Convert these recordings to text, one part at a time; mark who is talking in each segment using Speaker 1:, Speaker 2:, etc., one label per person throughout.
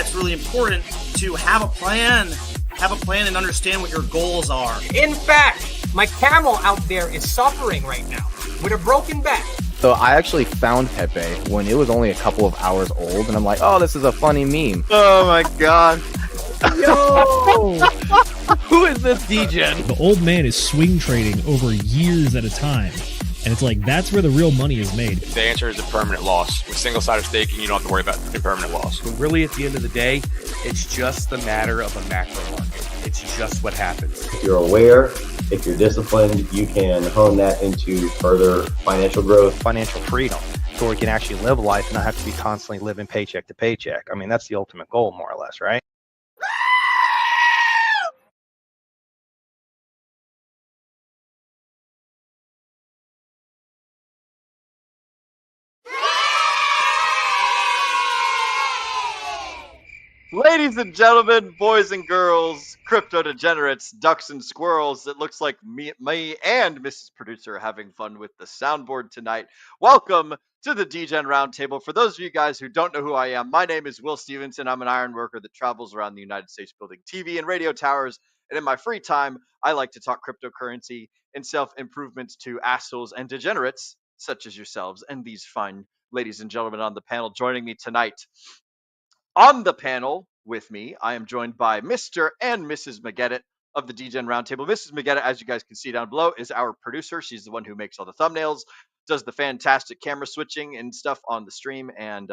Speaker 1: it's really important to have a plan and understand what your goals are.
Speaker 2: In fact, my camel out there is suffering right now with a broken back.
Speaker 3: So I actually found Pepe when it was only a couple of hours old, and I'm like, oh, this is a funny meme.
Speaker 4: Oh my god.
Speaker 3: Yo! Who is this DJ?
Speaker 5: The old man is swing trading over years at a time. And it's like, that's where the real money is made.
Speaker 6: The answer is a permanent loss. With single-sided staking, you don't have to worry about impermanent loss.
Speaker 7: But really, at the end of the day, it's just the matter of a macro market. It's just what happens.
Speaker 8: If you're aware, if you're disciplined, you can hone that into further financial growth.
Speaker 3: Financial freedom, so we can actually live life and not have to be constantly living paycheck to paycheck. I mean, that's the ultimate goal, more or less, right?
Speaker 4: Ladies and gentlemen, boys and girls, crypto degenerates, ducks and squirrels, it looks like me and Mrs. Producer are having fun with the soundboard tonight. Welcome to the DGen Roundtable. For those of you guys who don't know who I am, my name is Will Stevenson. I'm an iron worker that travels around the United States building TV and radio towers. And in my free time, I like to talk cryptocurrency and self-improvements to assholes and degenerates such as yourselves and these fine ladies and gentlemen on the panel joining me tonight. On the panel with me, I am joined by Mr. and Mrs. Mageddit of the DGen Roundtable. Mrs. Mageddit, as you guys can see down below, is our producer. She's the one who makes all the thumbnails, does the fantastic camera switching and stuff on the stream, and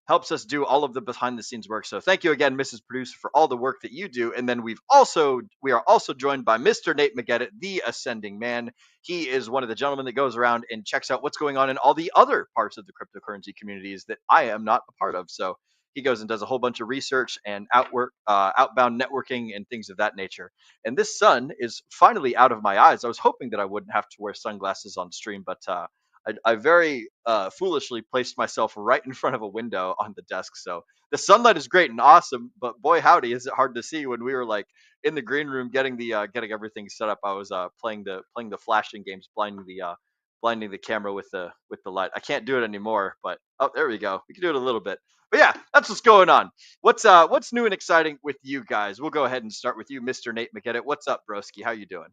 Speaker 4: helps us do all of the behind-the-scenes work. So thank you again, Mrs. Producer, for all the work that you do. And then we are also joined by Mr. Nate Mageddit, the Ascending Man. He is one of the gentlemen that goes around and checks out what's going on in all the other parts of the cryptocurrency communities that I am not a part of. So he goes and does a whole bunch of research and outbound networking and things of that nature. And this sun is finally out of my eyes. I was hoping that I wouldn't have to wear sunglasses on stream, but I very foolishly placed myself right in front of a window on the desk. So the sunlight is great and awesome, but boy howdy, is it hard to see when we were like in the green room getting everything set up. I was playing the flashing games, blinding the camera with the light. I can't do it anymore, but oh, there we go. We can do it a little bit. But yeah, that's what's going on. What's new and exciting with you guys? We'll go ahead and start with you, Mr. Nate Mageddit. What's up, broski? How you doing?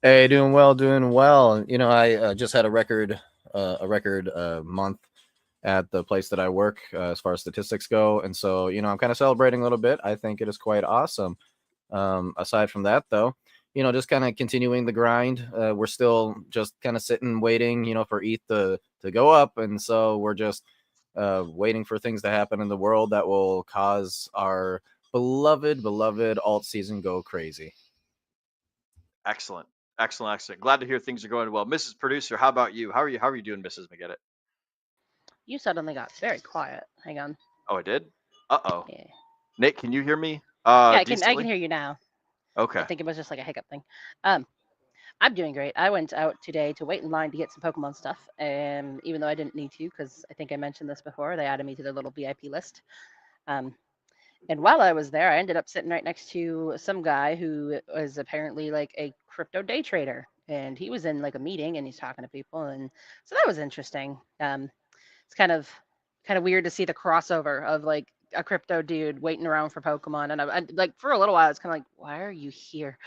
Speaker 3: Hey, doing well. You know, I just had a record month at the place that I work as far as statistics go, and so you know, I'm kind of celebrating a little bit. I think it is quite awesome. Aside from that, though, you know, just kind of continuing the grind. We're still just kind of sitting, waiting, you know, for ETH to go up, and so we're just waiting for things to happen in the world that will cause our beloved alt season go crazy.
Speaker 4: Excellent. Glad to hear things are going well. Mrs. Producer, how about you? How are you doing, Mrs. Mageddit?
Speaker 9: You suddenly got very quiet. Hang on.
Speaker 4: Oh, I did? Uh-oh.
Speaker 9: Yeah.
Speaker 4: Nate, can you hear me?
Speaker 9: Yeah, I can hear you now.
Speaker 4: Okay.
Speaker 9: I think it was just like a hiccup thing. I'm doing great. I went out today to wait in line to get some Pokemon stuff, even though I didn't need to, because I think I mentioned this before. They added me to their little VIP list. And while I was there, I ended up sitting right next to some guy who was apparently like a crypto day trader. And he was in like a meeting and he's talking to people. And so that was interesting. It's kind of weird to see the crossover of like a crypto dude waiting around for Pokemon. And I like for a little while, it's kind of like, why are you here?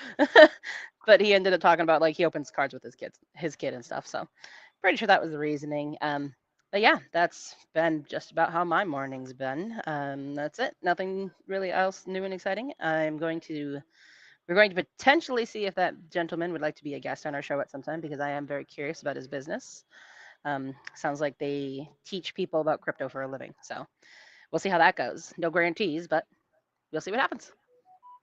Speaker 9: But he ended up talking about like he opens cards with his kid and stuff. So pretty sure that was the reasoning. But yeah, that's been just about how my morning's been. That's it. Nothing really else new and exciting. We're going to potentially see if that gentleman would like to be a guest on our show at some time, because I am very curious about his business. Sounds like they teach people about crypto for a living. So we'll see how that goes. No guarantees, but we'll see what happens.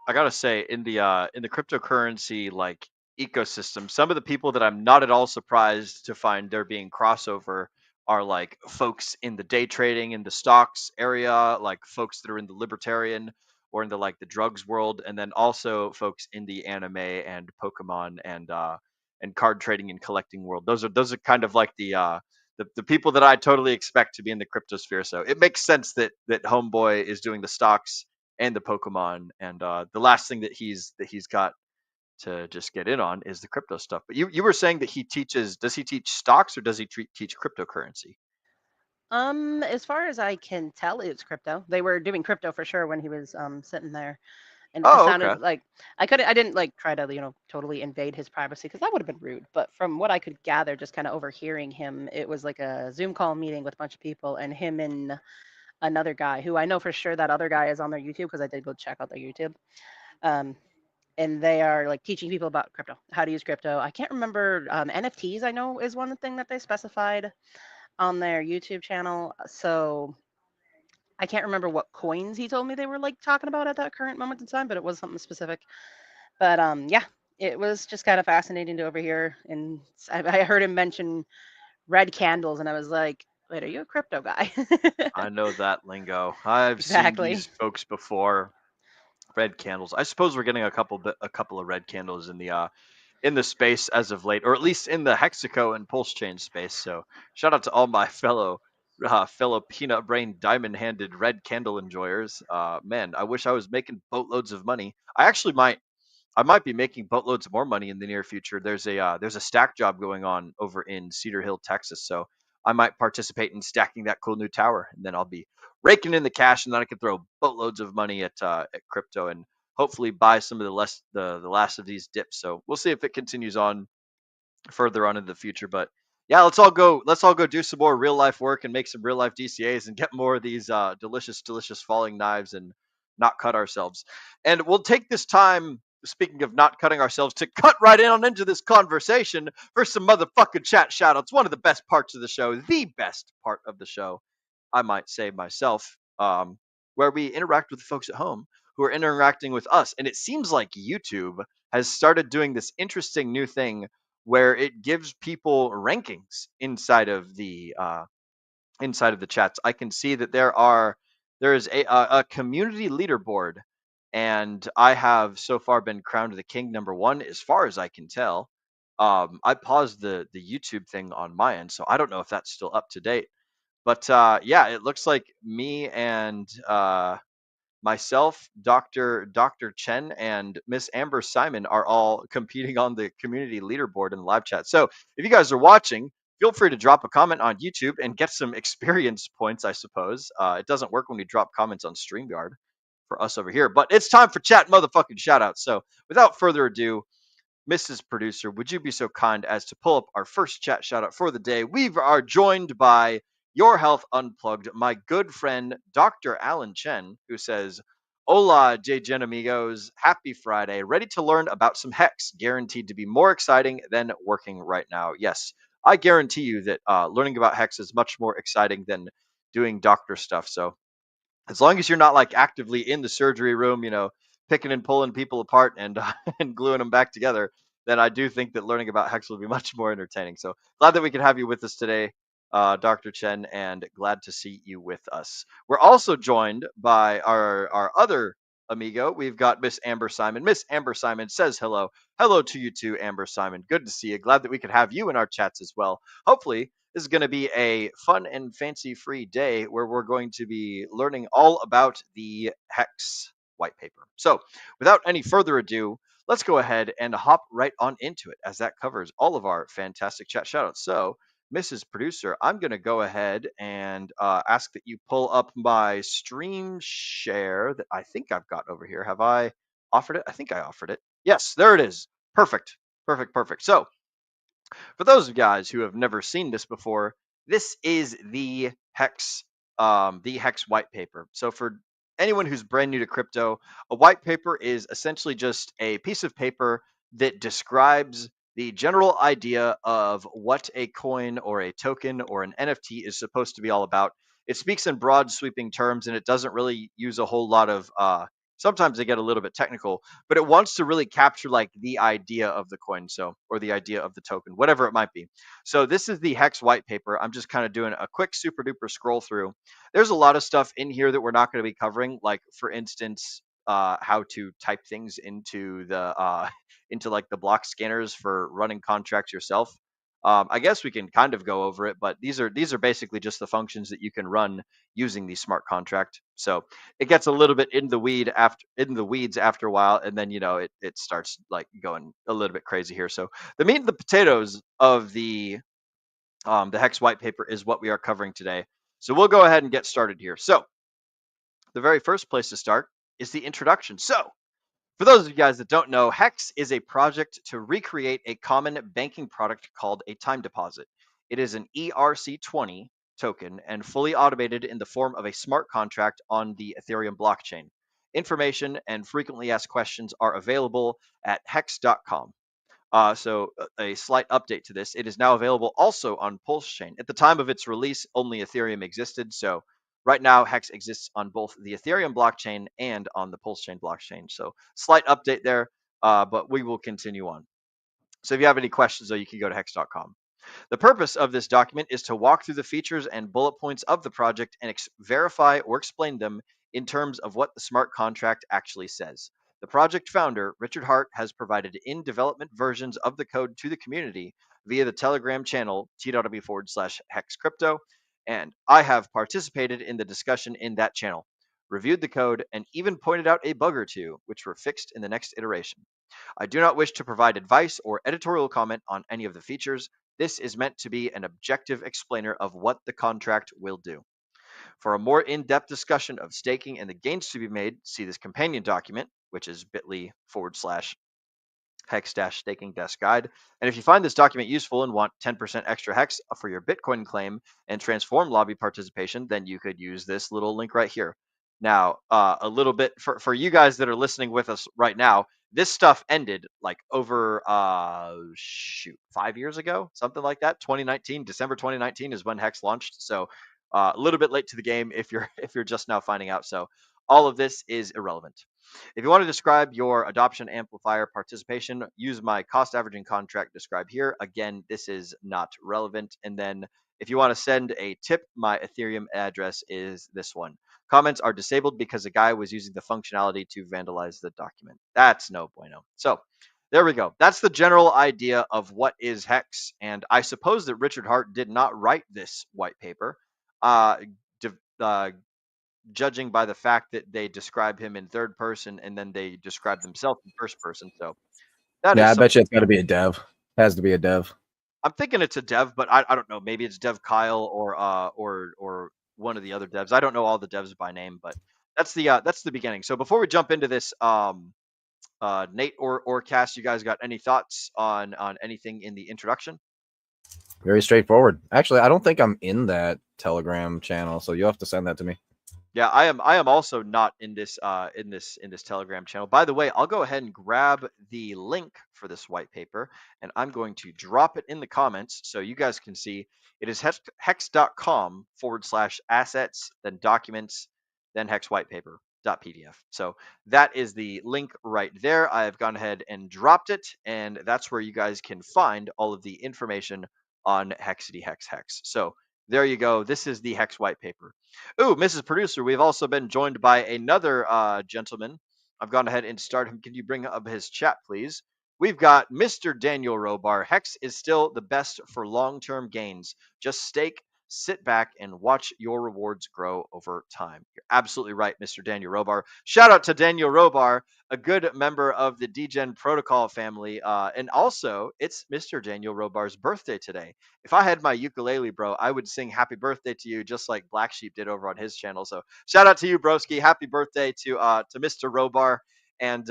Speaker 4: I gotta say, in the cryptocurrency like ecosystem, some of the people that I'm not at all surprised to find there being crossover are like folks in the day trading in the stocks area, like folks that are in the libertarian or in the like the drugs world, and then also folks in the anime and Pokemon and card trading and collecting world. Those are kind of like the people that I totally expect to be in the cryptosphere. So it makes sense that Homeboy is doing the stocks and the Pokemon, and the last thing that he's got to just get in on is the crypto stuff. But you were saying that does he teach stocks or does he teach cryptocurrency?
Speaker 9: As far as I can tell, it's crypto. They were doing crypto for sure when he was sitting there, and it just
Speaker 4: Oh, okay.
Speaker 9: sounded like I didn't like try to totally invade his privacy because that would have been rude. But from what I could gather, just kind of overhearing him, it was like a Zoom call meeting with a bunch of people, and him and another guy who I know for sure that other guy is on their YouTube because I did go check out their YouTube. Um, and they are like teaching people about crypto, how to use crypto. I can't remember NFTs. I know is one thing that they specified on their YouTube channel. So I can't remember what coins he told me they were like talking about at that current moment in time, but it was something specific. But yeah, it was just kind of fascinating to overhear. And I heard him mention red candles, and I was like, wait, are you a crypto guy?
Speaker 4: I know that lingo. I've seen
Speaker 9: Exactly.
Speaker 4: these folks before. Red candles. I suppose we're getting a couple of red candles in the space as of late, or at least in the Hexaco and Pulse Chain space. So shout out to all my fellow peanut brain diamond handed red candle enjoyers. Man, I wish I was making boatloads of money. I might be making boatloads more money in the near future. There's a stack job going on over in Cedar Hill, Texas. So I might participate in stacking that cool new tower, and then I'll be raking in the cash, and then I can throw boatloads of money at crypto and hopefully buy some of the last of these dips. So we'll see if it continues on further on in the future. But yeah, let's all go do some more real life work and make some real life DCAs and get more of these delicious falling knives and not cut ourselves. And we'll take this time, speaking of not cutting ourselves, to cut right in on into this conversation for some motherfucking chat shoutouts. One of the best parts of the show, the best part of the show, I might say myself, where we interact with the folks at home who are interacting with us. And it seems like YouTube has started doing this interesting new thing where it gives people rankings inside of the chats. I can see that there is a community leaderboard, and I have so far been crowned the king #1 as far as I can tell. I paused the YouTube thing on my end, so I don't know if that's still up to date. But yeah, it looks like me and myself, Dr. Chen, and Miss Amber Simon are all competing on the community leaderboard in the live chat. So if you guys are watching, feel free to drop a comment on YouTube and get some experience points, I suppose. It doesn't work when we drop comments on StreamYard for us over here, but it's time for chat motherfucking shoutouts. So without further ado, Mrs. Producer, would you be so kind as to pull up our first chat shout out for the day? We are joined by Your Health Unplugged, my good friend, Dr. Alan Chen, who says, Hola, Gen amigos. Happy Friday. Ready to learn about some Hex, guaranteed to be more exciting than working right now. Yes, I guarantee you that learning about Hex is much more exciting than doing doctor stuff. So as long as you're not like actively in the surgery room, picking and pulling people apart and and gluing them back together, then I do think that learning about Hex will be much more entertaining. So glad that we can have you with us today, Dr. Chen, and glad to see you with us. We're also joined by our other amigo. We've got Miss Amber Simon. Miss Amber Simon says hello. Hello to you too, Amber Simon. Good to see you. Glad that we could have you in our chats as well. Hopefully, this is going to be a fun and fancy-free day where we're going to be learning all about the Hex white paper. So, without any further ado, let's go ahead and hop right on into it, as that covers all of our fantastic chat shoutouts. So, Mrs. Producer, I'm going to go ahead and ask that you pull up my stream share that I think I've got over here. Have I offered it? I think I offered it. Yes, there it is. Perfect. Perfect. So, for those guys who have never seen this before, this is the Hex white paper. So for anyone who's brand new to crypto, a white paper is essentially just a piece of paper that describes the general idea of what a coin or a token or an NFT is supposed to be all about. It speaks in broad, sweeping terms, and it doesn't really use a whole lot of. Sometimes they get a little bit technical, but it wants to really capture like the idea of the coin, or the idea of the token, whatever it might be. So this is the Hex white paper. I'm just kind of doing a quick super duper scroll through. There's a lot of stuff in here that we're not going to be covering, like for instance, how to type things into the into like the block scanners for running contracts yourself. I guess we can kind of go over it, but these are basically just the functions that you can run using the smart contract. So it gets a little bit in the weeds after a while, and then it starts like going a little bit crazy here. So the meat and the potatoes of the Hex white paper is what we are covering today. So we'll go ahead and get started here. So the very first place to start is the introduction. So for those of you guys that don't know, Hex is a project to recreate a common banking product called a time deposit. It is an ERC20 token and fully automated in the form of a smart contract on the Ethereum blockchain. Information and frequently asked questions are available at hex.com. So a slight update to this. It is now available also on Pulse Chain. At the time of its release, only Ethereum existed. So right now, Hex exists on both the Ethereum blockchain and on the Pulse Chain blockchain. So slight update there, but we will continue on. So if you have any questions, though, you can go to hex.com. The purpose of this document is to walk through the features and bullet points of the project and verify or explain them in terms of what the smart contract actually says. The project founder, Richard Hart, has provided in-development versions of the code to the community via the Telegram channel t.w/hex crypto, and I have participated in the discussion in that channel, reviewed the code, and even pointed out a bug or two, which were fixed in the next iteration. I do not wish to provide advice or editorial comment on any of the features. This is meant to be an objective explainer of what the contract will do. For a more in-depth discussion of staking and the gains to be made, see this companion document, which is bit.ly/hex-staking-guide. And if you find this document useful and want 10% extra hex for your Bitcoin claim and transform lobby participation, then you could use this little link right here. Now, a little bit for you guys that are listening with us right now, this stuff ended like over 5 years ago, something like that. 2019, December 2019 is when Hex launched. So a little bit late to the game if you're just now finding out. So all of this is irrelevant. If you want to describe your adoption amplifier participation, use my cost averaging contract described here. Again, this is not relevant. And then if you want to send a tip, my Ethereum address is this one. Comments are disabled because a guy was using the functionality to vandalize the document. That's no bueno. So there we go. That's the general idea of what is Hex. And I suppose that Richard Hart did not write this white paper. Judging by the fact that they describe him in third person and then they describe themselves in first person. So that
Speaker 3: Yeah,
Speaker 4: is
Speaker 3: I bet
Speaker 4: something.
Speaker 3: you it's got to be a dev. Has to be a dev.
Speaker 4: I'm thinking it's a dev, but I don't know. Maybe it's Dev Kyle or one of the other devs. I don't know all the devs by name, but that's the beginning. So before we jump into this, Nate or Cass, you guys got any thoughts on anything in the introduction?
Speaker 3: Very straightforward. Actually, I don't think I'm in that Telegram channel, so you'll have to send that to me.
Speaker 4: Yeah, I am also not in this Telegram channel. By the way, I'll go ahead and grab the link for this white paper and I'm going to drop it in the comments so you guys can see. It is hex.com/assets, then documents, then hex white paper.pdf. So that is the link right there. I have gone ahead and dropped it, and that's where you guys can find all of the information on Hexity Hex Hex. So there you go. This is the Hex white paper. Ooh, Mrs. Producer, we've also been joined by another gentleman. I've gone ahead and started him. Can you bring up his chat, please? We've got Mr. Daniel Robar. Hex is still the best for long-term gains. Just stake, sit back, and watch your rewards grow over time. You're absolutely right, Mr. Daniel Robar. Shout out to Daniel Robar, a good member of the DGen Protocol family. And also, it's Mr. Daniel Robar's birthday today. If I had my ukulele, bro, I would sing happy birthday to you just like Black Sheep did over on his channel. So shout out to you, broski. Happy birthday to Mr. Robar. And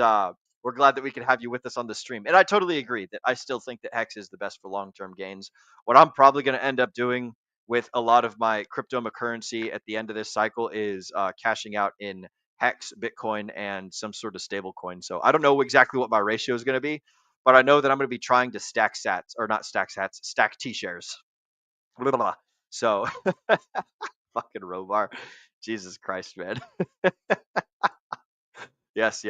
Speaker 4: we're glad that we can have you with us on the stream. And I totally agree that I still think that Hex is the best for long-term gains. What I'm probably going to end up doing with a lot of my crypto currency at the end of this cycle is cashing out in Hex, Bitcoin, and some sort of stable coin. So I don't know exactly what my ratio is going to be, but I know that I'm going to be trying to stack sats, or not stack sats, stack T-shares. Blah, blah, blah. So fucking Robar. Jesus Christ, man. Yes.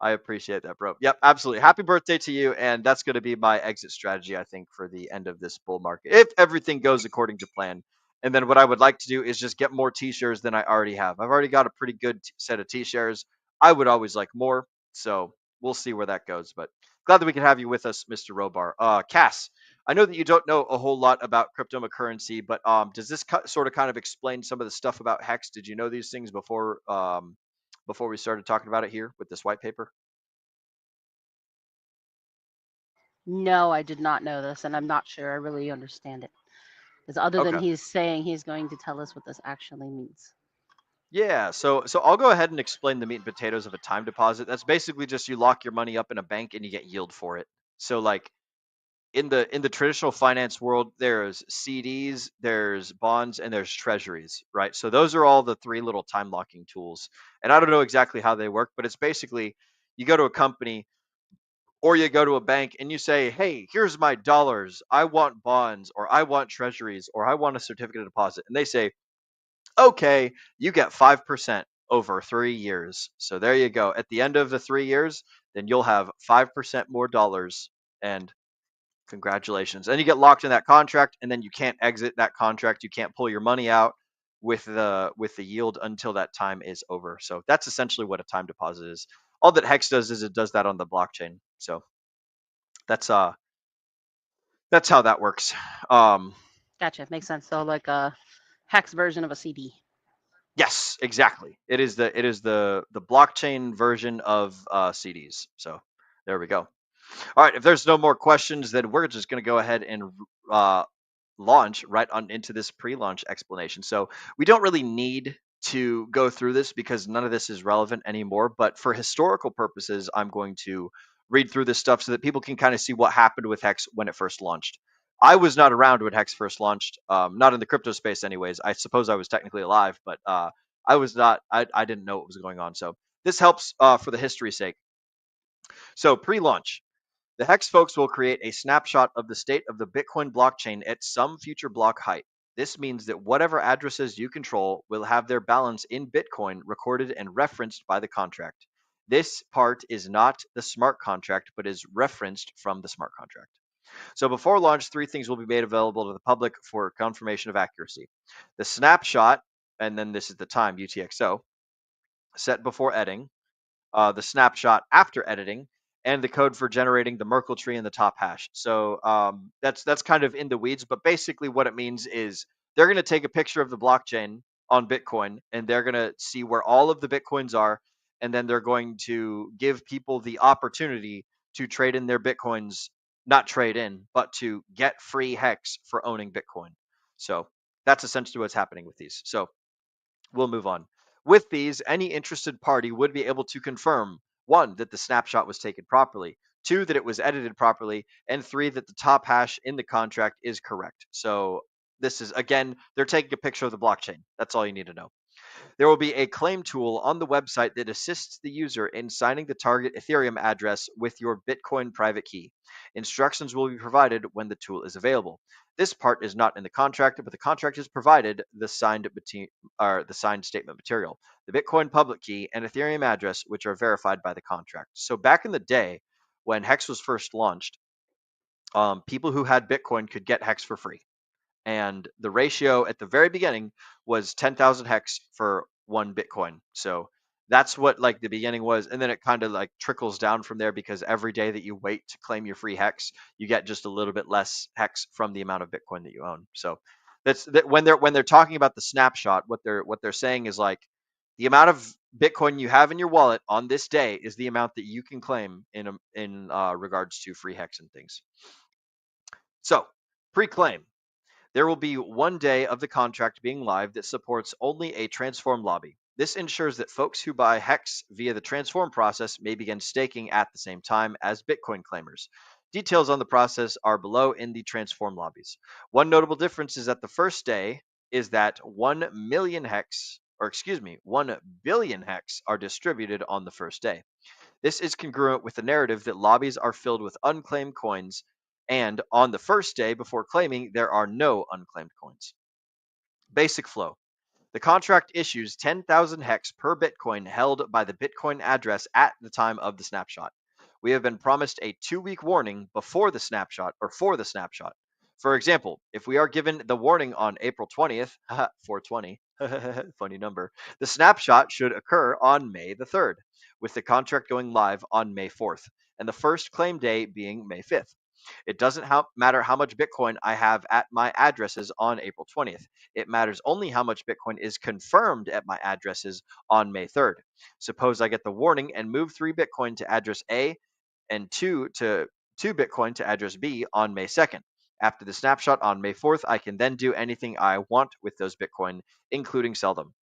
Speaker 4: I appreciate that, bro. Yep, absolutely. Happy birthday to you. And that's going to be my exit strategy, I think, for the end of this bull market, if everything goes according to plan. And then what I would like to do is just get more T-shares than I already have. I've already got a pretty good set of T-shares. I would always like more. So we'll see where that goes. But glad that we can have you with us, Mr. Robar. Cass, I know that you don't know a whole lot about cryptocurrency, but does this sort of kind of explain some of the stuff about Hex? Did you know these things before we started talking about it here with this white paper?
Speaker 9: No, I did not know this, and I'm not sure I really understand it. Because other than
Speaker 4: Okay.
Speaker 9: he's saying he's going to tell us what this actually means.
Speaker 4: Yeah, so I'll go ahead and explain the meat and potatoes of a time deposit. That's basically just you lock your money up in a bank and you get yield for it. So like in the traditional finance world, there's CDs, there's bonds, and there's treasuries, right? So those are all the three little time locking tools. And I don't know exactly how they work, but it's basically you go to a company or you go to a bank and you say, "Hey, here's my dollars. I want bonds or I want treasuries or I want a certificate of deposit." And they say, "Okay, you get 5% over 3 years." So there you go. At the end of the 3 years, then you'll have 5% more dollars, and congratulations. And you get locked in that contract, and then you can't exit that contract. You can't pull your money out with the yield until that time is over. So that's essentially what a time deposit is. All that Hex does is it does that on the blockchain. So that's how that works.
Speaker 9: Gotcha. Makes sense. So like a Hex version of a CD.
Speaker 4: Yes, exactly. It is the blockchain version of CDs. So there we go. All right, if there's no more questions, then we're just going to go ahead and uh, launch right on into this pre-launch explanation. So we don't really need to go through this because none of this is relevant anymore. But for historical purposes, I'm going to read through this stuff so that people can kind of see what happened with Hex when it first launched. I was not around when Hex first launched, not in the crypto space, anyways. I suppose I was technically alive, but I was not. I didn't know what was going on. So this helps for the history's sake. So pre-launch. The Hex folks will create a snapshot of the state of the Bitcoin blockchain at some future block height. This means that whatever addresses you control will have their balance in Bitcoin recorded and referenced by the contract. This part is not the smart contract, but is referenced from the smart contract. So before launch, three things will be made available to the public for confirmation of accuracy. The snapshot, and then this is the time, UTXO, set before editing, the snapshot after editing, and the code for generating the Merkle tree in the top hash. So that's kind of in the weeds, but basically what it means is they're going to take a picture of the blockchain on Bitcoin, and they're going to see where all of the Bitcoins are, and then they're going to give people the opportunity to trade in their Bitcoins, not trade in, but to get free Hex for owning Bitcoin. So that's essentially what's happening with these. So we'll move on. With these, any interested party would be able to confirm, one, that the snapshot was taken properly, two, that it was edited properly, and three, that the top hash in the contract is correct. So this is, again, they're taking a picture of the blockchain. That's all you need to know. There will be a claim tool on the website that assists the user in signing the target Ethereum address with your Bitcoin private key. Instructions will be provided when the tool is available. This part is not in the contract, but the contract has provided the signed statement material, the Bitcoin public key, and Ethereum address, which are verified by the contract. So back in the day, when Hex was first launched, people who had Bitcoin could get Hex for free, and the ratio at the very beginning was 10,000 hex for 1 Bitcoin. So that's what like the beginning was, and then it kind of like trickles down from there because every day that you wait to claim your free hex, you get just a little bit less hex from the amount of Bitcoin that you own. So that's that when they're talking about the snapshot, what they're saying is like the amount of Bitcoin you have in your wallet on this day is the amount that you can claim in regards to free hex and things. So pre-claim. There will be 1 day of the contract being live that supports only a transform lobby. This ensures that folks who buy Hex via the transform process may begin staking at the same time as Bitcoin claimers. Details on the process are below in the transform lobbies. One notable difference is that the first day is that 1 million Hex, or excuse me, 1 billion Hex are distributed on the first day. This is congruent with the narrative that lobbies are filled with unclaimed coins, and on the first day before claiming, there are no unclaimed coins. Basic flow. The contract issues 10,000 hex per Bitcoin held by the Bitcoin address at the time of the snapshot. We have been promised a 2-week warning before the snapshot or for the snapshot. For example, if we are given the warning on April 20th, 420, funny number, the snapshot should occur on May the 3rd, with the contract going live on May 4th, and the first claim day being May 5th. It doesn't matter how much Bitcoin I have at my addresses on April 20th. It matters only how much Bitcoin is confirmed at my addresses on May 3rd. Suppose I get the warning and move 3 Bitcoin to address A and 2 Bitcoin to address B on May 2nd. After the snapshot on May 4th, I can then do anything I want with those Bitcoin, including sell them.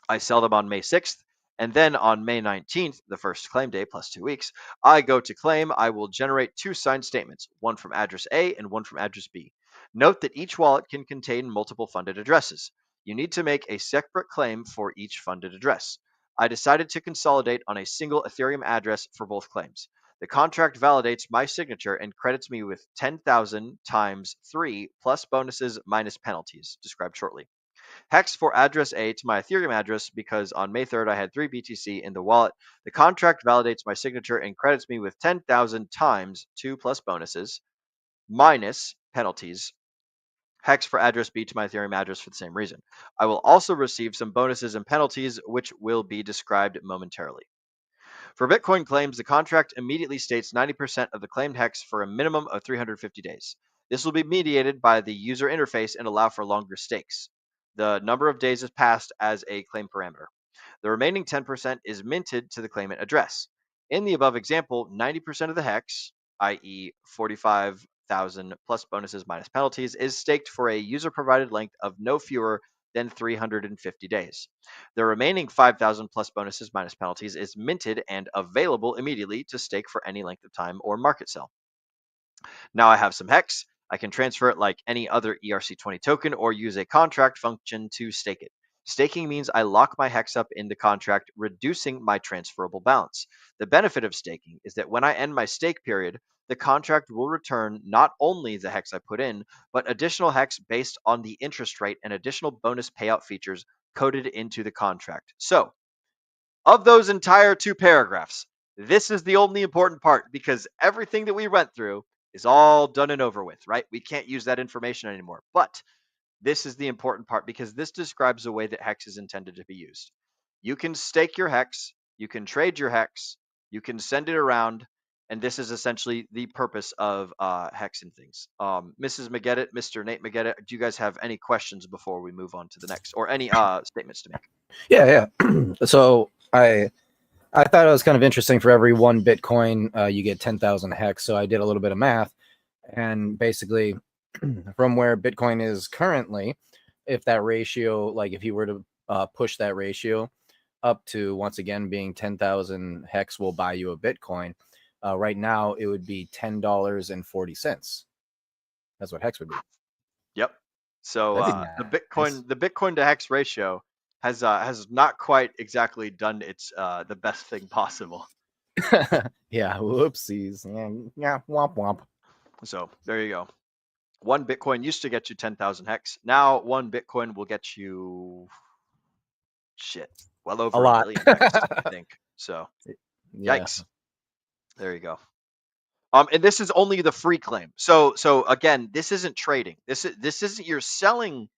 Speaker 4: I sell them on May 6th, and then on May 19th, the first claim day plus 2 weeks, I go to claim. I will generate 2 signed statements, one from address A and one from address B. Note that each wallet can contain multiple funded addresses. You need to make a separate claim for each funded address. I decided to consolidate on a single Ethereum address for both claims. The contract validates my signature and credits me with 10,000 times 3 plus bonuses minus penalties, described shortly. Hex for address A to my Ethereum address because on May 3rd I had 3 BTC in the wallet. The contract validates my signature and credits me with 10,000 times 2 plus bonuses minus penalties. Hex for address B to my Ethereum address for the same reason. I will also receive some bonuses and penalties, which will be described momentarily. For Bitcoin claims, the contract immediately states 90% of the claimed hex for a minimum of 350 days. This will be mediated by the user interface and allow for longer stakes. The number of days is passed as a claim parameter. The remaining 10% is minted to the claimant address. In the above example, 90% of the hex, i.e. 45,000 plus bonuses minus penalties, is staked for a user-provided length of no fewer than 350 days. The remaining 5,000 plus bonuses minus penalties is minted and available immediately to stake for any length of time or market sell. Now I have some hex. I can transfer it like any other ERC20 token or use a contract function to stake it. Staking means I lock my hex up in the contract, reducing my transferable balance. The benefit of staking is that when I end my stake period, the contract will return not only the hex I put in, but additional hex based on the interest rate and additional bonus payout features coded into the contract. So, of those entire 2 paragraphs, this is the only important part because everything that we went through is all done and over with, right? We can't use that information anymore. But this is the important part because this describes the way that hex is intended to be used. You can stake your hex, you can trade your hex, you can send it around, and this is essentially the purpose of hex and things. Mrs. McGettit, Mr. Nate McGettit, do you guys have any questions before we move on to the next, or any statements to make?
Speaker 3: Yeah. So I thought it was kind of interesting. For every 1 Bitcoin, you get 10,000 hex. So I did a little bit of math, and basically, from where Bitcoin is currently, if that ratio, like if you were to push that ratio up to once again being 10,000 hex will buy you a Bitcoin. Right now, it would be $10.40. That's what hex would be.
Speaker 4: Yep. So
Speaker 3: That's
Speaker 4: the Bitcoin to hex ratio has not quite exactly done its the best thing possible.
Speaker 3: Yeah, whoopsies. Yeah, womp womp.
Speaker 4: So there you go. 1 Bitcoin used to get you 10,000 hex. Now 1 Bitcoin will get you well over
Speaker 3: A
Speaker 4: a
Speaker 3: lot.
Speaker 4: million hex, I think. So
Speaker 3: Yeah.
Speaker 4: yikes. There you go. And this is only the free claim. So again, this isn't trading. This isn't you're selling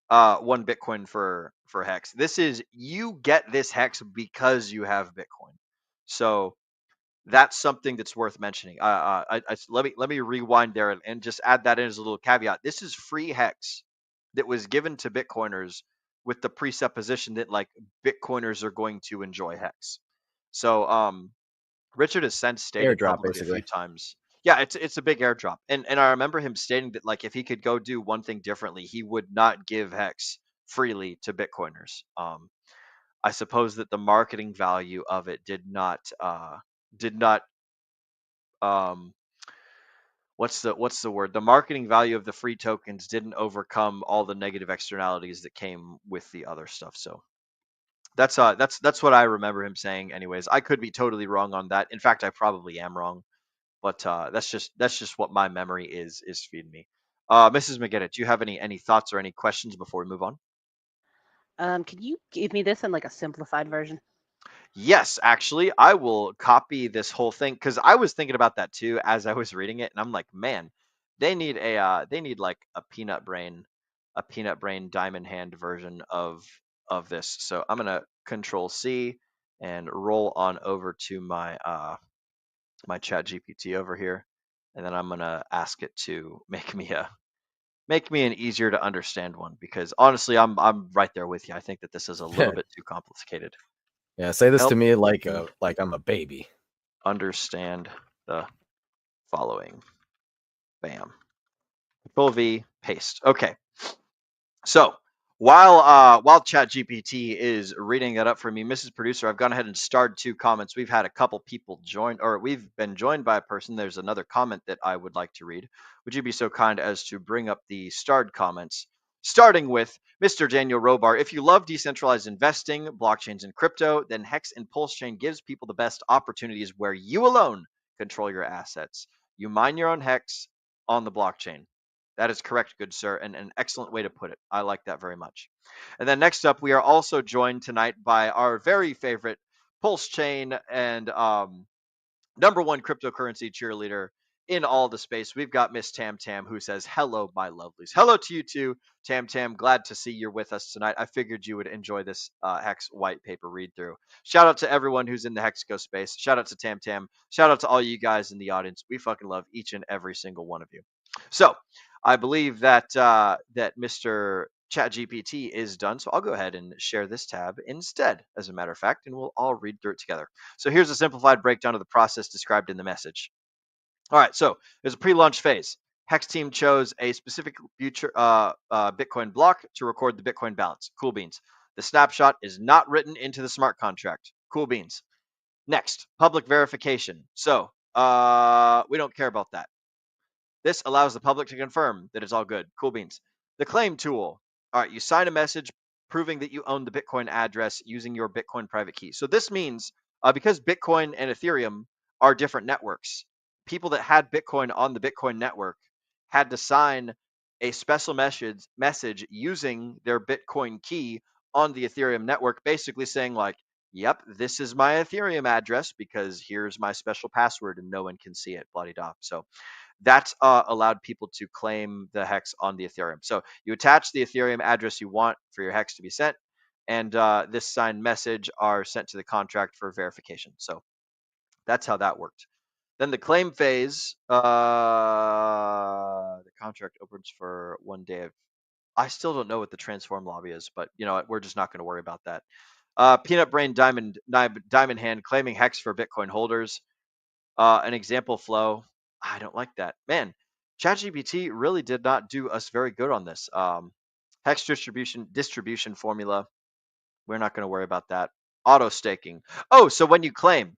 Speaker 4: 1 Bitcoin for hex. This is you get this hex because you have Bitcoin. So that's something that's worth mentioning. Let me rewind there and just add that in as a little caveat. This is free hex that was given to Bitcoiners with the presupposition that like Bitcoiners are going to enjoy hex. So Richard has since stated
Speaker 3: Airdrop,
Speaker 4: publicly a few
Speaker 3: basically.
Speaker 4: times. Yeah, it's a big airdrop. And I remember him stating that like if he could go do one thing differently, he would not give hex freely to Bitcoiners. I suppose that the marketing value of it did not what's the word? The marketing value of the free tokens didn't overcome all the negative externalities that came with the other stuff. So that's what I remember him saying anyways. I could be totally wrong on that. In fact, I probably am wrong. But that's just what my memory is feeding me. Mrs. McGettit, do you have any thoughts or any questions before we move on?
Speaker 9: Can you give me this in like a simplified version?
Speaker 4: Yes, actually, I will copy this whole thing because I was thinking about that too as I was reading it, and I'm like, man, they need like a peanut brain diamond hand version of this. So I'm gonna Control C and roll on over to my my chat GPT over here, and then I'm gonna ask it to make me an easier to understand one because honestly I'm right there with you. I think that this is a little bit too complicated.
Speaker 3: Yeah, say this to
Speaker 4: Help
Speaker 3: me like
Speaker 4: me
Speaker 3: I'm a baby.
Speaker 4: understand the following. Bam. Control V, paste. Okay. So while ChatGPT is reading that up for me, Mrs. Producer, I've gone ahead and starred 2 comments. We've had a couple people join, or we've been joined by a person. There's another comment that I would like to read. Would you be so kind as to bring up the starred comments? Starting with Mr. Daniel Robar. If you love decentralized investing, blockchains, and crypto, then Hex and Pulse Chain gives people the best opportunities where you alone control your assets. You mine your own Hex on the blockchain. That is correct, good sir, and an excellent way to put it. I like that very much. And then next up, we are also joined tonight by our very favorite Pulse Chain and #1 cryptocurrency cheerleader in all the space. We've got Miss Tam Tam, who says, hello, my lovelies. Hello to you too, Tam Tam. Glad to see you're with us tonight. I figured you would enjoy this Hex white paper read through. Shout out to everyone who's in the Hexco space. Shout out to Tam Tam. Shout out to all you guys in the audience. We fucking love each and every single one of you. So I believe that that Mr. ChatGPT is done. So I'll go ahead and share this tab instead, as a matter of fact, and we'll all read through it together. So here's a simplified breakdown of the process described in the message. All right, so there's a pre-launch phase. Hex team chose a specific future Bitcoin block to record the Bitcoin balance. Cool beans. The snapshot is not written into the smart contract. Cool beans. Next, public verification. So we don't care about that. This allows the public to confirm that it's all good. Cool beans. The claim tool. All right, you sign a message proving that you own the Bitcoin address using your Bitcoin private key. So this means because Bitcoin and Ethereum are different networks, people that had Bitcoin on the Bitcoin network had to sign a special message using their Bitcoin key on the Ethereum network, basically saying like, yep, this is my Ethereum address because here's my special password and no one can see it, blah-de-da. So that's allowed people to claim the Hex on the Ethereum. So you attach the Ethereum address you want for your Hex to be sent, and this signed message are sent to the contract for verification. So that's how that worked. Then the claim phase, the contract opens for 1 day. I still don't know what the transform lobby is, but you know what? We're just not going to worry about that. Peanut Brain Diamond Hand claiming Hex for Bitcoin holders. An example flow. I don't like that. Man, ChatGPT really did not do us very good on this. Hex distribution formula. We're not going to worry about that. Auto staking. Oh, so when you claim,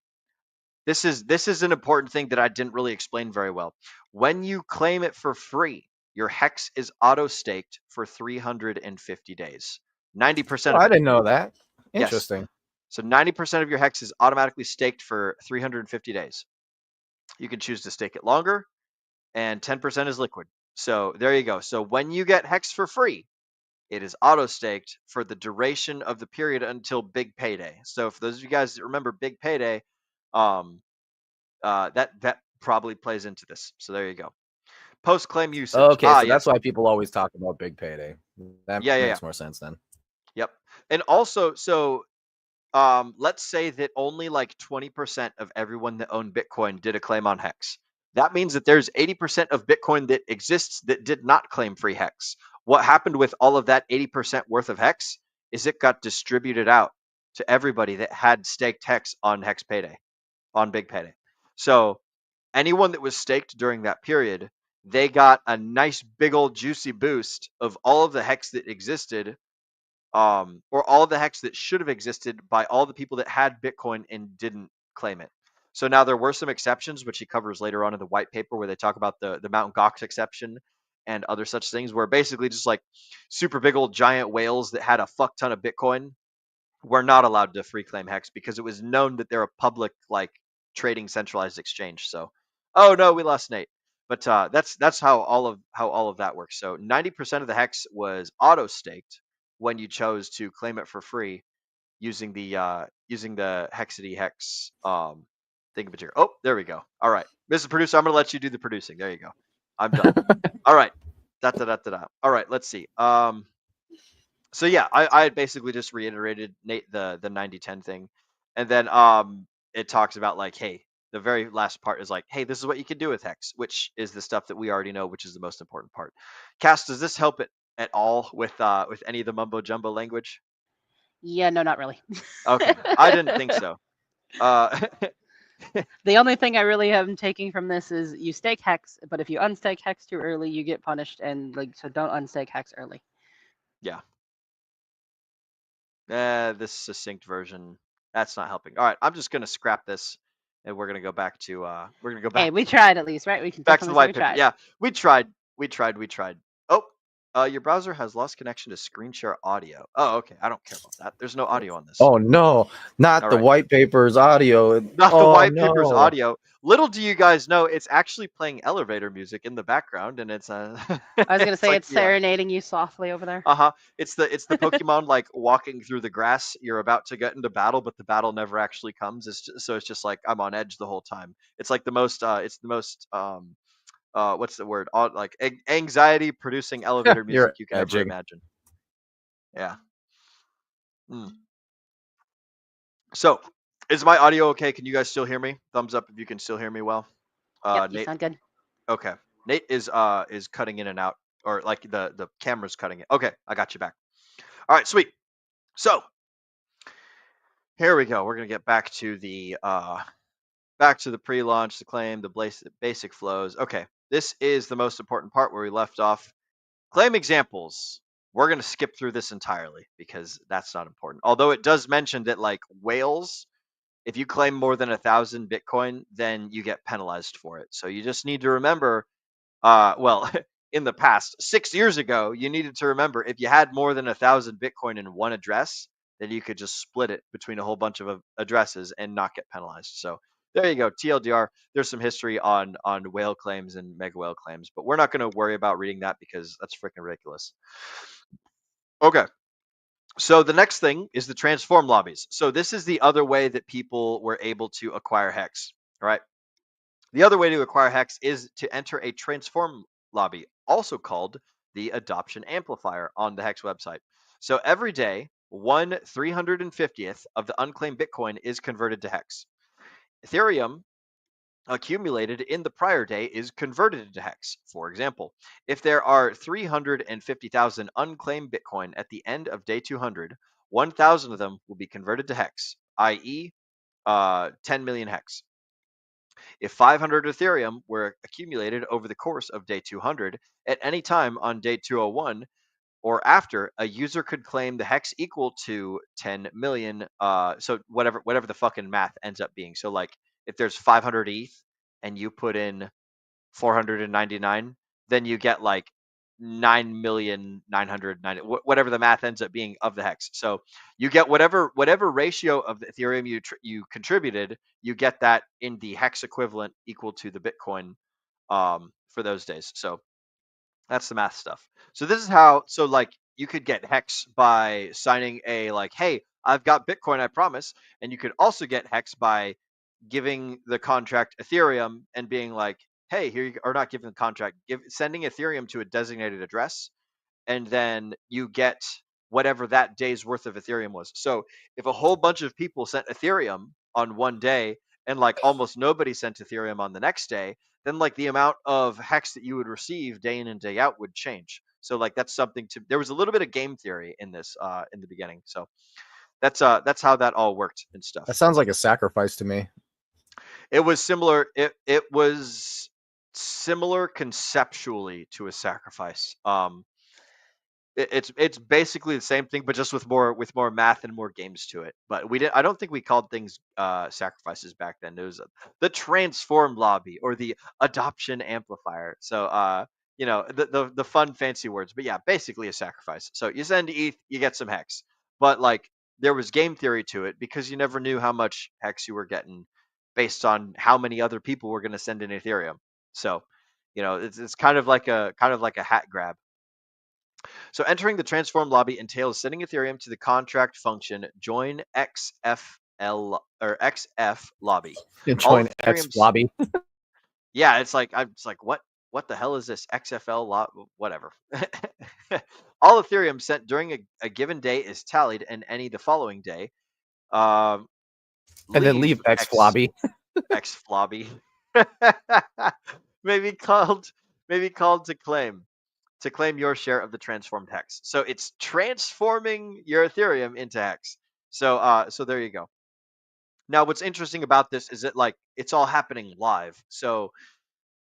Speaker 4: this is an important thing that I didn't really explain very well. When you claim it for free, your Hex is auto staked for 350 days. 90%
Speaker 3: Oh,
Speaker 4: of
Speaker 3: I
Speaker 4: it.
Speaker 3: didn't know that.
Speaker 4: Yes.
Speaker 3: Interesting.
Speaker 4: So 90% of your Hex is automatically staked for 350 days. You can choose to stake it longer, and 10% is liquid. So there you go. So when you get Hex for free, it is auto staked for the duration of the period until Big Payday. So for those of you guys that remember Big Payday, that probably plays into this. So there you go. Post claim usage.
Speaker 3: Okay, so
Speaker 4: yes.
Speaker 3: that's why people always talk about Big Payday. That makes more sense then.
Speaker 4: Yep. And also, so let's say that only like 20% of everyone that owned Bitcoin did a claim on Hex. That means that there's 80% of Bitcoin that exists that did not claim free Hex. What happened with all of that 80% worth of Hex is it got distributed out to everybody that had staked Hex on Hex Payday, on Big Payday. So anyone that was staked during that period, they got a nice big old juicy boost of all of the Hex that existed, or all the Hex that should have existed by all the people that had Bitcoin and didn't claim it. So now there were some exceptions, which he covers later on in the white paper, where they talk about the Mt. Gox exception and other such things, where basically just like super big old giant whales that had a fuck ton of Bitcoin were not allowed to free claim Hex because it was known that they're a public like trading centralized exchange. So, oh no, we lost Nate. But that's how all of that works. So 90% of the Hex was auto staked when you chose to claim it for free using the Hexity Hex thingamajigger. Oh, there we go. All right, Mr. Producer, I'm gonna let you do the producing. There you go. I'm done. All right. All right, let's see. So yeah, I basically just reiterated Nate the 90-10 thing, and then it talks about like, hey, the very last part is like, hey, this is what you can do with Hex, which is the stuff that we already know, which is the most important part. Cass, does this help it at all with any of the mumbo jumbo language?
Speaker 9: Yeah, no, not really.
Speaker 4: Okay, I didn't think so.
Speaker 9: The only thing I really am taking from this is you stake Hex, but if you unstake Hex too early, you get punished, and so don't unstake Hex early.
Speaker 4: Yeah. This succinct version, that's not helping. All right, I'm just gonna scrap this, and we're gonna go back to
Speaker 9: Hey, we tried at least, right? We can
Speaker 4: back to the
Speaker 9: definitely say we
Speaker 4: white paper.
Speaker 9: tried.
Speaker 4: Yeah, we tried. Oh, your browser has lost connection to screen share audio. Oh, okay. I don't care about that. There's no audio on this.
Speaker 3: Oh no, not
Speaker 4: All
Speaker 3: the
Speaker 4: right.
Speaker 3: white paper's audio.
Speaker 4: Not the
Speaker 3: Oh
Speaker 4: white paper's
Speaker 3: no.
Speaker 4: audio. Little do you guys know, it's actually playing elevator music in the background, and it's
Speaker 9: I was gonna say
Speaker 4: like
Speaker 9: it's serenading you softly over there.
Speaker 4: It's the Pokemon like walking through the grass. You're about to get into battle, but the battle never actually comes. So it's just like I'm on edge the whole time. It's like the most what's the word? Like anxiety producing elevator music
Speaker 3: You're
Speaker 4: you can ever
Speaker 3: edging.
Speaker 4: imagine. Yeah. Mm. So, is my audio okay? Can you guys still hear me? Thumbs up if you can still hear me well.
Speaker 9: Yep, you
Speaker 4: Nate.
Speaker 9: sound good.
Speaker 4: Okay. Nate is cutting in and out, or like the camera's cutting it. Okay, I got you back. All right, sweet. So here we go. We're gonna get back to the pre-launch, the claim, the basic flows. Okay, this is the most important part where we left off. Claim examples. We're gonna skip through this entirely because that's not important. Although it does mention that like whales, if you claim more than 1,000 Bitcoin, then you get penalized for it. So you just need to remember. Well, in the past, 6 years ago, you needed to remember if you had more than 1,000 Bitcoin in one address, then you could just split it between a whole bunch of addresses and not get penalized. So there you go. TLDR. There's some history on whale claims and mega whale claims, but we're not going to worry about reading that because that's freaking ridiculous. Okay. So the next thing is the transform lobbies. So this is the other way that people were able to acquire Hex. All right. The other way to acquire Hex is to enter a transform lobby, also called the adoption amplifier on the Hex website. So every day, 1/350th of the unclaimed Bitcoin is converted to Hex. Ethereum accumulated in the prior day is converted into Hex. For example, if there are 350,000 unclaimed Bitcoin at the end of day 200, 1,000 of them will be converted to Hex, i.e., 10 million Hex. If 500 Ethereum were accumulated over the course of day 200, at any time on day 201 or after, a user could claim the Hex equal to 10 million. So whatever the fucking math ends up being. So like if there's 500 ETH and you put in 499, then you get like 9,990,000, whatever the math ends up being of the Hex. So you get whatever ratio of the Ethereum you contributed, you get that in the Hex equivalent equal to the Bitcoin for those days. So that's the math stuff. So this is how. So like you could get Hex by signing a like, hey, I've got Bitcoin, I promise, and you could also get Hex by giving the contract Ethereum and being like, hey, here you or not giving the contract, sending Ethereum to a designated address, and then you get whatever that day's worth of Ethereum was. So if a whole bunch of people sent Ethereum on one day and like almost nobody sent Ethereum on the next day, then like the amount of Hex that you would receive day in and day out would change. So like that's something to. There was a little bit of game theory in this in the beginning. So that's how that all worked and stuff.
Speaker 3: That sounds like a sacrifice to me.
Speaker 4: It was similar. It was similar conceptually to a sacrifice. It's basically the same thing, but just with more math and more games to it. But we didn't. I don't think we called things sacrifices back then. It was the transform lobby or the adoption amplifier. So the fun fancy words. But yeah, basically a sacrifice. So you send ETH, you get some Hex. But like there was game theory to it because you never knew how much Hex you were getting based on how many other people were going to send in Ethereum. So it's kind of like a hat grab. So entering the transform lobby entails sending Ethereum to the contract function join XFL or XF lobby.
Speaker 3: Join X lobby.
Speaker 4: Yeah, it's like what the hell is this XFL whatever. All Ethereum sent during a given day is tallied, and any the following day.
Speaker 3: And then leave X lobby.
Speaker 4: X lobby. maybe called to claim your share of the transformed Hex. So it's transforming your Ethereum into Hex. So there you go. Now, what's interesting about this is that like it's all happening live. So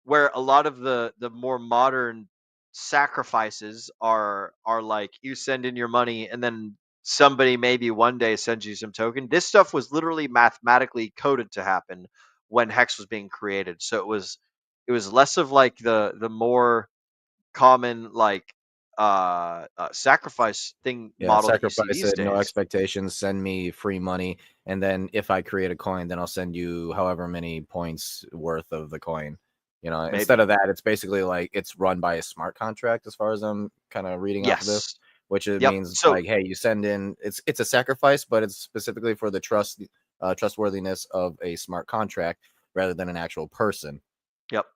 Speaker 4: where a lot of the more modern sacrifices are like you send in your money and then somebody maybe one day sends you some token. This stuff was literally mathematically coded to happen when Hex was being created. So it was less of like the more common like sacrifice thing
Speaker 3: Yeah,
Speaker 4: model that you see
Speaker 3: sacrifice
Speaker 4: these
Speaker 3: it, no
Speaker 4: days.
Speaker 3: expectations, send me free money, and then if I create a coin, then I'll send you however many points worth of the coin. Instead
Speaker 4: Maybe.
Speaker 3: of that, it's basically like it's run by a smart contract as far as I'm kind of reading off of this,
Speaker 4: Yes.
Speaker 3: which it
Speaker 4: Yep.
Speaker 3: means
Speaker 4: So
Speaker 3: like, hey, you send in it's a sacrifice, but it's specifically for the trustworthiness of a smart contract rather than an actual person.
Speaker 4: yep.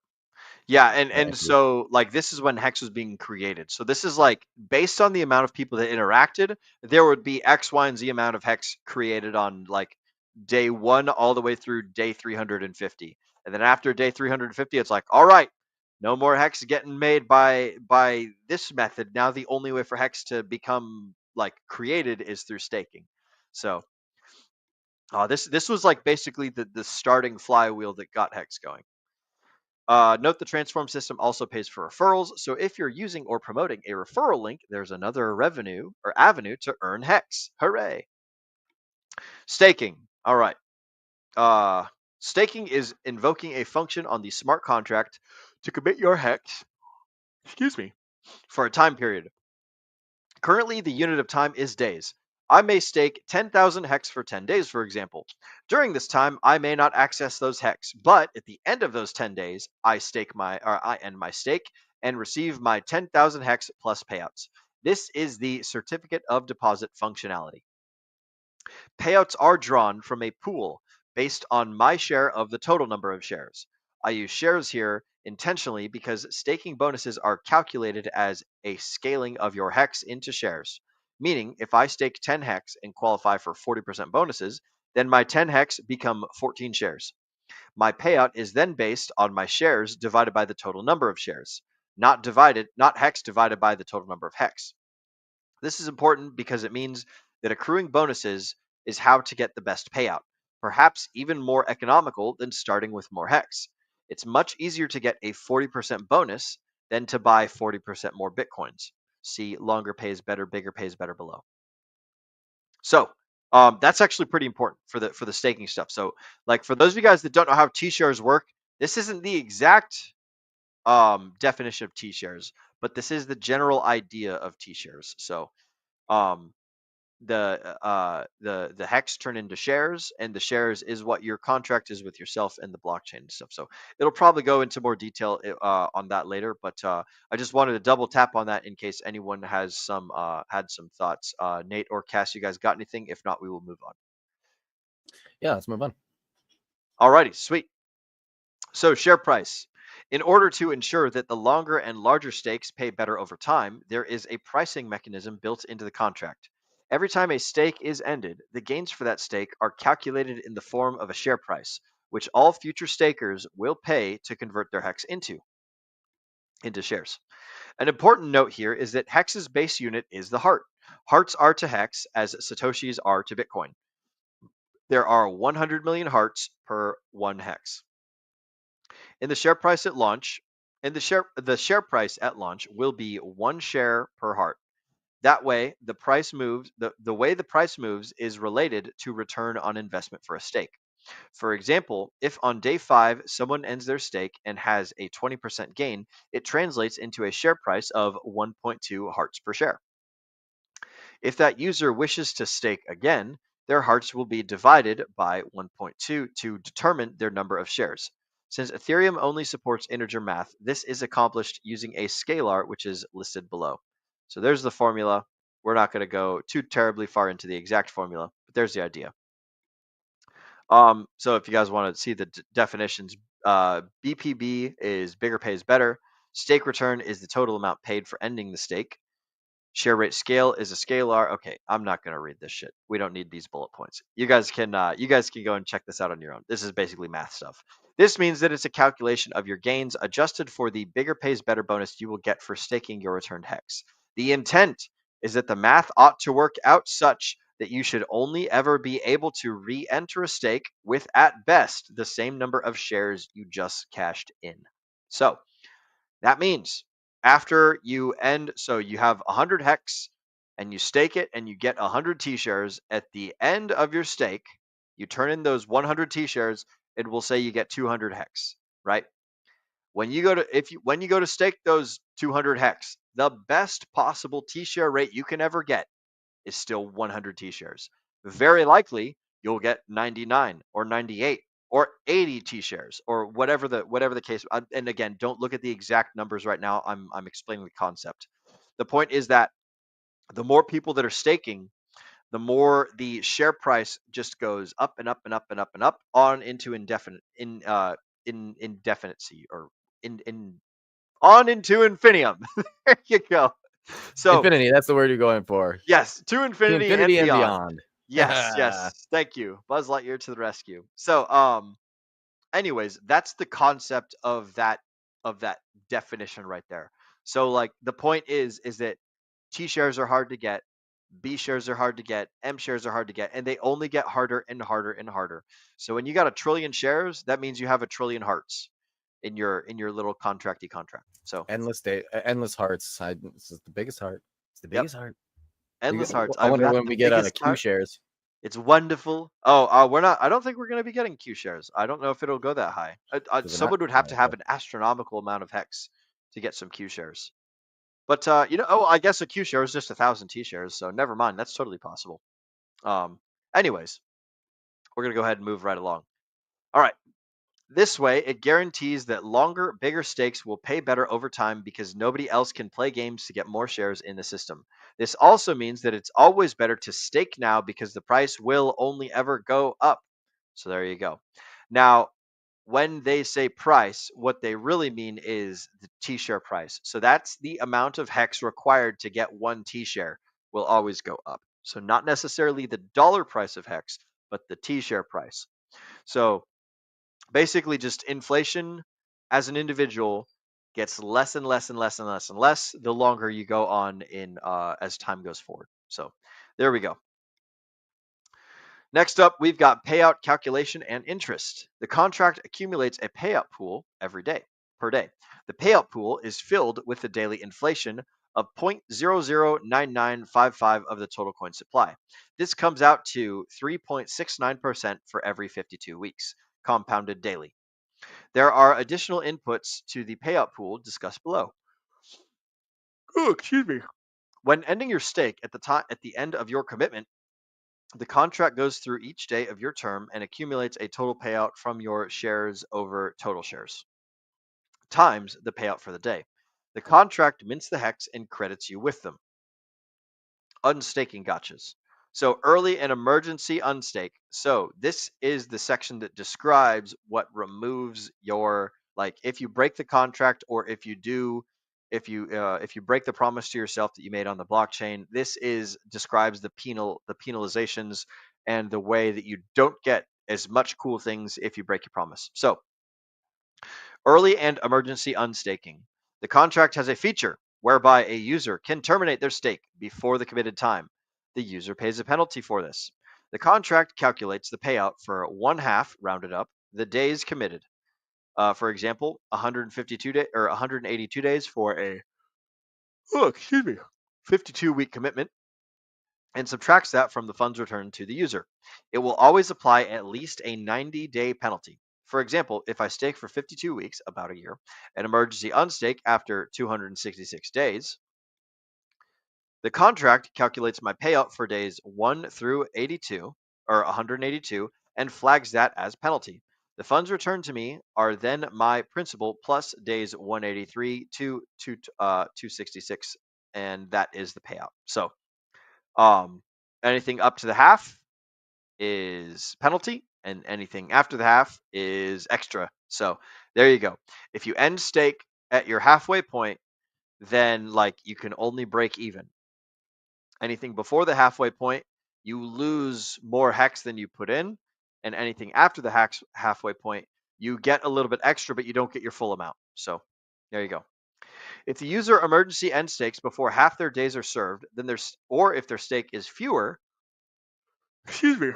Speaker 4: Yeah, and
Speaker 3: or
Speaker 4: and
Speaker 3: entity.
Speaker 4: so like this is when Hex was being created. So this is like based on the amount of people that interacted, there would be X, Y, and Z amount of Hex created on like day 1 all the way through day 350. And then after day 350, it's like, all right, no more Hex getting made by this method. Now the only way for Hex to become like created is through staking. So this was like basically the starting flywheel that got Hex going. Note the transform system also pays for referrals, so if you're using or promoting a referral link, there's another revenue or avenue to earn Hex. Hooray! Staking. All right. Staking is invoking a function on the smart contract to commit your Hex, excuse me, for a time period. Currently, the unit of time is days. I may stake 10,000 Hex for 10 days, for example. During this time, I may not access those Hex, but at the end of those 10 days, I end my stake and receive my 10,000 Hex plus payouts. This is the certificate of deposit functionality. Payouts are drawn from a pool based on my share of the total number of shares. I use shares here intentionally because staking bonuses are calculated as a scaling of your Hex into shares. Meaning, if I stake 10 Hex and qualify for 40% bonuses, then my 10 Hex become 14 shares. My payout is then based on my shares divided by the total number of shares, not Hex divided by the total number of Hex. This is important because it means that accruing bonuses is how to get the best payout, perhaps even more economical than starting with more Hex. It's much easier to get a 40% bonus than to buy 40% more Bitcoins. See longer pays better, bigger pays better below. So that's actually pretty important for the staking stuff. So like for those of you guys that don't know how T-shares work, this isn't the exact definition of T-shares, but this is the general idea of T-shares. So um, the Hex turn into shares, and the shares is what your contract is with yourself and the blockchain and stuff. So it'll probably go into more detail on that later, but I just wanted to double tap on that in case anyone has had some thoughts. Nate or Cass, you guys got anything? If not, we will move on.
Speaker 3: Yeah, let's move on.
Speaker 4: Alrighty, sweet. So share price. In order to ensure that the longer and larger stakes pay better over time, there is a pricing mechanism built into the contract. Every time a stake is ended, the gains for that stake are calculated in the form of a share price, which all future stakers will pay to convert their Hex into shares. An important note here is that Hex's base unit is the heart. Hearts are to Hex as Satoshis are to Bitcoin. There are 100 million hearts per one Hex. In the share price at launch, the share price at launch will be 1 share per heart. That way, the price moves. The way the price moves is related to return on investment for a stake. For example, if on day 5 someone ends their stake and has a 20% gain, it translates into a share price of 1.2 hearts per share. If that user wishes to stake again, their hearts will be divided by 1.2 to determine their number of shares. Since Ethereum only supports integer math, this is accomplished using a scalar, which is listed below. So there's the formula. We're not going to go too terribly far into the exact formula, but there's the idea. So if you guys want to see the definitions, BPB is bigger pays better. Stake return is the total amount paid for ending the stake. Share rate scale is a scalar. Okay, I'm not going to read this shit. We don't need these bullet points. You guys can go and check this out on your own. This is basically math stuff. This means that it's a calculation of your gains adjusted for the bigger pays better bonus you will get for staking your returned Hex. The intent is that the math ought to work out such that you should only ever be able to re-enter a stake with, at best, the same number of shares you just cashed in. So that means after you end, so you have 100 hex and you stake it and you get 100 T shares. At the end of your stake, you turn in those 100 T shares, it will say you get 200 hex, right? When you go to stake those 200 hex, the best possible T share rate you can ever get is still 100 T shares. Very likely you'll get 99 or 98 or 80 T shares or whatever the case. And again, don't look at the exact numbers right now. I'm explaining the concept. The point is that the more people that are staking, the more the share price just goes up and up and up and up and up on into indefinicy or in on into infinium. There you go. So
Speaker 3: Infinity, that's the word you're going for.
Speaker 4: yes, to
Speaker 3: To
Speaker 4: infinity,
Speaker 3: infinity
Speaker 4: and
Speaker 3: and
Speaker 4: beyond.
Speaker 3: beyond.
Speaker 4: Yes, yes. Thank you. Buzz Lightyear to the rescue. So anyways, that's the concept of that definition right there. So like the point is that T shares are hard to get, B shares are hard to get, M shares are hard to get, and they only get harder and harder and harder. So when you got 1 trillion shares, that means you have 1 trillion hearts in your little contracty contract. So
Speaker 3: endless hearts. This is the biggest heart. It's the
Speaker 4: yep,
Speaker 3: biggest heart.
Speaker 4: endless hearts.
Speaker 3: I
Speaker 4: I've
Speaker 3: wonder
Speaker 4: got
Speaker 3: when
Speaker 4: the
Speaker 3: we get
Speaker 4: biggest
Speaker 3: Q
Speaker 4: heart.
Speaker 3: shares.
Speaker 4: It's wonderful. Oh, we're not. I don't think we're going to be getting Q shares. I don't know if it'll go that high. Someone would have to have an astronomical amount of hex to get some Q shares. But I guess a Q share is just 1,000 T shares, so never mind. That's totally possible. Anyways, we're gonna go ahead and move right along. All right. This way, it guarantees that longer, bigger stakes will pay better over time because nobody else can play games to get more shares in the system. This also means that it's always better to stake now because the price will only ever go up. So there you go. Now, when they say price, what they really mean is the T-share price. So that's the amount of hex required to get 1 T-share will always go up. So not necessarily the dollar price of hex, but the T-share price. So basically just inflation as an individual gets less and less and less and less and less the longer you go on in as time goes forward. So there we go. Next up, we've got payout calculation and interest. The contract accumulates a payout pool every day per day. The payout pool is filled with the daily inflation of 0.009955 of the total coin supply. This comes out to 3.69% for every 52 weeks, compounded daily. There are additional inputs to the payout pool discussed below. Oh, excuse me. When ending your stake at the end of your commitment, the contract goes through each day of your term and accumulates a total payout from your shares over total shares times the payout for the day. The contract mints the hex and credits you with them. Unstaking gotchas. So early and emergency unstake. So this is the section that describes what removes your, like, if you break the contract or if you break the promise to yourself that you made on the blockchain. This describes the penalizations and the way that you don't get as much cool things if you break your promise. So early and emergency unstaking. The contract has a feature whereby a user can terminate their stake before the committed time. The user pays a penalty for this. The contract calculates the payout for 1/2, rounded up, the days committed. For example, 152 day or 182 days for a 52-week commitment, and subtracts that from the funds returned to the user. It will always apply at least a 90-day penalty. For example, if I stake for 52 weeks, about a year, and emergency unstake after 266 days, the contract calculates my payout for days 1 through 82, or 182, and flags that as penalty. The funds returned to me are then my principal plus days 183 to 266, and that is the payout. So anything up to the half is penalty, and anything after the half is extra. So there you go. If you end stake at your halfway point, then like you can only break even. Anything before the halfway point, you lose more hex than you put in, and anything after the halfway point, you get a little bit extra, but you don't get your full amount. So there you go. If the user emergency end stakes before half their days are served, then if their stake is fewer excuse me,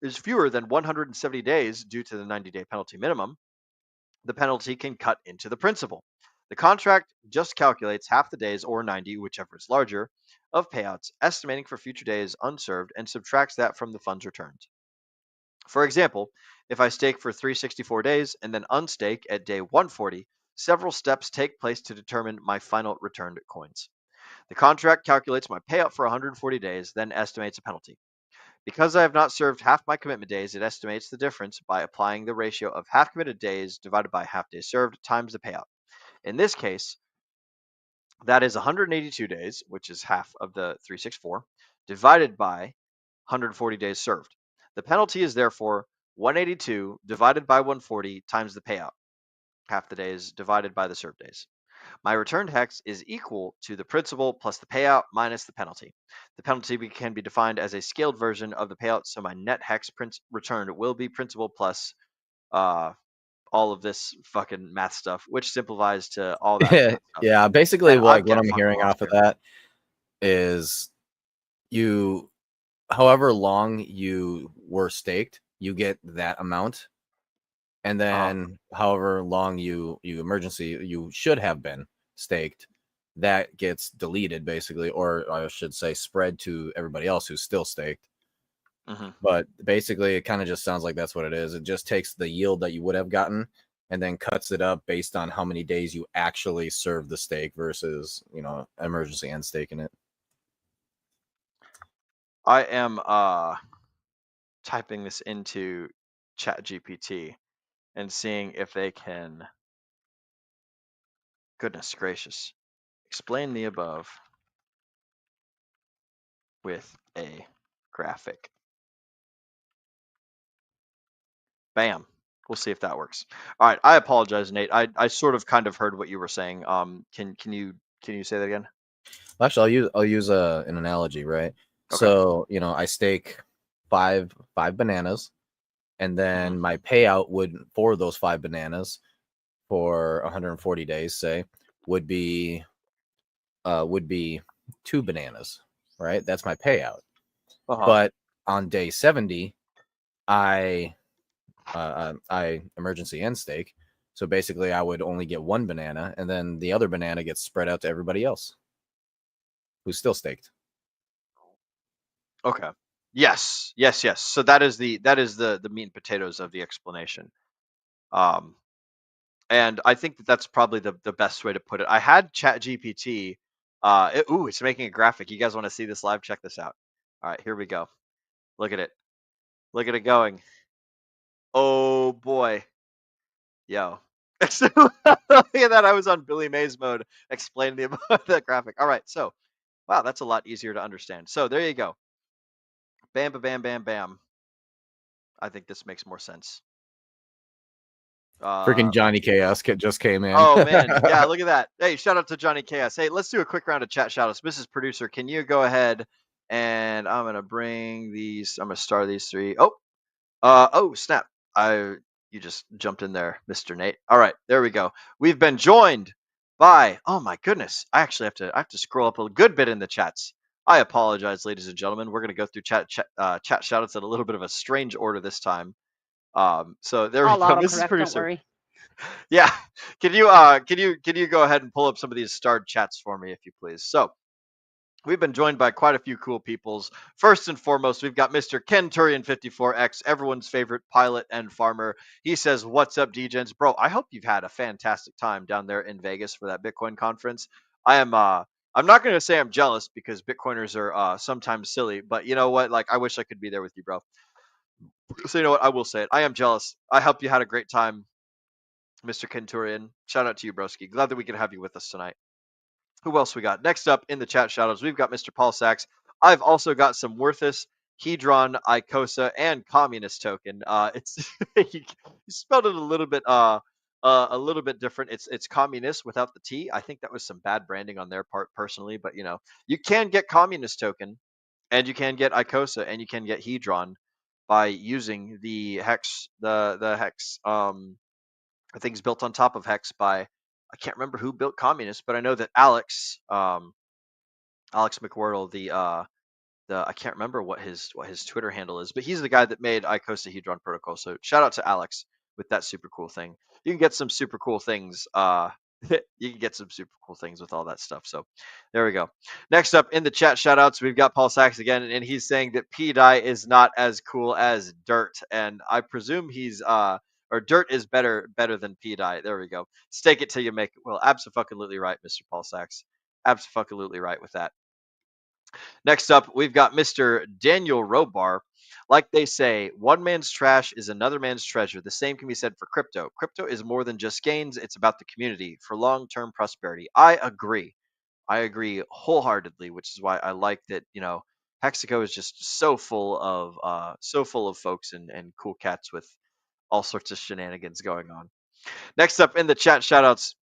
Speaker 4: is fewer than 170 days due to the 90-day penalty minimum, the penalty can cut into the principal. The contract just calculates half the days, or 90, whichever is larger, of payouts, estimating for future days unserved, and subtracts that from the funds returned. For example, if I stake for 364 days and then unstake at day 140, several steps take place to determine my final returned coins. The contract calculates my payout for 140 days, then estimates a penalty. Because I have not served half my commitment days, it estimates the difference by applying the ratio of half committed days divided by half days served times the payout. In this case, that is 182 days, which is half of the 364, divided by 140 days served. The penalty is therefore 182 divided by 140 times the payout, half the days divided by the served days. My returned hex is equal to the principal plus the payout minus the penalty. The penalty can be defined as a scaled version of the payout, so my net hex returned will be principal plus all of this fucking math stuff, which simplifies to all that math stuff.
Speaker 3: Yeah, basically,
Speaker 4: And I'm
Speaker 3: like what
Speaker 4: getting
Speaker 3: I'm
Speaker 4: fucking
Speaker 3: hearing
Speaker 4: lost
Speaker 3: off of
Speaker 4: here.
Speaker 3: that is you, however long you were staked, you get that amount, and then however long you should have been staked, that gets deleted basically, or I should say spread to everybody else who's still staked.
Speaker 4: Mhm.
Speaker 3: But basically, it kind of just sounds like that's what it is. It just takes the yield that you would have gotten and then cuts it up based on how many days you actually serve the stake versus, emergency end staking it.
Speaker 4: I am typing this into ChatGPT and seeing if they can, goodness gracious, explain the above with a graphic. Bam. We'll see if that works. All right. I apologize, Nate. I sort of kind of heard what you were saying. Can you say that again?
Speaker 3: Actually, I'll use an analogy, right?
Speaker 4: Okay.
Speaker 3: So, I stake five bananas, and then my payout for those 5 bananas for 140 days, say, would be 2 bananas, right? That's my payout. But on day 70, I emergency end stake. So basically, I would only get 1 banana, and then the other banana gets spread out to everybody else who's still staked.
Speaker 4: Okay. Yes. So that is the meat and potatoes of the explanation. And I think that's probably the best way to put it. I had ChatGPT. It's making a graphic. You guys want to see this live? Check this out. All right, here we go. Look at it. Look at it going. Oh boy. Yo. Look at that. I was on Billy Mays mode explaining the graphic. All right, so wow, that's a lot easier to understand. So there you go. Bam, bam, bam, bam. I think this makes more sense.
Speaker 3: Freaking Johnny Chaos just came in.
Speaker 4: Oh man, yeah, look at that. Hey, shout out to Johnny Chaos. Hey, let's do a quick round of chat shout outs. Mrs. Producer, can you go ahead and I'm gonna star these 3. Oh snap. You just jumped in there, Mr. Nate. All right, there we go. We've been joined by, oh my goodness. I actually have to scroll up a good bit in the chats. I apologize, ladies and gentlemen. We're gonna go through chat shout outs in a little bit of a strange order this time. So there we
Speaker 9: I'll
Speaker 4: go, Mrs.
Speaker 9: autocorrect, don't
Speaker 4: Producer.
Speaker 9: worry.
Speaker 4: Yeah. Can you go ahead and pull up some of these starred chats for me, if you please? So we've been joined by quite a few cool peoples. First and foremost, we've got Mr. Ken Turian 54X, everyone's favorite pilot and farmer. He says, "What's up, DGens?" Bro, I hope you've had a fantastic time down there in Vegas for that Bitcoin conference. I'm not going to say I'm jealous because Bitcoiners are sometimes silly, but you know what? Like, I wish I could be there with you, bro. So you know what? I will say it. I am jealous. I hope you had a great time, Mr. Kenturian. Shout out to you, broski. Glad that we can have you with us tonight. Who else we got? Next up in the chat shoutouts, we've got Mr. Paul Sachs. I've also got some Worthus, Hedron, Icosa, and Communist token. It's you spelled it a little bit different. It's communist without the T. I think that was some bad branding on their part personally, but you can get Communist token, and you can get Icosa, and you can get Hedron by using the Hex the Hex things built on top of Hex by, I can't remember who built Communist, but I know that Alex McWhirtle, I can't remember what his Twitter handle is, but he's the guy that made icosahedron protocol. So shout out to Alex with that super cool thing. You can get some super cool things. You can get some super cool things with all that stuff. So there we go. Next up in the chat shout outs, we've got Paul Sachs again, and he's saying that PDI is not as cool as Dirt. And I presume he's or Dirt is better than PDI. There we go. Stake it till you make it. Well, absolutely right, Mr. Paul Sachs. Absolutely right with that. Next up, we've got Mr. Daniel Robar. Like they say, one man's trash is another man's treasure. The same can be said for crypto. Crypto is more than just gains, it's about the community for long-term prosperity. I agree. I agree wholeheartedly, which is why I like that, Hexico is just so full of folks and cool cats with all sorts of shenanigans going on. Next up in the chat shoutouts,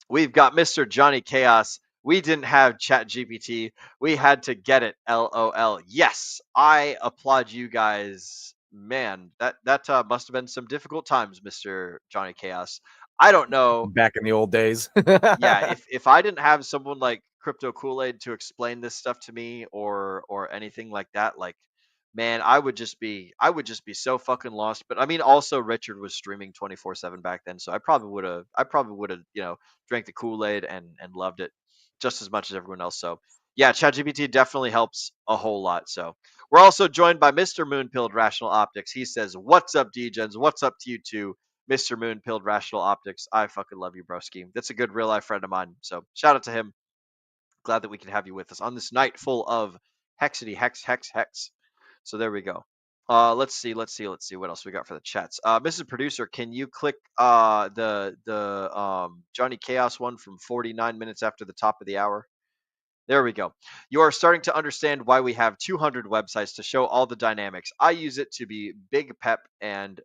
Speaker 4: we've got Mr. Johnny Chaos. We didn't have Chat GPT. We had to get it. LOL. Yes, I applaud you guys. Man, that must have been some difficult times, Mr. Johnny Chaos. I don't know.
Speaker 3: Back in the old days.
Speaker 4: Yeah, if I didn't have someone like Crypto Kool-Aid to explain this stuff to me or anything like that, like, man, I would just be so fucking lost. But I mean, also Richard was streaming 24/7 back then, so I probably would have drank the Kool-Aid and loved it just as much as everyone else. So yeah, ChatGPT definitely helps a whole lot. So we're also joined by Mr. Moonpilled Rational Optics. He says, "What's up, DGens? What's up to you too, Mr. Moonpilled Rational Optics? I fucking love you, broski. That's a good real life friend of mine. So shout out to him. Glad that we can have you with us on this night full of hexity, hex. So there we go. Let's see what else we got for the chats. Mrs. Producer, can you click the Johnny Chaos one from 49 minutes after the top of the hour? There we go. You are starting to understand why we have 200 websites to show all the dynamics. I use it to be Big Pep and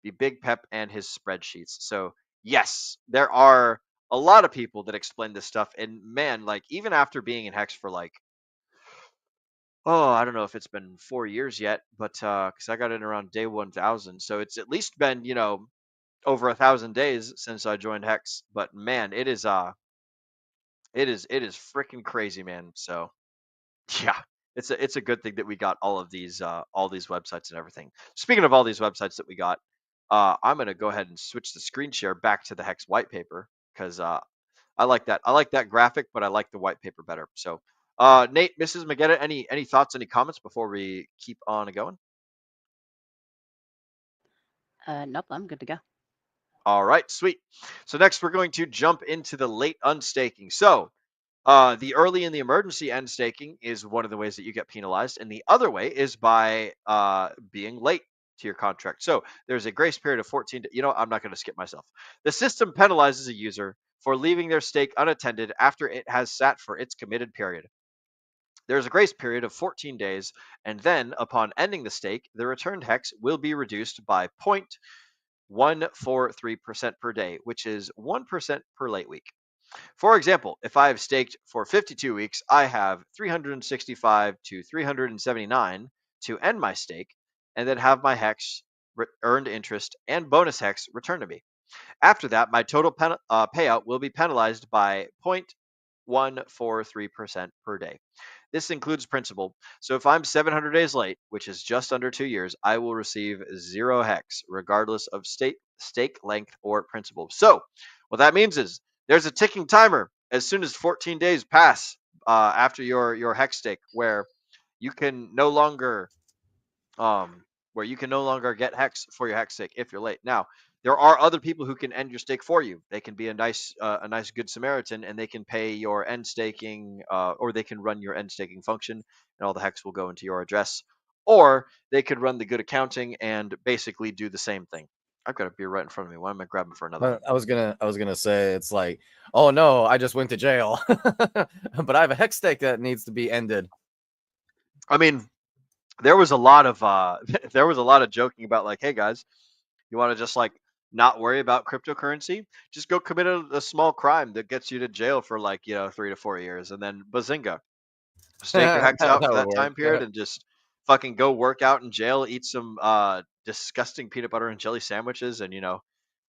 Speaker 4: his spreadsheets. So yes, there are a lot of people that explain this stuff. And man, like even after being in Hex for like, I don't know if it's been 4 years yet, but because I got in around day 1000, so it's at least been over 1,000 days since I joined Hex. But man, it is freaking crazy, man. So yeah, it's a good thing that we got all these websites and everything. Speaking of all these websites that we got, I'm gonna go ahead and switch the screen share back to the Hex white paper because I like that. I like that graphic, but I like the white paper better. So Nate, Mrs. Magetta, any thoughts, any comments before we keep on going?
Speaker 9: Nope, I'm good to go.
Speaker 4: All right, sweet. So next we're going to jump into the late unstaking. So the early and the emergency end staking is one of the ways that you get penalized, and the other way is by being late to your contract. So there's a grace period of 14. I'm not going to skip myself. The system penalizes a user for leaving their stake unattended after it has sat for its committed period. There's a grace period of 14 days, and then upon ending the stake, the returned hex will be reduced by 0.143% per day, which is 1% per late week. For example, if I have staked for 52 weeks, I have 365 to 379 to end my stake, and then have my hex, earned interest, and bonus hex returned to me. After that, my total payout will be penalized by 0.143% per day. This includes principal. So if I'm 700 days late, which is just under 2 years, I will receive 0 hex, regardless of stake length or principal. So what that means is there's a ticking timer as soon as 14 days pass after your hex stake, where you can no longer get hex for your hex stake if you're late. Now, there are other people who can end your stake for you. They can be a nice good Samaritan, and they can pay your end staking, or they can run your end staking function, and all the hex will go into your address. Or they could run the good accounting and basically do the same thing. I've got a beer right in front of me. Why am I grabbing for another one?
Speaker 3: I was gonna say, it's like, oh no, I just went to jail, but I have a hex stake that needs to be ended.
Speaker 4: I mean, there was a lot of joking about like, hey guys, you want to just like not worry about cryptocurrency? Just go commit a small crime that gets you to jail for like 3 to 4 years, and then bazinga, stake your hex out for that time period, and just fucking go work out in jail, eat some disgusting peanut butter and jelly sandwiches, and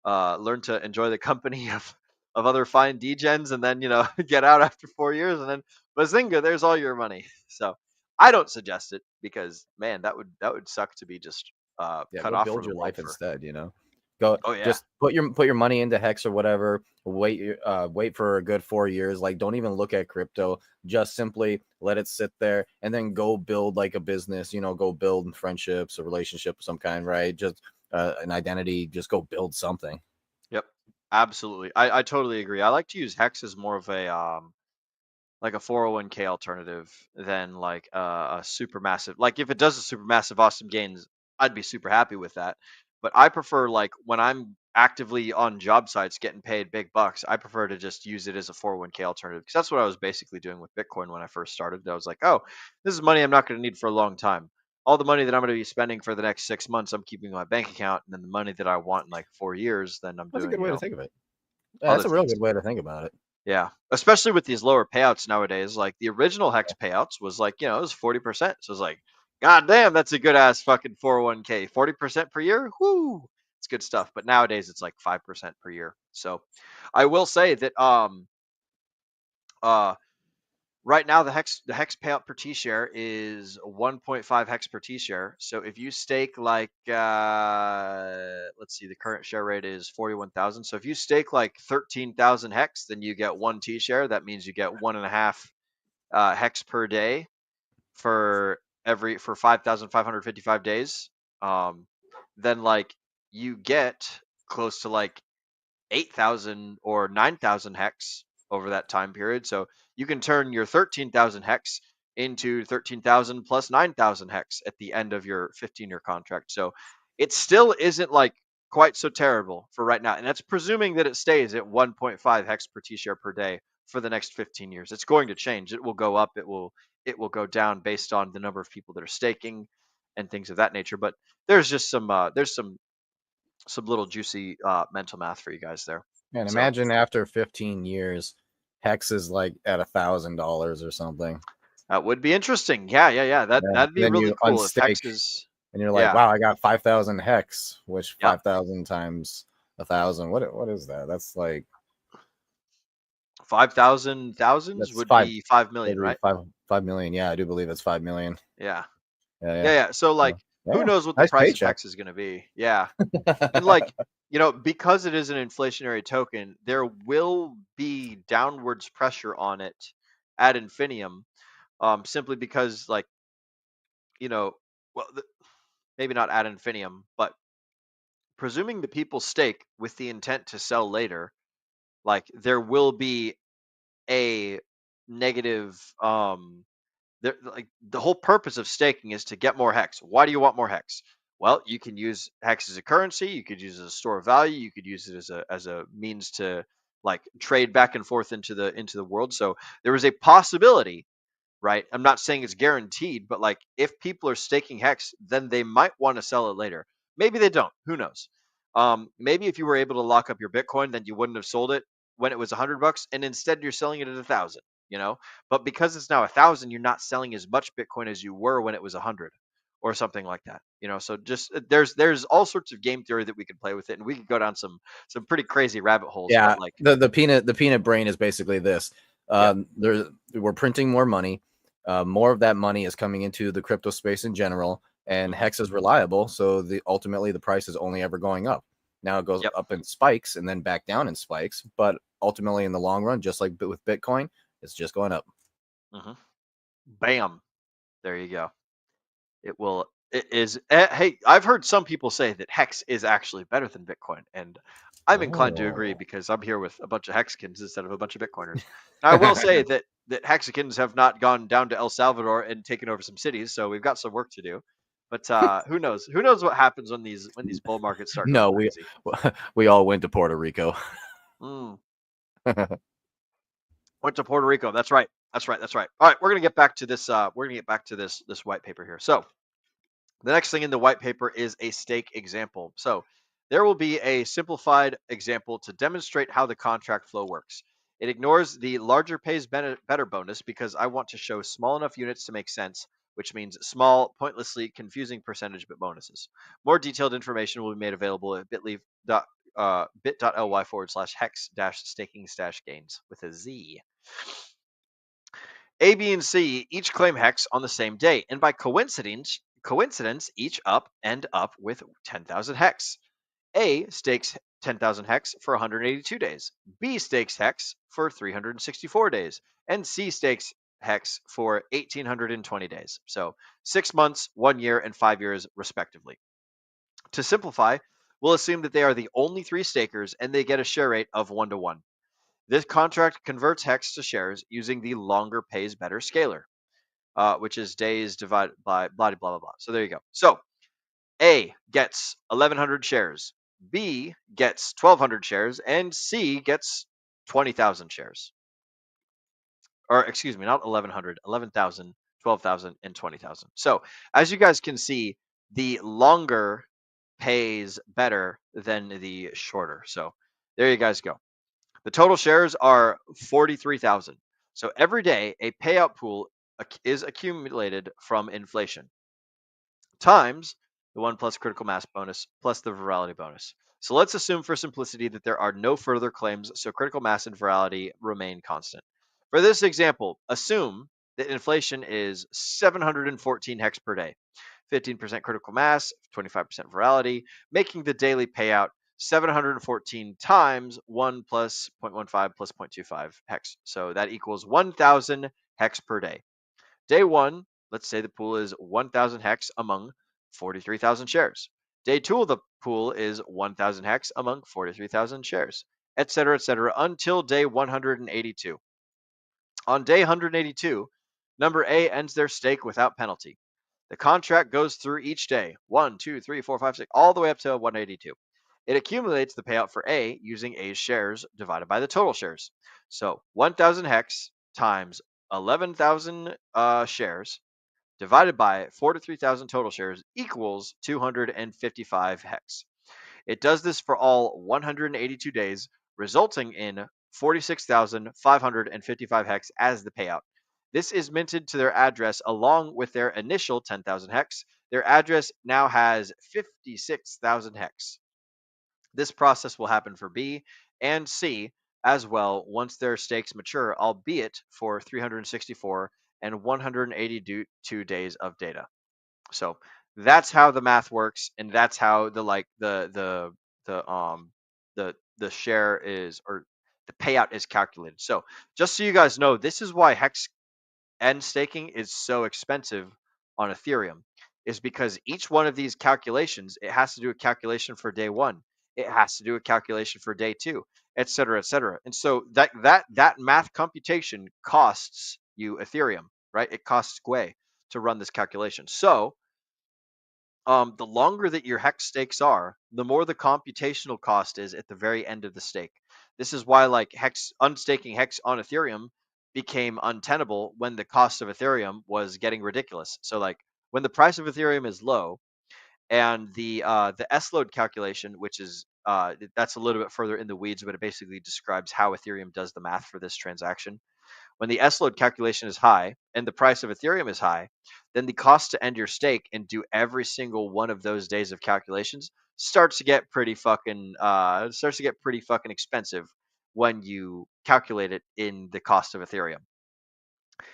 Speaker 4: learn to enjoy the company of other fine degens, and then get out after 4 years, and then bazinga, there's all your money. So I don't suggest it because man, that would suck to be just
Speaker 3: Yeah,
Speaker 4: cut
Speaker 3: go
Speaker 4: off
Speaker 3: build
Speaker 4: from the
Speaker 3: your
Speaker 4: world
Speaker 3: life
Speaker 4: for.
Speaker 3: instead. Go
Speaker 4: Oh yeah,
Speaker 3: just put your money into Hex or whatever. Wait for a good 4 years. Like, don't even look at crypto. Just simply let it sit there, and then go build like a business. Go build friendships, a relationship of some kind, right? Just an identity. Just go build something.
Speaker 4: yep, absolutely. I totally agree. I like to use Hex as more of a 401k alternative than like a super massive. Like if it does a super massive awesome gains, I'd be super happy with that. But I prefer like when I'm actively on job sites getting paid big bucks, I prefer to just use it as a 401k alternative because that's what I was basically doing with Bitcoin when I first started. I was like, oh, this is money I'm not going to need for a long time. All the money that I'm going to be spending for the next 6 months, I'm keeping in my bank account, and then the money that I want in like 4 years, then I'm
Speaker 3: That's a
Speaker 4: doing
Speaker 3: good way to think of it. Yeah,
Speaker 4: other
Speaker 3: that's a real
Speaker 4: things.
Speaker 3: good way to think about it.
Speaker 4: Yeah, especially with these lower payouts nowadays. Like the original Hex payouts was like, it was 40%. So it's like, God damn, that's a good ass fucking 401k. 40% per year? Whoo! It's good stuff. But nowadays it's like 5% per year. So I will say that uh right now the hex payout per T-share is 1.5 hex per T-share. So if you stake like let's see, the current share rate is 41,000. So if you stake like 13,000 hex, then you get 1 T-share. That means you get 1.5 hex per day for 5,555 days. Then like you get close to like 8,000 or 9,000 hex over that time period. So you can turn your 13,000 hex into 13,000 plus 9,000 hex at the end of your 15-year contract. So it still isn't like quite so terrible for right now. And that's presuming that it stays at 1.5 hex per T-share per day for the next 15 years. It's going to change. It will go up. It will go down based on the number of people that are staking and things of that nature. But there's just some little juicy mental math for you guys there.
Speaker 3: And
Speaker 4: So
Speaker 3: imagine after 15 years, Hex is like at $1,000 or something.
Speaker 4: that would be interesting. Yeah.
Speaker 3: Yeah.
Speaker 4: That'd be
Speaker 3: Then
Speaker 4: really
Speaker 3: you
Speaker 4: cool if Hex
Speaker 3: unstake,
Speaker 4: is.
Speaker 3: and you're like,
Speaker 4: Yeah.
Speaker 3: wow, I got 5,000 Hex, which
Speaker 4: Yep.
Speaker 3: 5,000 times 1,000. What is that? That's like
Speaker 4: 5,000 thousands
Speaker 3: that's
Speaker 4: would
Speaker 3: five.
Speaker 4: be 5 million,
Speaker 3: That'd be
Speaker 4: right?
Speaker 3: 5 million. Yeah, I do believe it's 5 million.
Speaker 4: Yeah.
Speaker 3: Yeah.
Speaker 4: Yeah. So like, who
Speaker 3: Yeah.
Speaker 4: knows what the
Speaker 3: Nice
Speaker 4: price of
Speaker 3: paycheck.
Speaker 4: Hex is going to be? Yeah. And like, because it is an inflationary token, there will be downwards pressure on it ad infinitum, simply because like, well, maybe not ad infinitum, but presuming the people stake with the intent to sell later, like there will be a negative there, like the whole purpose of staking is to get more hex. Why do you want more hex? Well, you can use hex as a currency, you could use it as a store of value, you could use it as a means to like trade back and forth into the world. So there is a possibility, right? I'm not saying it's guaranteed, but like if people are staking hex, then they might want to sell it later. Maybe they don't. Who knows? Maybe if you were able to lock up your Bitcoin, then you wouldn't have sold it when it was $100, and instead you're selling it at 1,000. But because it's now 1,000, you're not selling as much Bitcoin as you were when it was 100, or something like that. So just there's all sorts of game theory that we could play with it, and we could go down some pretty crazy rabbit holes.
Speaker 3: Yeah,
Speaker 4: But like
Speaker 3: the peanut brain is basically this. We're printing more money. More of that money is coming into the crypto space in general, and Hex is reliable, so ultimately the price is only ever going up. Now it goes
Speaker 4: Yep.
Speaker 3: up in spikes and then back down in spikes, but ultimately in the long run, just like with Bitcoin, it's just going up.
Speaker 4: Bam, there you go. It is. Hey, I've heard some people say that Hex is actually better than Bitcoin, and I'm inclined to agree
Speaker 3: Oh.
Speaker 4: because I'm here with a bunch of Hexicans instead of a bunch of Bitcoiners. Now, I will say that Hexicans have not gone down to El Salvador and taken over some cities, so we've got some work to do. But who knows? Who knows what happens when these bull markets start going
Speaker 3: No,
Speaker 4: crazy?
Speaker 3: we all went to Puerto Rico.
Speaker 4: Mm, went to Puerto Rico. That's right. That's right. That's right. All right, we're gonna get back to this. We're gonna get back to this white paper here. So the next thing in the white paper is a stake example. So there will be a simplified example to demonstrate how the contract flow works. It ignores the larger pays better bonus because I want to show small enough units to make sense, which means small, pointlessly confusing percentage but bonuses. More detailed information will be made available at bit.ly/hex-staking-gains with a Z. A, B, and C each claim Hex on the same day, and by coincidence, each end up with 10,000 Hex. A stakes 10,000 Hex for 182 days. B stakes Hex for 364 days, and C stakes Hex for 1,820 days. So 6 months, 1 year, and 5 years, respectively. To simplify, we'll assume that they are the only 3 stakers, and they get a share rate of 1-to-1. This contract converts Hex to shares using the longer pays better scalar, which is days divided by blah, blah, blah, blah. So there you go. So A gets 1,100 shares, B gets 1,200 shares, and C gets 20,000 shares. Or excuse me, not 1,100, 11,000, 12,000, and 20,000. So as you guys can see, the longer pays better than the shorter. So there you guys go. The total shares are 43,000. So every day, a payout pool is accumulated from inflation times the 1 plus critical mass bonus plus the virality bonus. So let's assume for simplicity that there are no further claims, so critical mass and virality remain constant. For this example, assume that inflation is 714 Hex per day, 15% critical mass, 25% virality, making the daily payout 714 times 1 plus 0.15 plus 0.25 Hex. So that equals 1,000 Hex per day. Day 1, let's say the pool is 1,000 Hex among 43,000 shares. Day 2 of the pool is 1,000 Hex among 43,000 shares, etc., until day 182. On day 182, number A ends their stake without penalty. The contract goes through each day, 1, 2, 3, 4, 5, 6, all the way up to 182. It accumulates the payout for A using A's shares divided by the total shares. So 1,000 Hex times 11,000 shares divided by 43,000 total shares equals 255 Hex. It does this for all 182 days, resulting in 46,555 Hex as the payout. This is minted to their address along with their initial 10,000 Hex. Their address now has 56,000 Hex. This process will happen for B and C as well once their stakes mature, albeit for 364 and 182 days of data. So that's how the math works, and that's how the share is, or the payout is calculated. So just so you guys know, this is why Hex and staking is so expensive on Ethereum, is because each one of these calculations, it has to do a calculation for day 1, it has to do a calculation for day 2, etc., etc. And so that math computation costs you Ethereum, right? It costs Gwei to run this calculation. So the longer that your Hex stakes are, the more the computational cost is at the very end of the stake. This is why unstaking Hex on Ethereum became untenable when the cost of Ethereum was getting ridiculous. So when the price of Ethereum is low, and the S-load calculation, which is that's a little bit further in the weeds, but it basically describes how Ethereum does the math for this transaction. When the S-load calculation is high and the price of Ethereum is high, then the cost to end your stake and do every single one of those days of calculations starts to get pretty fucking expensive when you calculate it in the cost of Ethereum.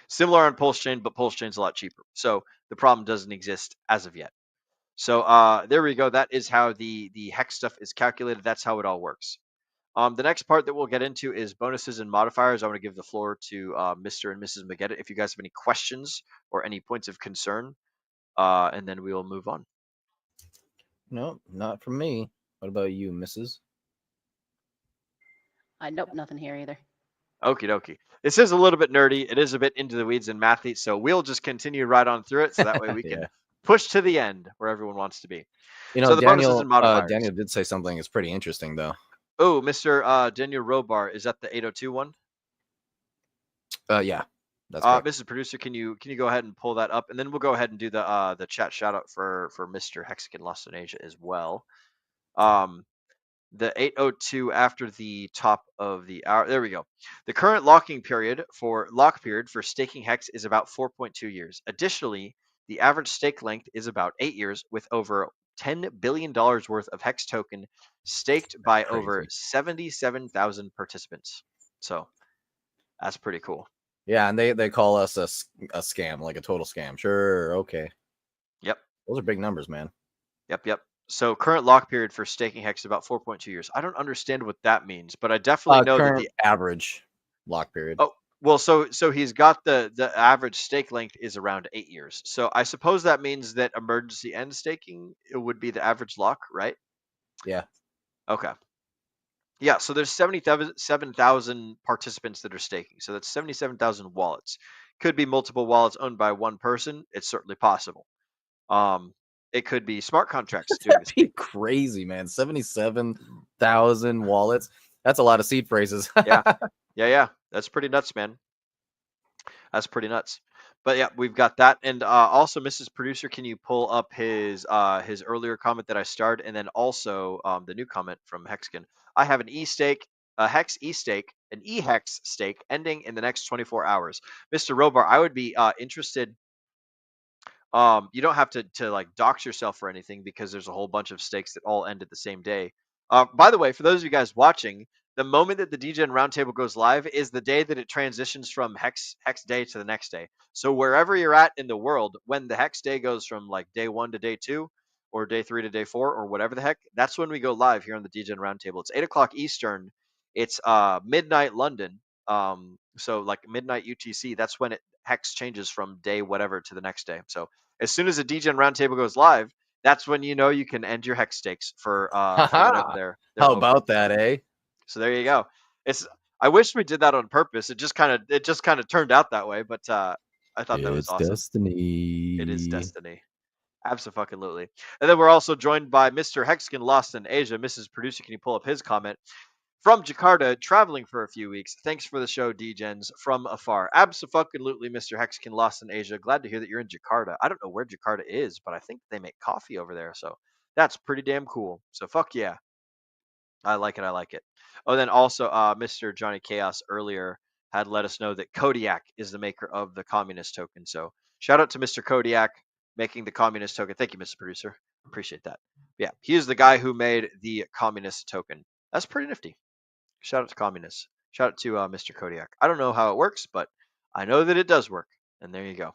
Speaker 4: Similar on Pulse Chain, but Pulse Chain's a lot cheaper. So the problem doesn't exist as of yet. So there we go. That is how the Hex stuff is calculated. That's how it all works. The next part that we'll get into is bonuses and modifiers. I want to give the floor to Mr. and Mrs. Magetta if you guys have any questions or any points of concern, and then we will move on.
Speaker 3: No, not from me. What about you, Mrs.?
Speaker 9: Nope, nothing here either.
Speaker 4: Okie dokie. This is a little bit nerdy. It is a bit into the weeds and mathy, so we'll just continue right on through it, so that way we can push to the end where everyone wants to be.
Speaker 3: You know,
Speaker 4: so the
Speaker 3: Daniel,
Speaker 4: bonuses and modifiers.
Speaker 3: Daniel did say something that's pretty interesting, though.
Speaker 4: Oh, Mr. Daniel Robar, is that the 802 one?
Speaker 3: Yeah, that's correct.
Speaker 4: Mrs. Producer, can you go ahead and pull that up, and then we'll go ahead and do the chat shout out for Mr. Hexagon Lost in Asia as well. The 802 after the top of the hour. There we go. The current lock period for staking Hex is about 4.2 years. Additionally, the average stake length is about 8 years, with over $10 billion worth of Hex token staked by over
Speaker 3: Crazy.
Speaker 4: 77,000 participants. So that's pretty cool.
Speaker 3: Yeah, and they call us a scam, like a total scam. Sure, okay.
Speaker 4: Yep.
Speaker 3: Those are big numbers, man.
Speaker 4: Yep. So current lock period for staking Hex is about 4.2 years. I don't understand what that means, but I definitely know that
Speaker 3: Current
Speaker 4: the
Speaker 3: average lock period.
Speaker 4: Oh, well, so he's got the average stake length is around 8 years. So I suppose that means that emergency end staking it would be the average lock, right?
Speaker 3: Yeah.
Speaker 4: Okay. Yeah, so there's 77,000 participants that are staking. So that's 77,000 wallets. Could be multiple wallets owned by one person. It's certainly possible. It could be smart contracts doing
Speaker 3: That'd
Speaker 4: this.
Speaker 3: be crazy, man. 77,000 wallets. That's a lot of seed phrases.
Speaker 4: Yeah. That's pretty nuts, man. That's pretty nuts. But yeah, we've got that. And also, Mrs. Producer, can you pull up his earlier comment that I starred, and then also the new comment from Hexkin? I have an e-stake, a Hex e-stake, an e-Hex stake ending in the next 24 hours. Mr. Robar, I would be interested. You don't have to like dox yourself or anything because there's a whole bunch of stakes that all end at the same day. By the way, for those of you guys watching, the moment that the DGen Roundtable goes live is the day that it transitions from Hex day to the next day. So wherever you're at in the world, when the Hex day goes from like day 1 to day 2, or day 3 to day 4, or whatever the heck, that's when we go live here on the DGen Roundtable. It's 8 o'clock Eastern. It's midnight London. So like midnight UTC. That's when it Hex changes from day whatever to the next day. So as soon as the DGen Roundtable goes live, that's when you know you can end your Hex stakes for whenever they're
Speaker 3: How
Speaker 4: over.
Speaker 3: about that, eh?
Speaker 4: So there you go. I wish we did that on purpose. It just kind of turned out that way, but I thought that was awesome.
Speaker 3: Destiny.
Speaker 4: It is destiny. Absolutely. And then we're also joined by Mr. Hexkin Lost in Asia. Mrs. Producer, can you pull up his comment? From Jakarta, traveling for a few weeks. Thanks for the show, DGens, from afar. Absolutely, Mr. Hexkin Lost in Asia. Glad to hear that you're in Jakarta. I don't know where Jakarta is, but I think they make coffee over there, so that's pretty damn cool. So fuck yeah. I like it. Oh, then also, Mr. Johnny Chaos earlier had let us know that Kodiak is the maker of the communist token. So shout out to Mr. Kodiak making the communist token. Thank you, Mr. Producer. Appreciate that. Yeah, he is the guy who made the communist token. That's pretty nifty. Shout out to communists. Shout out to Mr. Kodiak. I don't know how it works, but I know that it does work. And there you go.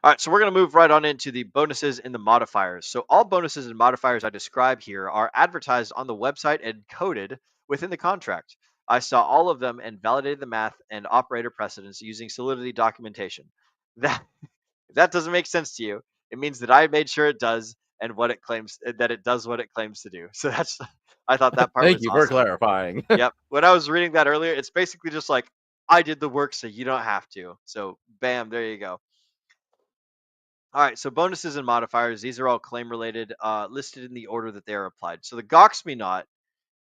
Speaker 4: All right, so we're going to move right on into the bonuses and the modifiers. So all bonuses and modifiers I describe here are advertised on the website and coded within the contract. I saw all of them and validated the math and operator precedence using Solidity documentation. That doesn't make sense to you. It means that I made sure it does and what it claims that it does what it claims to do. So that's I thought that part
Speaker 3: Thank
Speaker 4: was
Speaker 3: you
Speaker 4: awesome.
Speaker 3: for clarifying.
Speaker 4: Yep. When I was reading that earlier, it's basically just like I did the work so you don't have to. So bam, there you go. All right, so bonuses and modifiers, these are all claim related, listed in the order that they are applied. So the Gox Me Not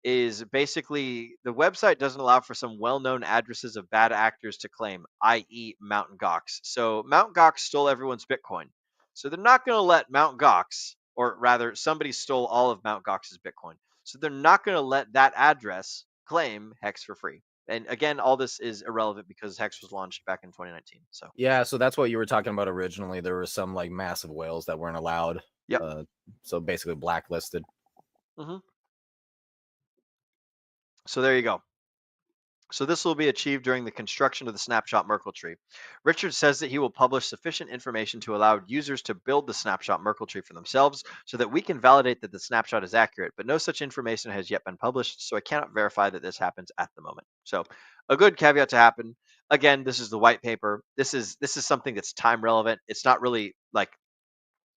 Speaker 4: is basically the website doesn't allow for some well-known addresses of bad actors to claim, i.e. Mountain Gox. So Mount Gox stole everyone's Bitcoin. So they're not going to let Mount Gox, or rather somebody stole all of Mount Gox's Bitcoin. So they're not going to let that address claim Hex for free. And again, all this is irrelevant because Hex was launched back in 2019. So
Speaker 3: yeah, so that's what you were talking about originally. There were some like massive whales that weren't allowed.
Speaker 4: Yep.
Speaker 3: So basically blacklisted.
Speaker 4: Mm-hmm. So there you go. So this will be achieved during the construction of the snapshot Merkle tree. Richard says that he will publish sufficient information to allow users to build the snapshot Merkle tree for themselves so that we can validate that the snapshot is accurate, but no such information has yet been published, so I cannot verify that this happens at the moment. So a good caveat to happen. Again, this is the white paper. This is something that's time relevant. It's not really like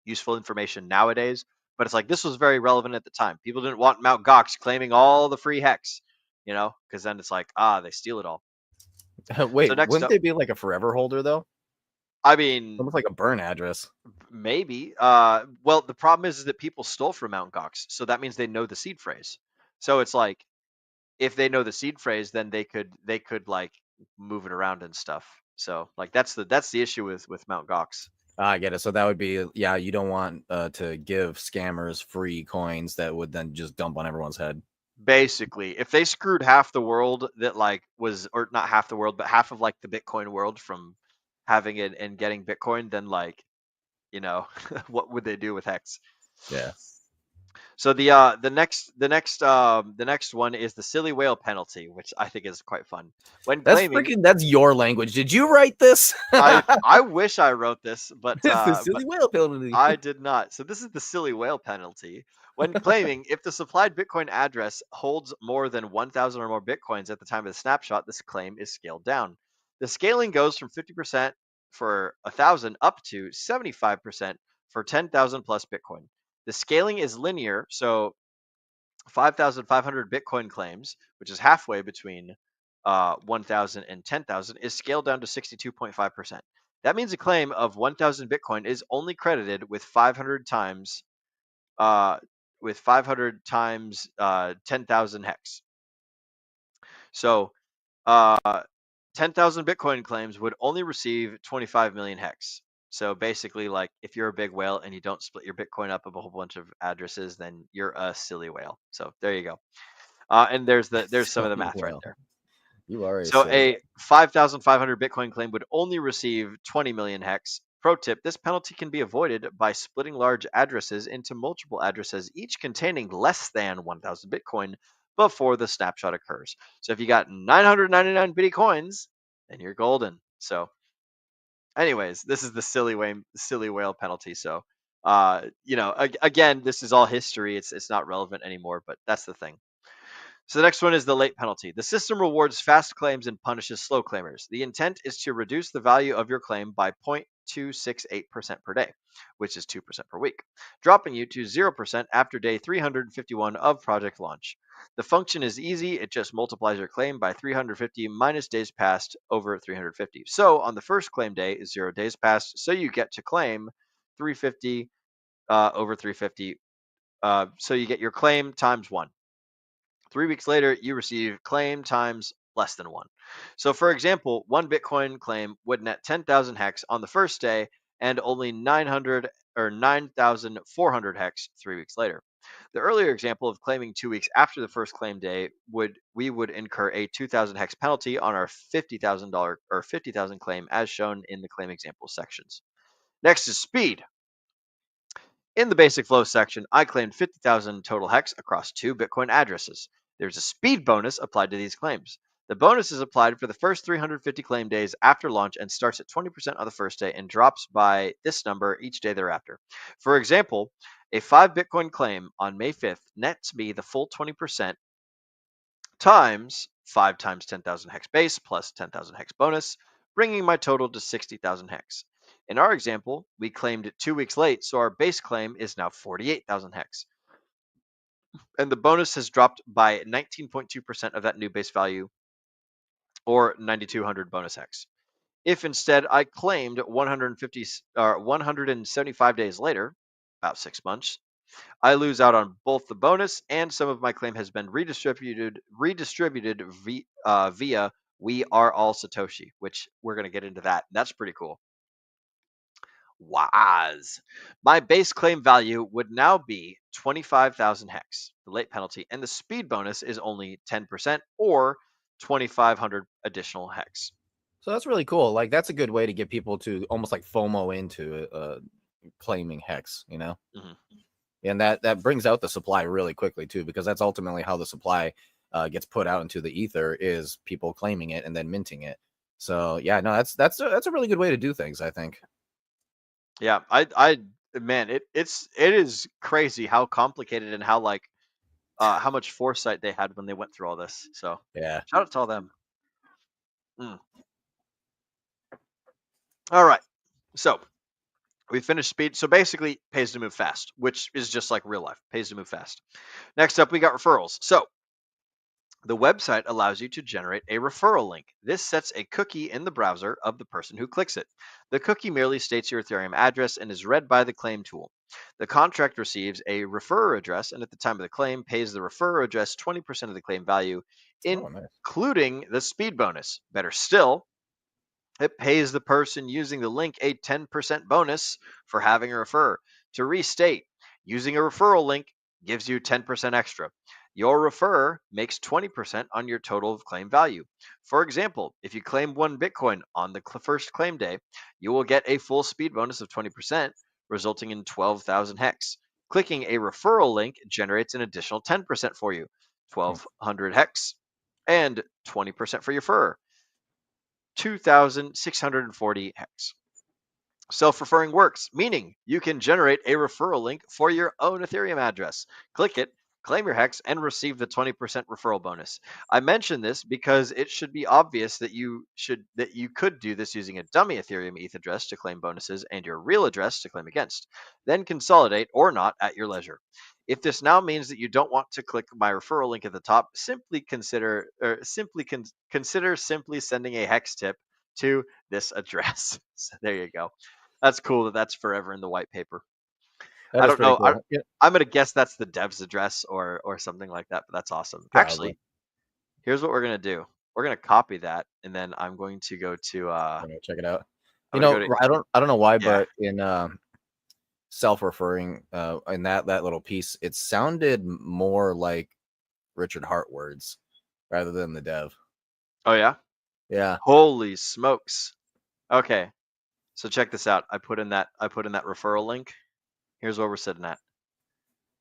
Speaker 4: useful information nowadays, but it's like this was very relevant at the time. People didn't want Mt. Gox claiming all the free Hex. Because then it's like, they steal it all.
Speaker 3: Wait,
Speaker 4: So next
Speaker 3: wouldn't
Speaker 4: up,
Speaker 3: they be like a forever holder though?
Speaker 4: I mean,
Speaker 3: Almost like a burn address.
Speaker 4: maybe. Well, the problem is that people stole from Mt. Gox, so that means they know the seed phrase. So it's like, if they know the seed phrase, then they could like move it around and stuff. So like that's the issue with Mt. Gox.
Speaker 3: I get it. So that would be, yeah, you don't want to give scammers free coins that would then just dump on everyone's head.
Speaker 4: Basically, if they screwed half the world that like was, or not half the world, but half of like the Bitcoin world from having it and getting Bitcoin, then like, what would they do with Hex?
Speaker 3: Yeah.
Speaker 4: So the next one is the silly whale penalty, which I think is quite fun. When claiming,
Speaker 3: That's your language. Did you write this?
Speaker 4: I wish I wrote this, but
Speaker 3: It's the silly whale penalty.
Speaker 4: I did not. So this is the silly whale penalty. When claiming, if the supplied Bitcoin address holds more than 1,000 or more Bitcoins at the time of the snapshot, this claim is scaled down. The scaling goes from 50% for 1,000 up to 75% for 10,000 plus Bitcoin. The scaling is linear, so 5,500 Bitcoin claims, which is halfway between 1,000 and 10,000, is scaled down to 62.5%. That means a claim of 1,000 Bitcoin is only credited with 500 times 10,000 hex. So 10,000 Bitcoin claims would only receive 25 million hex. So basically, like if you're a big whale and you don't split your Bitcoin up of a whole bunch of addresses, then you're a silly whale. So there you go. And there's some of the math right there.
Speaker 3: You are
Speaker 4: So
Speaker 3: silly.
Speaker 4: a 5,500 Bitcoin claim would only receive 20 million hex. Pro tip, this penalty can be avoided by splitting large addresses into multiple addresses, each containing less than 1,000 Bitcoin before the snapshot occurs. So if you got 999 Bitcoins, then you're golden. So anyways, this is the silly whale penalty. So again, this is all history. It's not relevant anymore, but that's the thing. So the next one is the late penalty. The system rewards fast claims and punishes slow claimers. The intent is to reduce the value of your claim by 0.268% per day, which is 2% per week, dropping you to 0% after day 351 of project launch. The function is easy. It just multiplies your claim by 350 minus days passed over 350. So on the first claim day is 0 days passed. So you get to claim 350 over 350. So you get your claim times 1. 3 weeks later, you receive claim times less than 1. So, for example, one Bitcoin claim would net 10,000 hex on the first day and only 900 or 9,400 hex 3 weeks later. The earlier example of claiming 2 weeks after the first claim day we would incur a 2,000 hex penalty on our $50,000 or 50,000 claim, as shown in the claim example sections. Next is speed. In the basic flow section, I claimed 50,000 total hex across 2 Bitcoin addresses. There's a speed bonus applied to these claims. The bonus is applied for the first 350 claim days after launch and starts at 20% on the first day and drops by this number each day thereafter. For example, a 5 Bitcoin claim on May 5th nets me the full 20% times 5 times 10,000 hex base plus 10,000 hex bonus, bringing my total to 60,000 hex. In our example, we claimed it 2 weeks late, so our base claim is now 48,000 hex. And the bonus has dropped by 19.2% of that new base value, or 9,200 bonus hex. If instead I claimed 175 days later, about 6 months, I lose out on both the bonus and some of my claim has been redistributed via We Are All Satoshi, which we're going to get into that. That's pretty cool. Waz. My base claim value would now be 25,000 hex, the late penalty, and the speed bonus is only 10% or 2,500 additional hex.
Speaker 3: So that's really cool. Like that's a good way to get people to almost like FOMO into claiming hex, you know?
Speaker 4: Mm-hmm.
Speaker 3: And that brings out the supply really quickly too, because that's ultimately how the supply gets put out into the ether is people claiming it and then minting it. So yeah, no, that's a really good way to do things, I think.
Speaker 4: Yeah, man, it is crazy how complicated and how how much foresight they had when they went through all this. So
Speaker 3: yeah,
Speaker 4: shout out to all them. All right, so we finished speed. So basically, pays to move fast, which is just like real life, pays to move fast. Next up, we got referrals. So the website allows you to generate a referral link. This sets a cookie in the browser of the person who clicks it. The cookie merely states your Ethereum address and is read by the claim tool. The contract receives a referrer address and at the time of the claim pays the referrer address 20% of the claim value, including the speed bonus. Better still, it pays the person using the link a 10% bonus for having a referrer. To restate, using a referral link gives you 10% extra. Your referrer makes 20% on your total of claim value. For example, if you claim 1 Bitcoin on the first claim day, you will get a full speed bonus of 20%, resulting in 12,000 hex. Clicking a referral link generates an additional 10% for you, 1,200 hex, and 20% for your fur, 2,640 hex. Self-referring works, meaning you can generate a referral link for your own Ethereum address. Click it, claim your hex, and receive the 20% referral bonus. I mention this because it should be obvious that you could do this using a dummy Ethereum ETH address to claim bonuses and your real address to claim against. Then consolidate or not at your leisure. If this now means that you don't want to click my referral link at the top, consider simply sending a hex tip to this address. So there you go. That's cool that's forever in the white paper.
Speaker 3: That
Speaker 4: I
Speaker 3: is
Speaker 4: don't
Speaker 3: pretty
Speaker 4: know.
Speaker 3: cool. Yeah,
Speaker 4: I'm gonna guess that's the dev's address or something like that, but that's awesome.
Speaker 3: probably.
Speaker 4: Actually, here's what we're gonna do. We're gonna copy that, and then I'm going to go to
Speaker 3: I'm gonna check it out.
Speaker 4: I'm
Speaker 3: You
Speaker 4: gonna
Speaker 3: know,
Speaker 4: go to
Speaker 3: I don't know why,
Speaker 4: yeah.
Speaker 3: but in self-referring, in that little piece, it sounded more like Richard Hart words rather than the dev.
Speaker 4: Oh yeah?
Speaker 3: Yeah.
Speaker 4: Holy smokes. Okay. So check this out. I put in that referral link. Here's where we're sitting at.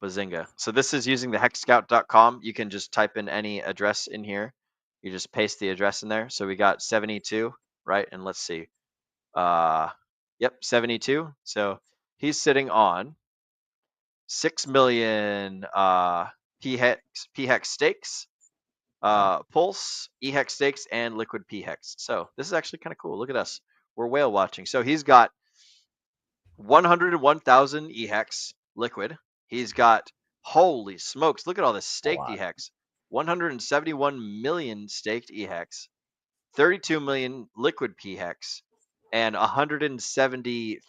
Speaker 4: Bazinga. So this is using the hexscout.com. You can just type in any address in here. You just paste the address in there. So we got 72, right? And let's see. Yep, 72. So he's sitting on 6 million p-hex stakes, pulse, e-hex stakes, and liquid p-hex. So this is actually kind of cool. Look at us. We're whale watching. So he's got 101,000 e-hex liquid. He's got, holy smokes, look at all this staked e-hex. 171 million staked e-hex, 32 million liquid p-hex, and 170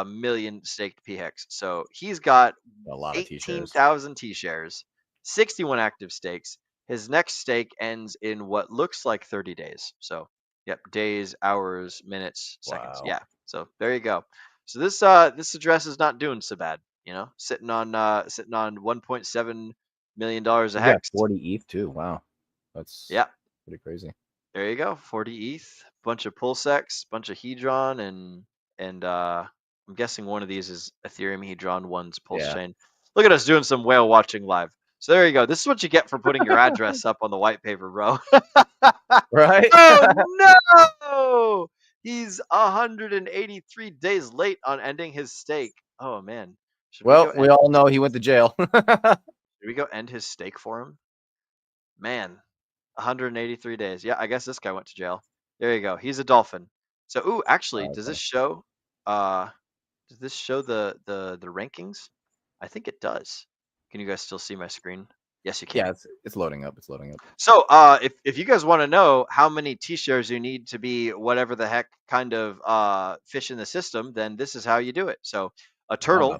Speaker 4: million staked p-hex. So he's got
Speaker 3: A lot of T-shares.
Speaker 4: 18,000 T-shares, 61 active stakes. His next stake ends in what looks like 30 days. So, yep, days, hours, minutes, seconds.
Speaker 3: Wow.
Speaker 4: Yeah. So there you go. So this address is not doing so bad, you know, sitting on 1.7 million dollars a
Speaker 3: You got
Speaker 4: hex.
Speaker 3: 40 ETH too. Wow. That's pretty crazy.
Speaker 4: There you go. 40 ETH, bunch of pulsex, bunch of hedron, and I'm guessing one of these is Ethereum hedron, one's pulse chain. Look at us doing some whale watching live. So there you go. This is what you get for putting your address up on the white paper, bro.
Speaker 3: Right?
Speaker 4: Oh no! He's 183 days late on ending his stake. Oh man.
Speaker 3: Well, we all know he went to jail.
Speaker 4: Should we go end his stake for him? Man, 183 days. Yeah, I guess this guy went to jail. There you go. He's a dolphin. So, ooh, actually, does this show the rankings? I think it does. Can you guys still see my screen? Yes, you can.
Speaker 3: Yeah, it's loading up. It's loading up.
Speaker 4: So, if you guys want to know how many T-shares you need to be whatever the heck kind of fish in the system, then this is how you do it. So, a turtle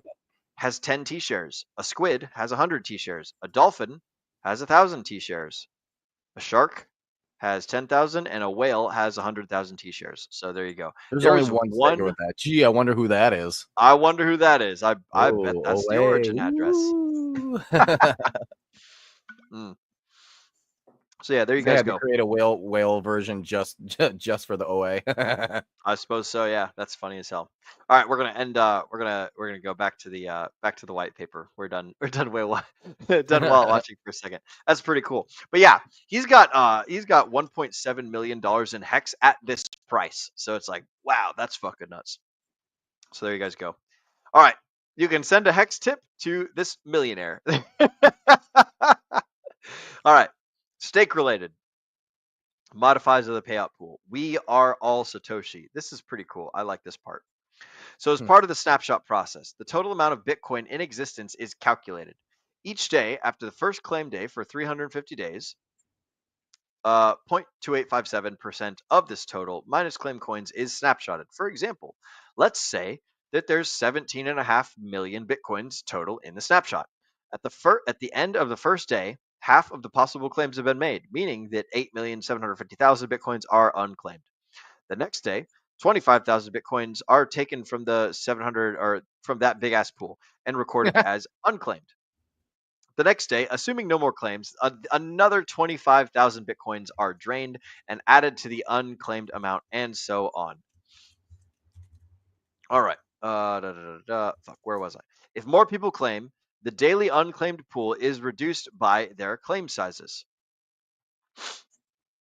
Speaker 4: has 10 T-shares. A squid has 100 T-shares. A dolphin has 1,000 T-shares. A shark has 10,000, and a whale has 100,000 T-shares. So there you go.
Speaker 3: There's only one sticker with that. Gee, I wonder who that is.
Speaker 4: I wonder who that is. I bet that's the origin address. So yeah, there you guys go.
Speaker 3: To create a whale version just for the OA.
Speaker 4: I suppose so. Yeah, that's funny as hell. All right, we're gonna end. We're gonna go back to the white paper. We're done. We're done. Done while watching for a second. That's pretty cool. But yeah, he's got 1.7 million dollars in hex at this price. So it's like, wow, that's fucking nuts. So there you guys go. All right, you can send a hex tip to this millionaire. All right, stake related. Modifiers of the payout pool. We are all Satoshi. This is pretty cool. I like this part. So as part of the snapshot process, the total amount of Bitcoin in existence is calculated. Each day after the first claim day for 350 days, 0.2857% of this total minus claim coins is snapshotted. For example, let's say that there's 17.5 million Bitcoins total in the snapshot. At the end of the first day, half of the possible claims have been made, meaning that 8,750,000 Bitcoins are unclaimed. The next day, 25,000 Bitcoins are taken from the 700 or from that big ass pool and recorded as unclaimed. The next day, assuming no more claims, another 25,000 Bitcoins are drained and added to the unclaimed amount, and so on. All right. Fuck, where was I? If more people claim, the daily unclaimed pool is reduced by their claim sizes.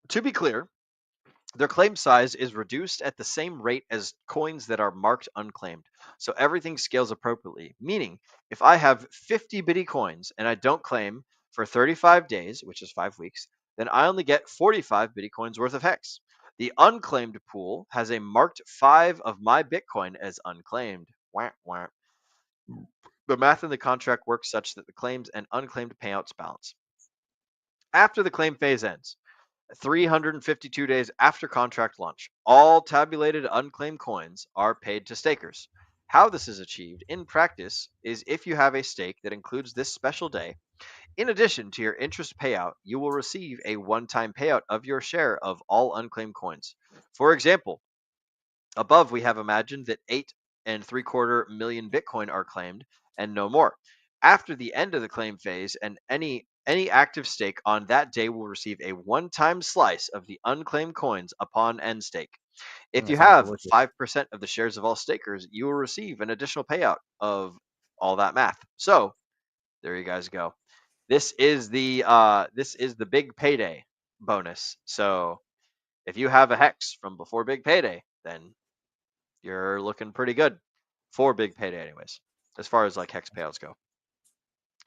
Speaker 4: To be clear, their claim size is reduced at the same rate as coins that are marked unclaimed. So everything scales appropriately. Meaning, if I have 50 bitty coins and I don't claim for 35 days, which is 5 weeks, then I only get 45 bitty coins worth of hex. The unclaimed pool has a marked 5 of my Bitcoin as unclaimed. Wah, wah. The math in the contract works such that the claims and unclaimed payouts balance. After the claim phase ends, 352 days after contract launch, all tabulated unclaimed coins are paid to stakers. How this is achieved in practice is if you have a stake that includes this special day, in addition to your interest payout, you will receive a one-time payout of your share of all unclaimed coins. For example, above we have imagined that 8.75 million Bitcoin are claimed and no more. After the end of the claim phase, and any active stake on that day will receive a one-time slice of the unclaimed coins upon end stake. If you
Speaker 3: That sounds
Speaker 4: have
Speaker 3: delicious.
Speaker 4: 5% of the shares of all stakers, you will receive an additional payout of all that math. So there you guys go. This is the big payday bonus. So if you have a hex from before big payday, then you're looking pretty good for big payday anyways, as far as like hex payouts go.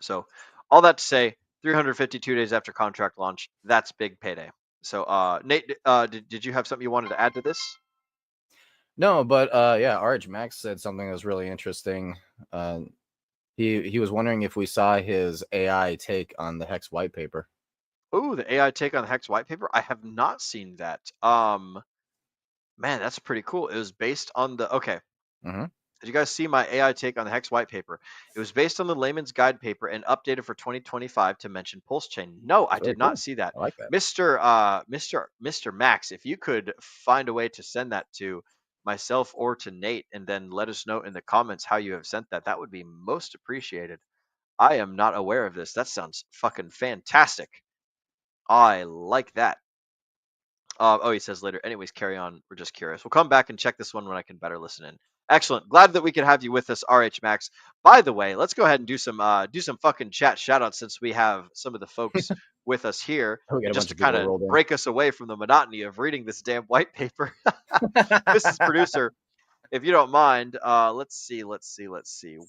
Speaker 4: So all that to say, 352 days after contract launch, that's big payday. So Nate, did you have something you wanted to add to this?
Speaker 3: No, but yeah, RH Max said something that was really interesting. He was wondering if we saw his AI take on the Hex white paper.
Speaker 4: Ooh, the AI take on the Hex white paper. I have not seen that. Man, that's pretty cool. It was based on the
Speaker 3: Mhm.
Speaker 4: Did you guys see my AI take on the Hex white paper? It was based on the layman's guide paper and updated for 2025 to mention pulse chain. No, I
Speaker 3: Very
Speaker 4: did not
Speaker 3: cool.
Speaker 4: see that.
Speaker 3: I like that.
Speaker 4: Mr. Max, if you could find a way to send that to myself or to Nate and then let us know in the comments how you have sent that, that would be most appreciated. I am not aware of this. That sounds fucking fantastic. I like that. He says later. Anyways, carry on. We're just curious. We'll come back and check this one when I can better listen in. Excellent. Glad that we could have you with us, RH Max. By the way, let's go ahead and do some fucking chat shoutouts since we have some of the folks with us here,
Speaker 3: We got a
Speaker 4: just
Speaker 3: bunch
Speaker 4: to
Speaker 3: of people
Speaker 4: kind of
Speaker 3: rolled in.
Speaker 4: break us away from the monotony of reading this damn white paper. Mrs. Producer, if you don't mind, let's see.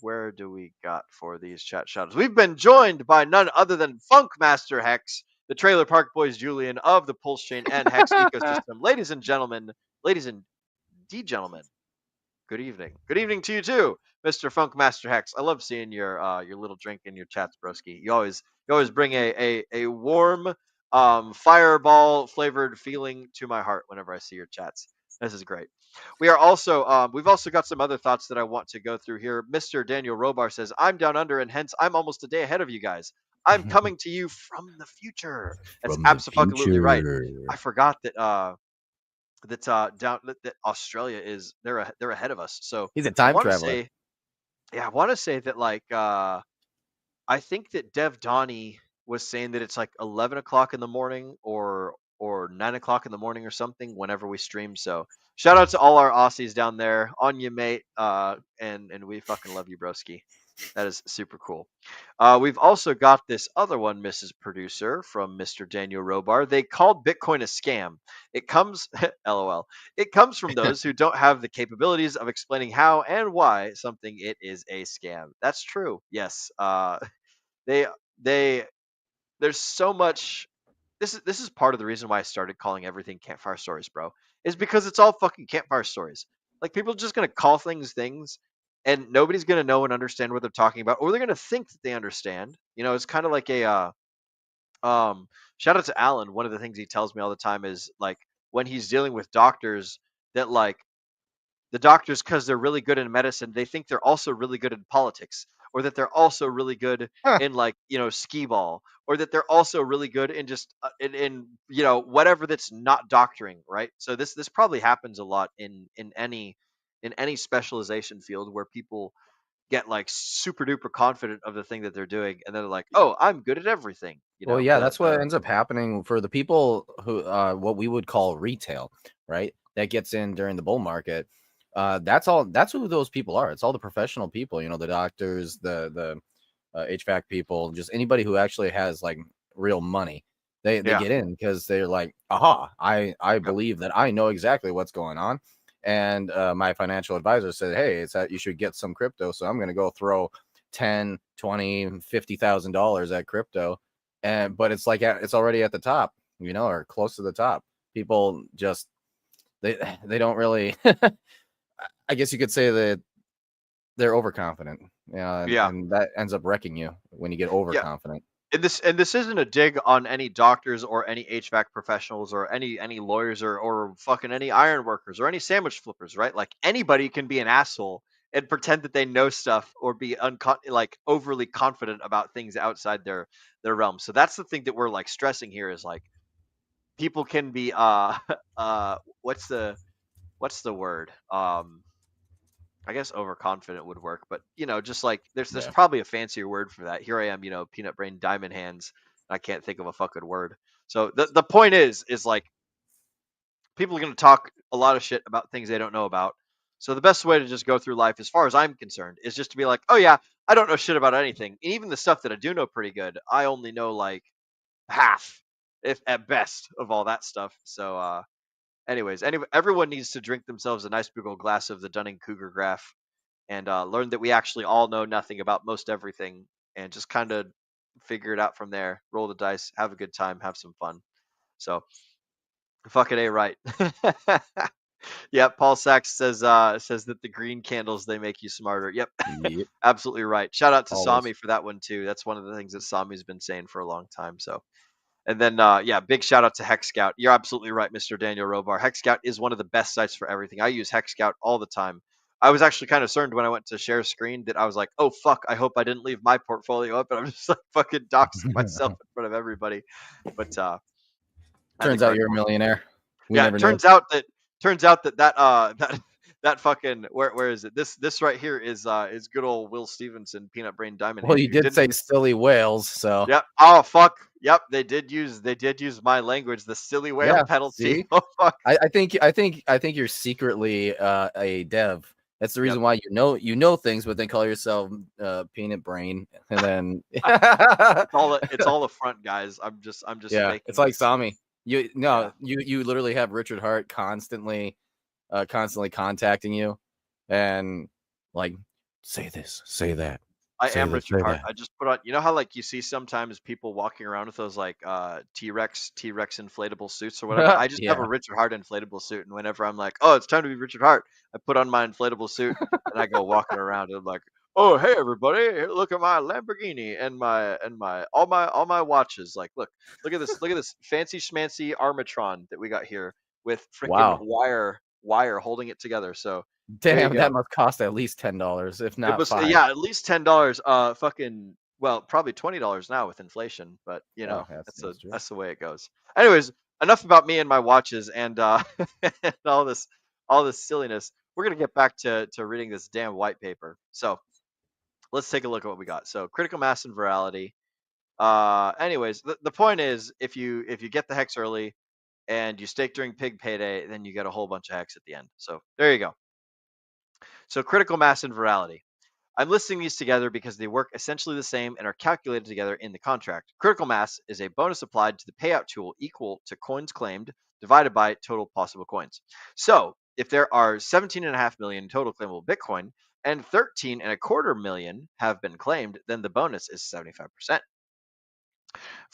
Speaker 4: Where do we got for these chat shoutouts? We've been joined by none other than Funkmaster Hex, the Trailer Park Boys Julian of the Pulse Chain and Hex ecosystem. Ladies and gentlemen, good evening. Good evening to you too, Mr. Funkmaster Hex. I love seeing your little drink in your chats, broski. You always bring a warm fireball flavored feeling to my heart whenever I see your chats. This is great. We are also we've also got some other thoughts that I want to go through here. Mr. Daniel Robar says, I'm down under and hence I'm almost a day ahead of you guys. I'm coming to you from the future. That's absolutely right. I forgot that that Australia is they're ahead of us. So
Speaker 3: He's a
Speaker 4: I
Speaker 3: time
Speaker 4: want to
Speaker 3: traveler.
Speaker 4: say, I want to say that like I think that Dev Donnie was saying that it's like 11 o'clock in the morning or 9 o'clock in the morning or something whenever we stream. So shout out to all our Aussies down there, on you, mate. And we fucking love you, broski. That is super cool. We've also got this other one, Mrs. Producer, from Mr. Daniel Robar. They called Bitcoin a scam. It comes, lol, it comes from those who don't have the capabilities of explaining how and why something it is a scam. That's true. Yes. They there's so much. This is part of the reason why I started calling everything campfire stories, bro. Is because it's all fucking campfire stories. Like people are just gonna call things, and nobody's gonna know and understand what they're talking about, or they're gonna think that they understand. You know, it's kind of like a shout out to Alan. One of the things he tells me all the time is like when he's dealing with doctors that like the doctors, because they're really good in medicine, they think they're also really good in politics, or that they're also really good
Speaker 3: Huh.
Speaker 4: in like skee ball, or that they're also really good in just in whatever that's not doctoring, right? So this probably happens a lot in any specialization field where people get like super duper confident of the thing that they're doing, and they're like, oh, I'm good at everything.
Speaker 3: Well, yeah, that's what ends up happening for the people who what we would call retail, right? That gets in during the bull market. That's all. That's who those people are. It's all the professional people. You know, the doctors, the HVAC people, just anybody who actually has like real money. They
Speaker 4: Yeah.
Speaker 3: get in because they're like, aha, I believe that I know exactly what's going on. And my financial advisor said, hey, it's that you should get some crypto. So I'm going to go throw 10, 20, $50,000 at crypto. But it's like it's already at the top, you know, or close to the top. People just they don't really I guess you could say that they're overconfident. Yeah,
Speaker 4: Yeah.
Speaker 3: and that ends up wrecking you when you get overconfident.
Speaker 4: And this isn't a dig on any doctors or any HVAC professionals or any lawyers or fucking any iron workers or any sandwich flippers, right? Like anybody can be an asshole and pretend that they know stuff or be like overly confident about things outside their realm. So that's the thing that we're like stressing here is like people can be what's the word? I guess overconfident would work, but you know, just like there's
Speaker 3: Yeah.
Speaker 4: probably a fancier word for that. Here I am, you know, peanut brain diamond hands. I can't think of a fucking word. So the point is like people are gonna talk a lot of shit about things they don't know about. So the best way to just go through life, as far as I'm concerned, is just to be like, oh yeah, I don't know shit about anything. And even the stuff that I do know pretty good, I only know like half, if at best, of all that stuff. So anyways, everyone needs to drink themselves a nice big old glass of the Dunning-Kruger graph and learn that we actually all know nothing about most everything and just kind of figure it out from there. Roll the dice, have a good time, have some fun. So, fucking A right. Yeah, Paul Sachs says that the green candles they make you smarter. Yep.
Speaker 3: Yep.
Speaker 4: Absolutely right. Shout out to
Speaker 3: Always.
Speaker 4: Sami for that one too. That's one of the things that Sami's been saying for a long time. So and then, yeah, big shout out to Hex Scout. You're absolutely right, Mr. Daniel Robar. Hex Scout is one of the best sites for everything. I use Hex Scout all the time. I was actually kind of concerned when I went to share screen that I was like, oh, fuck, I hope I didn't leave my portfolio up. And I'm just like fucking doxing myself in front of everybody. But
Speaker 3: Turns out you're a millionaire. We
Speaker 4: yeah,
Speaker 3: never
Speaker 4: it
Speaker 3: knew.
Speaker 4: turns out that fucking where is it? This right here is good old Will Stevenson, Peanut Brain Diamond.
Speaker 3: Well, you did say silly whales, so
Speaker 4: yep. Oh fuck. Yep, they did use my language, the silly whale penalty.
Speaker 3: See?
Speaker 4: Oh fuck.
Speaker 3: I think you're secretly a dev. That's the reason why you know things, but then call yourself Peanut Brain, and then
Speaker 4: it's all a front, guys. I'm just
Speaker 3: yeah. It's like Sami. You literally have Richard Hart constantly contacting you, and like say this, say that.
Speaker 4: I am Richard Hart. I just put on. You know how like you see sometimes people walking around with those like T-Rex inflatable suits or whatever. I just have a Richard Hart inflatable suit, and whenever I'm like, oh, it's time to be Richard Hart, I put on my inflatable suit and I go walking around and I'm like, oh, hey everybody, look at my Lamborghini and my all my watches. Like, look at this fancy schmancy Armatron that we got here with freaking wire holding it together. So.
Speaker 3: Damn, that must cost at least $10, if not $5.
Speaker 4: Yeah, at least $10. Fucking well, probably $20 now with inflation, but you know that's the way it goes. Anyways, enough about me and my watches and and all this silliness. We're gonna get back to reading this damn white paper. So let's take a look at what we got. So critical mass and virality. Anyways, the point is if you get the hex early and you stake during pig payday, then you get a whole bunch of hex at the end. So there you go. So critical mass and virality. I'm listing these together because they work essentially the same and are calculated together in the contract. Critical mass is a bonus applied to the payout tool equal to coins claimed divided by total possible coins. So if there are 17.5 million total claimable Bitcoin and 13.25 million have been claimed, then the bonus is 75%.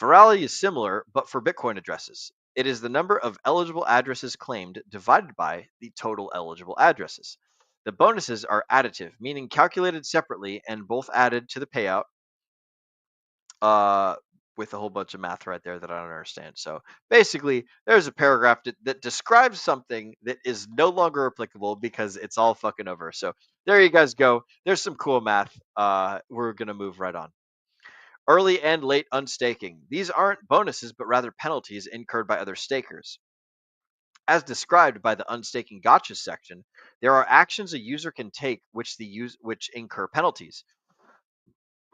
Speaker 4: Virality is similar, but for Bitcoin addresses. It is the number of eligible addresses claimed divided by the total eligible addresses. The bonuses are additive, meaning calculated separately and both added to the payout with a whole bunch of math right there that I don't understand. So basically, there's a paragraph that describes something that is no longer applicable because it's all fucking over. So there you guys go. There's some cool math. We're going to move right on. Early and late unstaking. These aren't bonuses, but rather penalties incurred by other stakers. As described by the unstaking gotcha section, there are actions a user can take which incur penalties.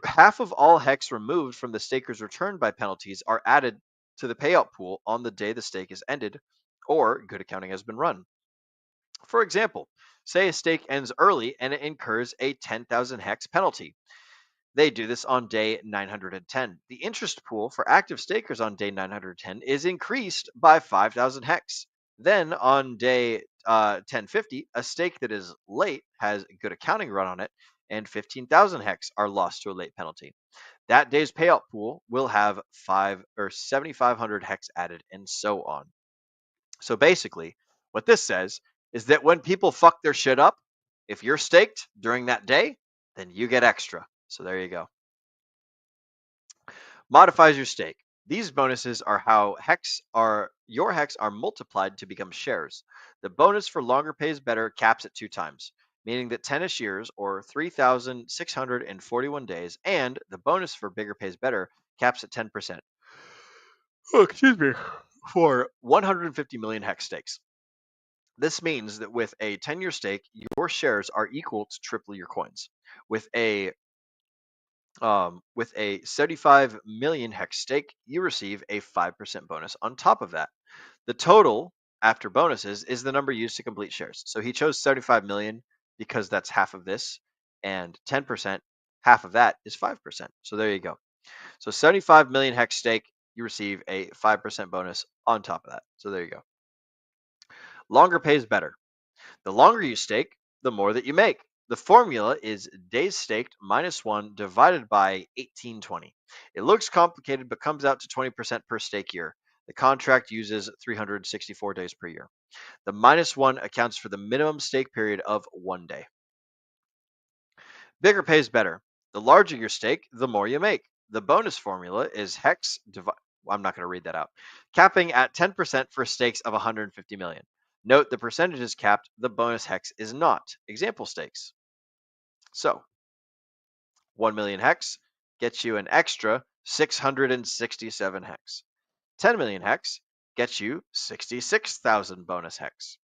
Speaker 4: Half of all hex removed from the staker's return by penalties are added to the payout pool on the day the stake is ended or good accounting has been run. For example, Say a stake ends early and it incurs a 10,000 hex penalty. They do this on day 910. The interest pool for active stakers on day 910 is increased by 5,000 hex. Then on day 1050, a stake that is late has a good accounting run on it, and 15,000 hex are lost to a late penalty. That day's payout pool will have 7,500 hex added, and so on. So basically, what this says is that when people fuck their shit up, if you're staked during that day, then you get extra. So there you go. Modifies your stake. These bonuses are how your hex are multiplied to become shares. The bonus for longer pays better caps at 2 times, meaning that 10ish years or 3,641 days, and the bonus for bigger pays better caps at 10%. Oh, excuse me. For 150 million hex stakes. This means that with a 10-year stake, your shares are equal to triple your coins. With a 75 million hex stake, you receive a 5% bonus on top of that. The total after bonuses is the number used to complete shares. So he chose 75 million because that's half of this, and 10%, half of that is 5%. So there you go. So 75 million hex stake, you receive a 5% bonus on top of that. So there you go. Longer pays better. The longer you stake, the more that you make. The formula is days staked minus 1 divided by 1820. It looks complicated, but comes out to 20% per stake year. The contract uses 364 days per year. The minus 1 accounts for the minimum stake period of 1 day. Bigger pays better. The larger your stake, the more you make. The bonus formula is hex I'm not going to read that out. Capping at 10% for stakes of 150 million. Note the percentage is capped, the bonus hex is not. Example stakes. So, 1 million hex gets you an extra 667 hex. 10 million hex gets you 66,000 bonus hex.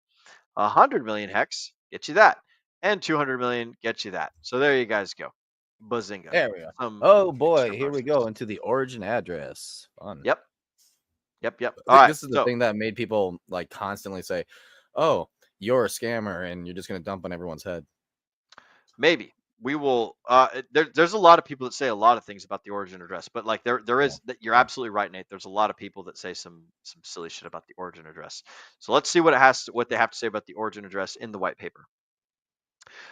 Speaker 4: 100 million hex gets you that. And 200 million gets you that. So there you guys go. Bazinga.
Speaker 3: There we go. Oh boy, here we go
Speaker 4: bonuses.
Speaker 3: into the origin address. Fun.
Speaker 4: Yep.
Speaker 3: I
Speaker 4: All
Speaker 3: think
Speaker 4: right.
Speaker 3: this is the thing that made people like constantly say, "Oh, you're a scammer, and you're just going to dump on everyone's head."
Speaker 4: Maybe we will. There's a lot of people that say a lot of things about the origin address, but like there is that you're absolutely right, Nate. There's a lot of people that say some silly shit about the origin address. So let's see what they have to say about the origin address in the white paper.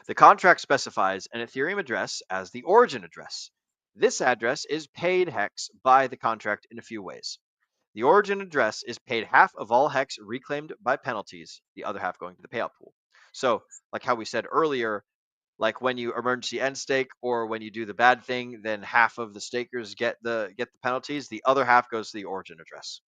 Speaker 4: The contract specifies an Ethereum address as the origin address. This address is paid hex by the contract in a few ways. The origin address is paid half of all hex reclaimed by penalties, the other half going to the payout pool. So, like how we said earlier, like when you emergency end stake or when you do the bad thing, then half of the stakers get the penalties, the other half goes to the origin address.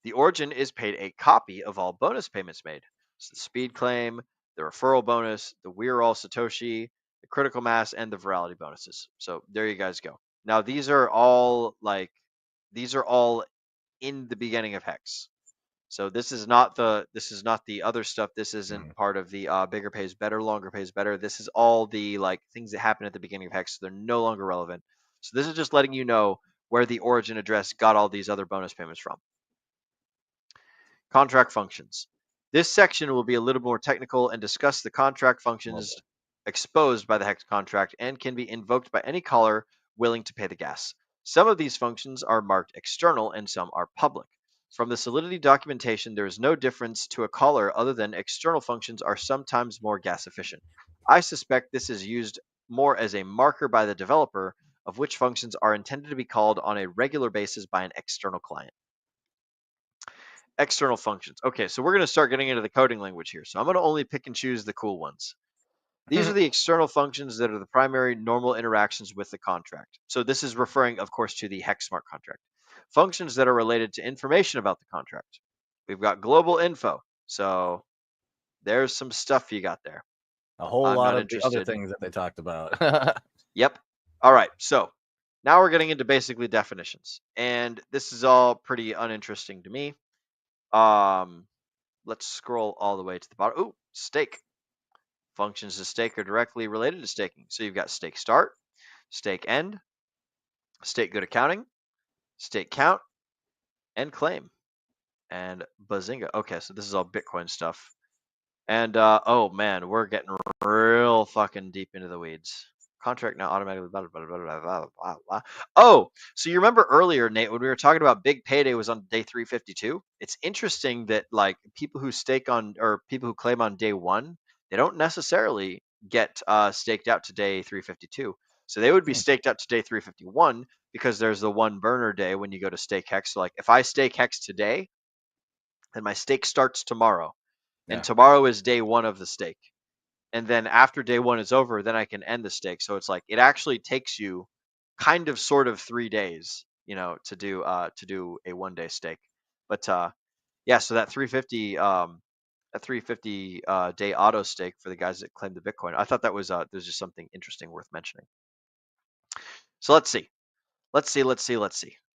Speaker 4: The origin is paid a copy of all bonus payments made. So the speed claim, the referral bonus, the We're All Satoshi, the critical mass, and the virality bonuses. So there you guys go. Now these are all in the beginning of Hex. So this is not the other stuff. This isn't part of the bigger pays better, longer pays better. This is all the like things that happen at the beginning of Hex. So they're no longer relevant. So this is just letting you know where the origin address got all these other bonus payments from. Contract functions. This section will be a little more technical and discuss the contract functions exposed by the Hex contract and can be invoked by any caller willing to pay the gas. Some of these functions are marked external and some are public. From the Solidity documentation, there is no difference to a caller other than external functions are sometimes more gas efficient. I suspect this is used more as a marker by the developer of which functions are intended to be called on a regular basis by an external client. External functions. Okay, so we're going to start getting into the coding language here. So I'm going to only pick and choose the cool ones. These are the external functions that are the primary normal interactions with the contract. So this is referring, of course, to the Hex smart contract. Functions that are related to information about the contract. We've got global info. So there's some stuff you got there.
Speaker 3: A whole lot of the other things that they talked about.
Speaker 4: Yep. All right. So now we're getting into basically definitions. And this is all pretty uninteresting to me. Let's scroll all the way to the bottom. Ooh, stake. Functions of stake are directly related to staking. So you've got stake start, stake end, stake good accounting, stake count, and claim. And bazinga. Okay, so this is all Bitcoin stuff. And oh man, we're getting real fucking deep into the weeds. Contract now automatically. Blah, blah, blah, blah, blah, blah, blah. Oh, so you remember earlier, Nate, when we were talking about big payday was on day 352? It's interesting that like people who stake on or people who claim on day one, they don't necessarily get staked out to day 352. So they would be staked out to day 351 because there's the one burner day when you go to stake Hex. So like if I stake Hex today, then my stake starts tomorrow. And
Speaker 3: Yeah.
Speaker 4: tomorrow is day one of the stake. And then after day one is over, then I can end the stake. So it's like it actually takes you kind of sort of 3 days, to do a 1 day stake. But yeah, so that 350 day auto stake for the guys that claim the Bitcoin. I thought that was there's just something interesting worth mentioning. So let's see. Let's see.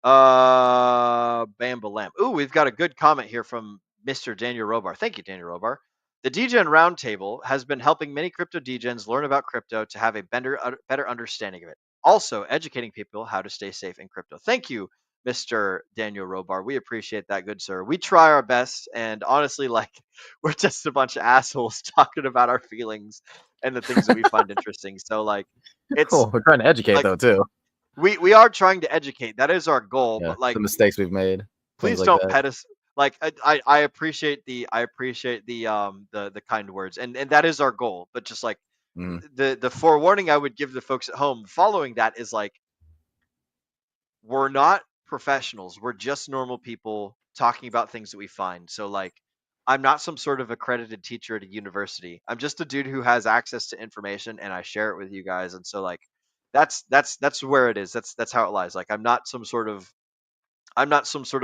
Speaker 4: Bam Balam. Ooh, we've got a good comment here from Mr. Daniel Robar. Thank you, Daniel Robar. The DGen Roundtable has been helping many crypto DGens learn about crypto to have a better understanding of it. Also, educating people how to stay safe in crypto. Thank you, Mr. Daniel Robar. We appreciate that, good sir. We try our best, and honestly, like, we're just a bunch of assholes talking about our feelings and the things that we find interesting. So, like, it's
Speaker 3: Cool. We're trying to educate
Speaker 4: like,
Speaker 3: though too.
Speaker 4: we are trying to educate. That is our goal.
Speaker 3: Yeah.
Speaker 4: But like,
Speaker 3: The mistakes we've made. Things
Speaker 4: please
Speaker 3: like
Speaker 4: don't
Speaker 3: that.
Speaker 4: pet us. Like I appreciate the the kind words, and that is our goal. But just like
Speaker 3: Mm.
Speaker 4: the forewarning I would give the folks at home following that is like, we're not professionals. We're just normal people talking about things that we find. So like, I'm not some sort of accredited teacher at a university. I'm just a dude who has access to information and I share it with you guys. And so like, that's where it is. That's how it lies. Like, I'm not some sort of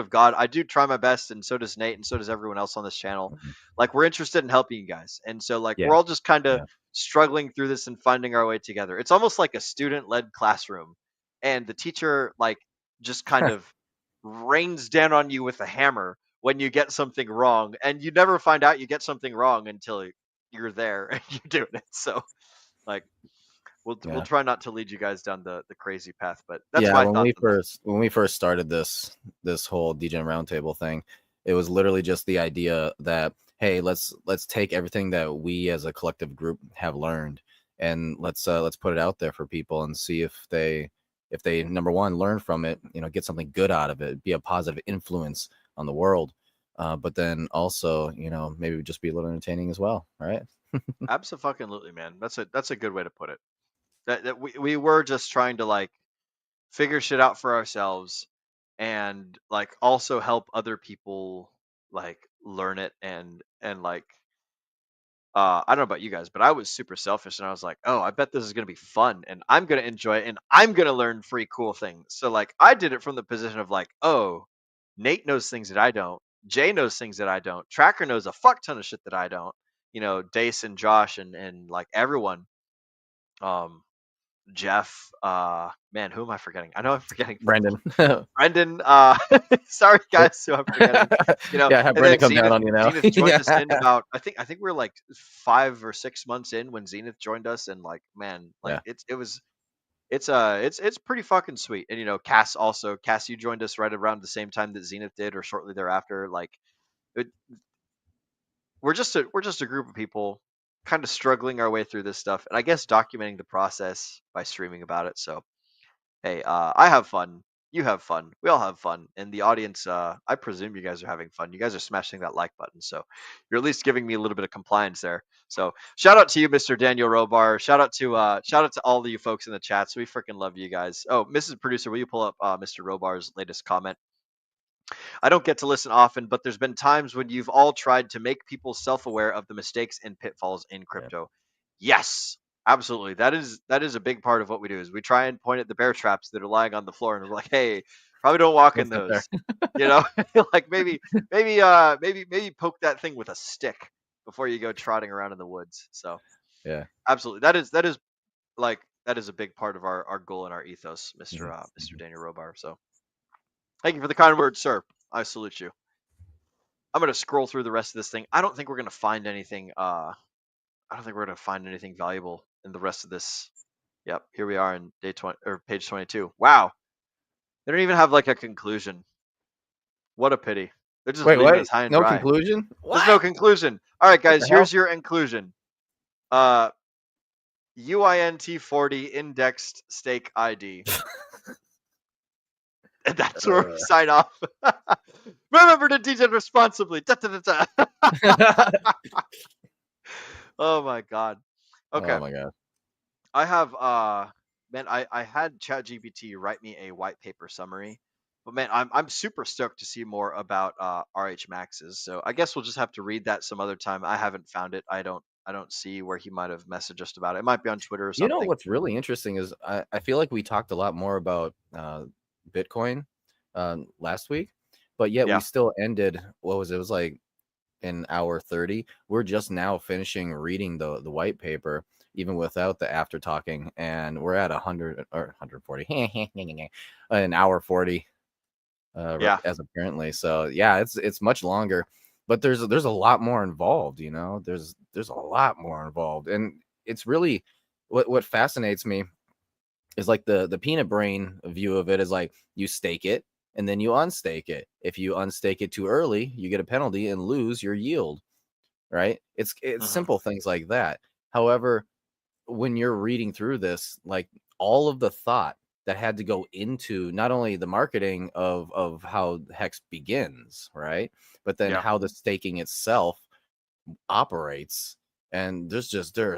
Speaker 4: god. I do try my best, and so does Nate, and so does everyone else on this channel.
Speaker 3: Mhm.
Speaker 4: Like, we're interested in helping you guys, and so like,
Speaker 3: Yeah.
Speaker 4: we're all just kind of
Speaker 3: Yeah.
Speaker 4: struggling through this and finding our way together. It's almost like a student-led classroom, and the teacher like just kind of rains down on you with a hammer when you get something wrong, and you never find out you get something wrong until you're there and you're doing it. So like, we'll
Speaker 3: Yeah.
Speaker 4: try not to lead you guys down the crazy path, but that's
Speaker 3: Yeah,
Speaker 4: my thoughts on that.
Speaker 3: when we first started this whole DGen Roundtable thing, it was literally just the idea that, hey, let's take everything that we as a collective group have learned and let's put it out there for people and see if they number one learn from it, get something good out of it, be a positive influence on the world, but then also maybe just be a little entertaining as well, right?
Speaker 4: Absolutely, man. That's a good way to put it. That we were just trying to like figure shit out for ourselves and like also help other people like learn it and like I don't know about you guys, but I was super selfish and I was like, oh, I bet this is gonna be fun and I'm gonna enjoy it and I'm gonna learn free cool things. So like, I did it from the position of like, oh, Nate knows things that I don't. Jay knows things that I don't. Tracker knows a fuck ton of shit that I don't. Dace and Josh and like everyone. Um, Jeff, man, who am I forgetting? I know I'm forgetting
Speaker 3: Brendan.
Speaker 4: Brendan. Sorry guys, who I'm forgetting.
Speaker 3: Yeah, have
Speaker 4: And then
Speaker 3: Brendan come down on you now.
Speaker 4: Zenith joined us
Speaker 3: Yeah.
Speaker 4: in about I think we're like 5 or 6 months in when Zenith joined us, and like, man, like
Speaker 3: Yeah.
Speaker 4: it's pretty fucking sweet. And Cass, you joined us right around the same time that Zenith did, or shortly thereafter. Like, it, we're just a group of people kind of struggling our way through this stuff, and I guess documenting the process by streaming about it. So hey, I have fun, you have fun, we all have fun, and the audience, I presume you guys are having fun. You guys are smashing that like button, so you're at least giving me a little bit of compliance there. So shout out to you, Mr. Daniel Robar. Shout out to all of you folks in the chats. We freaking love you guys. Oh, Mrs. Producer, will you pull up Mr. Robar's latest comment? I don't get to listen often, but there's been times when you've all tried to make people self-aware of the mistakes and pitfalls in crypto. Yes, absolutely. That is a big part of what we do. Is we try and point at the bear traps that are lying on the floor, and we're like, hey, probably don't walk in
Speaker 3: Don't sit
Speaker 4: those. Like maybe poke that thing with a stick before you go trotting around in the woods. So
Speaker 3: Yeah.
Speaker 4: absolutely, that is a big part of our goal and our ethos, Mr. Daniel Robar. So thank you for the kind words, sir. I salute you. I'm gonna scroll through the rest of this thing. I don't think we're gonna find anything. I don't think we're gonna find anything valuable in the rest of this. Yep, here we are in day 20 or page 22. Wow, they don't even have like a conclusion. What a pity. They're just
Speaker 3: Wait,
Speaker 4: leaving
Speaker 3: what?
Speaker 4: us high and
Speaker 3: No
Speaker 4: dry.
Speaker 3: conclusion?
Speaker 4: There's no conclusion. All right, guys,
Speaker 3: the hell?
Speaker 4: here's your inclusion. UINT40 indexed stake ID. And that's where we sign off. Remember to DJ responsibly. Da, da, da, da. Oh my god. Okay.
Speaker 3: Oh my god.
Speaker 4: I have man, I had ChatGPT write me a white paper summary. But man, I'm super stoked to see more about RH Maxes. So I guess we'll just have to read that some other time. I haven't found it. I don't see where he might have messaged us about it. It might be on Twitter or
Speaker 3: You know
Speaker 4: something.
Speaker 3: what's really interesting is I feel like we talked a lot more about Bitcoin last week, but yet
Speaker 4: Yeah.
Speaker 3: we still ended. What was it? It was like an hour 30. We're just now finishing reading the white paper, even without the after talking, and we're at 100 or 140, an hour 40.
Speaker 4: Yeah.
Speaker 3: As apparently, so yeah, it's much longer, but there's a lot more involved. You know, there's a lot more involved, and it's really what fascinates me is like the peanut brain view of it is like you stake it and then you unstake it. If you unstake it too early, you get a penalty and lose your yield. Right? It's simple things like that. However, when you're reading through this, like all of the thought that had to go into not only the marketing of how Hex begins, right, but then
Speaker 4: Yeah.
Speaker 3: how the staking itself operates, and there's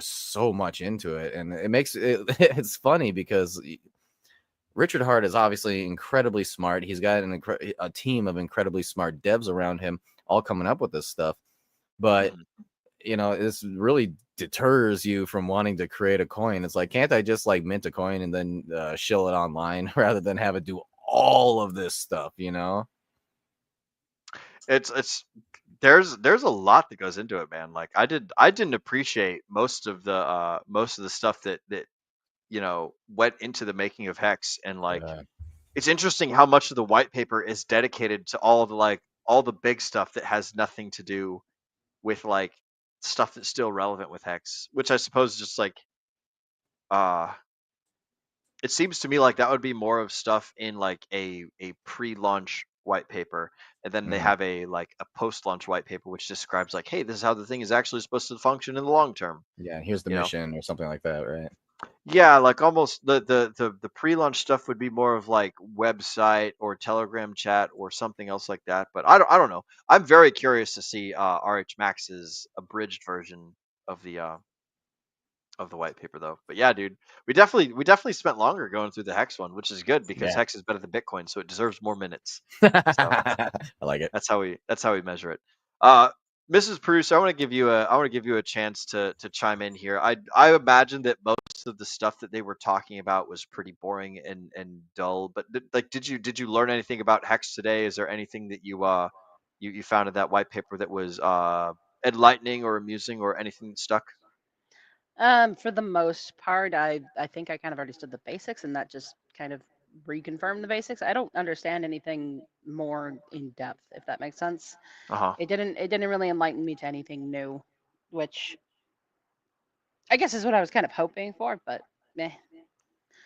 Speaker 3: so much into it, and it makes it it's funny because Richard Hart is obviously incredibly smart. He's got a team of incredibly smart devs around him, all coming up with this stuff, but you know, this really deters you from wanting to create a coin. It's like, can't I just like mint a coin and then shill it online rather than have it do all of this stuff, you know?
Speaker 4: It's there's a lot that goes into it, man. Like I didn't appreciate most of the stuff that went into the making of Hex, and like
Speaker 3: Yeah.
Speaker 4: it's interesting how much of the white paper is dedicated to all the big stuff that has nothing to do with like stuff that's still relevant with Hex, which I suppose just like uh it seems to me like that would be more of stuff in like a pre-launch white paper, and then they
Speaker 3: Mhm.
Speaker 4: have a post-launch white paper which describes like, hey, this is how the thing is actually supposed to function in the long term.
Speaker 3: Yeah, here's the
Speaker 4: You know?
Speaker 3: mission or something like that, right?
Speaker 4: Yeah, like almost the pre-launch stuff would be more of like website or Telegram chat or something else like that. But I don't know. I'm very curious to see RH Max's abridged version of the white paper though. But yeah, dude, we definitely spent longer going through the Hex one, which is good because
Speaker 3: Yeah.
Speaker 4: Hex is better than Bitcoin, so it deserves more minutes. So
Speaker 3: I like it.
Speaker 4: that's how we measure it. Mrs. Producer, I want to give you a chance to chime in here. I imagine that most of the stuff that they were talking about was pretty boring and dull. But did you learn anything about Hex today? Is there anything that you found in that white paper that was enlightening or amusing or anything that stuck?
Speaker 9: For the most part, I think I kind of understood the basics, and that just kind of reconfirmed the basics. I don't understand anything more in depth, if that makes sense.
Speaker 4: Uh huh.
Speaker 9: It didn't really enlighten me to anything new, which I guess is what I was kind of hoping for, but meh.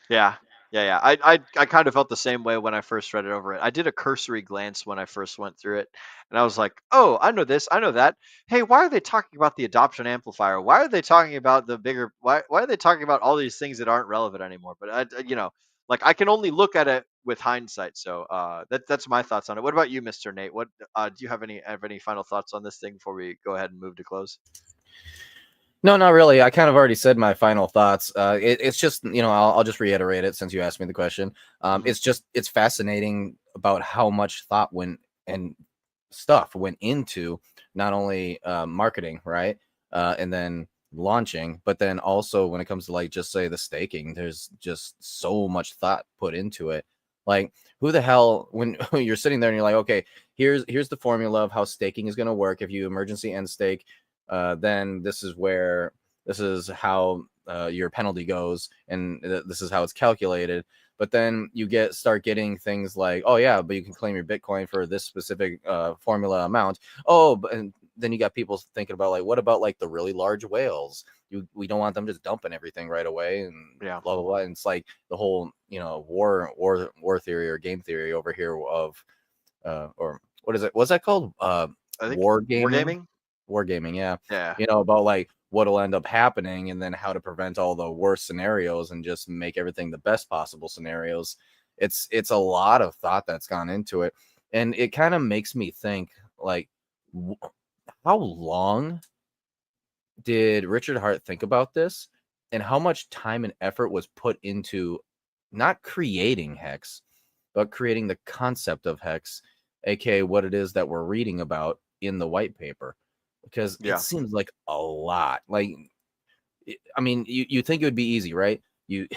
Speaker 4: Yeah, yeah. I kind of felt the same way when I first read it over it. I did a cursory glance when I first went through it, and I was like, "Oh, I know this, I know that. Hey, why are they talking about the adoption amplifier? Why are they talking about the bigger? Why are they talking about all these things that aren't relevant anymore?" But like I can only look at it with hindsight. So that's my thoughts on it. What about you, Mr. Nate? What do you have any final thoughts on this thing before we go ahead and move to close?
Speaker 3: No, not really. I kind of already said my final thoughts. It's just, you know, I'll just reiterate it since you asked me the question. It's fascinating about how much thought went and stuff went into not only marketing, right, and then launching, but then also when it comes to like just say the staking, there's just so much thought put into it. Like, who the hell when you're sitting there and you're like, okay, here's the formula of how staking is going to work. If you emergency end stake, then this is how your penalty goes, and this is how it's calculated. But then you start getting things like, oh yeah, but you can claim your Bitcoin for this specific formula amount. Oh, and then you got people thinking about like, what about like the really large whales? We don't want them just dumping everything right away, and
Speaker 4: Yeah.
Speaker 3: blah blah blah. And it's like the whole war theory or game theory over here of or what is it? What's that called?
Speaker 4: I think
Speaker 3: Wargaming.
Speaker 4: Wargaming.
Speaker 3: Yeah.
Speaker 4: Yeah.
Speaker 3: You know, about like what'll end up happening and then how to prevent all the worst scenarios and just make everything the best possible scenarios. It's a lot of thought that's gone into it. And it kind of makes me think, like, how long did Richard Hart think about this, and how much time and effort was put into not creating Hex, but creating the concept of Hex, aka what it is that we're reading about in the white paper? Because
Speaker 4: Yeah.
Speaker 3: it seems like a lot. Like, I mean, you think it would be easy, right? You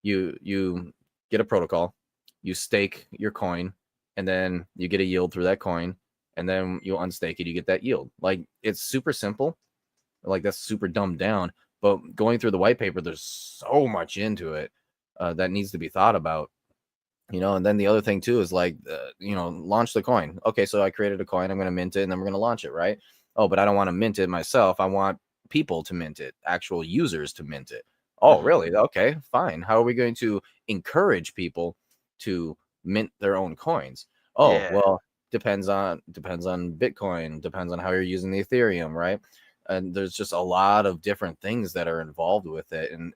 Speaker 3: you get a protocol, you stake your coin, and then you get a yield through that coin, and then you unstake it, you get that yield. Like, it's super simple. Like, that's super dumbed down. But going through the white paper, there's so much into it that needs to be thought about. You know, and then the other thing too is like, you know, launch the coin. Okay, so I created a coin, I'm going to mint it, and then we're going to launch it, right? Oh, but I don't want to mint it myself. I want people to mint it, actual users to mint it. Oh, really? Okay, fine. How are we going to encourage people to mint their own coins? Oh,
Speaker 4: Yeah.
Speaker 3: well, depends on Bitcoin, depends on how you're using the Ethereum, right? And there's just a lot of different things that are involved with it, and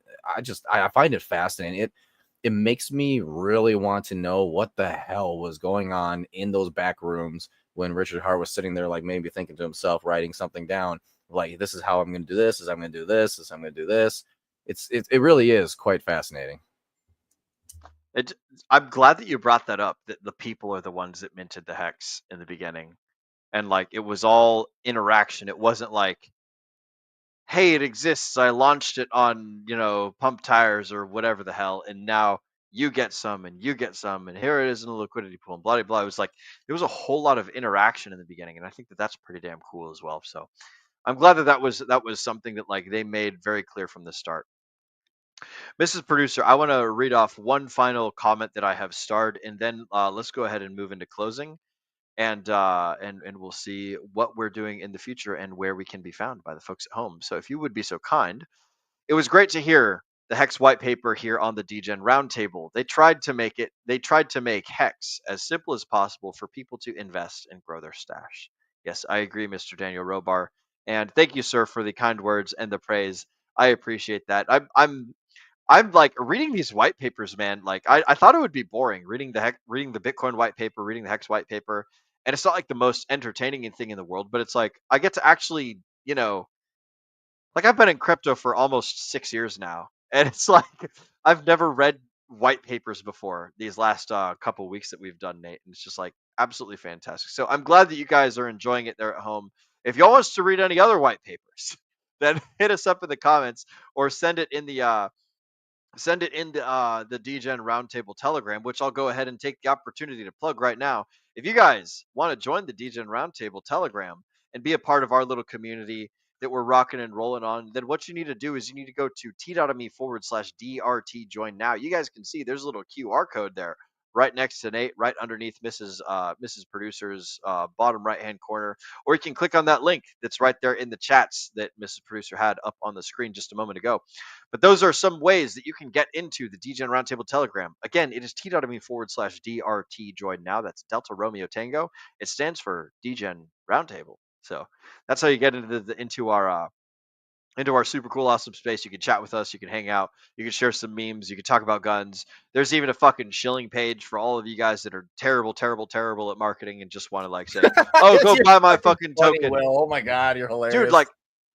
Speaker 3: I find it fascinating. It makes me really want to know what the hell was going on in those back rooms when Richard Hart was sitting there, like, maybe thinking to himself, writing something down, like, this is how I'm going to do this, I'm going to do this, I'm going to do this. It really is quite fascinating.
Speaker 4: I'm glad that you brought that up, that the people are the ones that minted the Hex in the beginning. And like, it was all interaction. It wasn't like, hey, it exists, I launched it on, pump tires or whatever the hell, and now you get some and you get some, and here it is in the liquidity pool, and blah blah blah. It was like there was a whole lot of interaction in the beginning, and I think that that's pretty damn cool as well. So I'm glad that was something that, like, they made very clear from the start. Mrs. Producer, I want to read off one final comment that I have starred, and then let's go ahead and move into closing, and we'll see what we're doing in the future and where we can be found by the folks at home. So if you would be so kind, it was great to hear the Hex white paper here on the DGen Roundtable. They tried to make Hex as simple as possible for people to invest and grow their stash. Yes, I agree, Mr. Daniel Robar, and thank you, sir, for the kind words and the praise. I appreciate that. I'm like reading these white papers, man. Like, I thought it would be boring reading the Bitcoin white paper, reading the Hex white paper, and it's not like the most entertaining thing in the world. But it's like I get to actually, like, I've been in crypto for almost 6 years now, and it's like I've never read white papers before these last couple weeks that we've done, Nate, and it's just like absolutely fantastic. So I'm glad that you guys are enjoying it there at home. If y'all want us to read any other white papers, then hit us up in the comments or send it in the DGen Roundtable Telegram, which I'll go ahead and take the opportunity to plug right now. If you guys want to join the DGen Roundtable Telegram and be a part of our little community that we're rocking and rolling on, then what you need to do is you need to go to t.me/DRT join now. You guys can see there's a little QR code there right next to Nate, right underneath Mrs. Producer's bottom right-hand corner. Or you can click on that link that's right there in the chats that Mrs. Producer had up on the screen just a moment ago. But those are some ways that you can get into the DGen Roundtable Telegram. Again, it is t.me/DRT join now. That's Delta Romeo Tango. It stands for DGen Roundtable. So that's how you get into our super cool, awesome space. You can chat with us. You can hang out. You can share some memes. You can talk about guns. There's even a fucking shilling page for all of you guys that are terrible, terrible, terrible at marketing and just want to, like, say, oh, go buy my fucking token.
Speaker 3: Will. Oh my God, you're hilarious.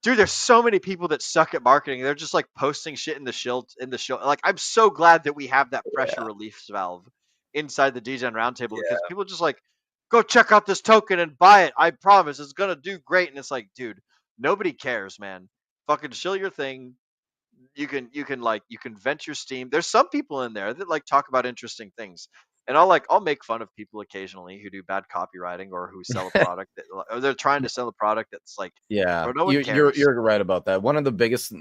Speaker 4: Dude, there's so many people that suck at marketing. They're just like posting shit in the show. Like, I'm so glad that we have that pressure relief valve inside the DGen Roundtable, because people just like, go check out this token and buy it. I promise it's gonna do great. And it's like, dude, nobody cares, man. Fucking shill your thing. You can vent your steam. There's some people in there that like talk about interesting things, and I'll make fun of people occasionally who do bad copywriting or who sell a product or they're trying to sell a product that's like,
Speaker 3: yeah,
Speaker 4: no one cares.
Speaker 3: You're right about that. One of the biggest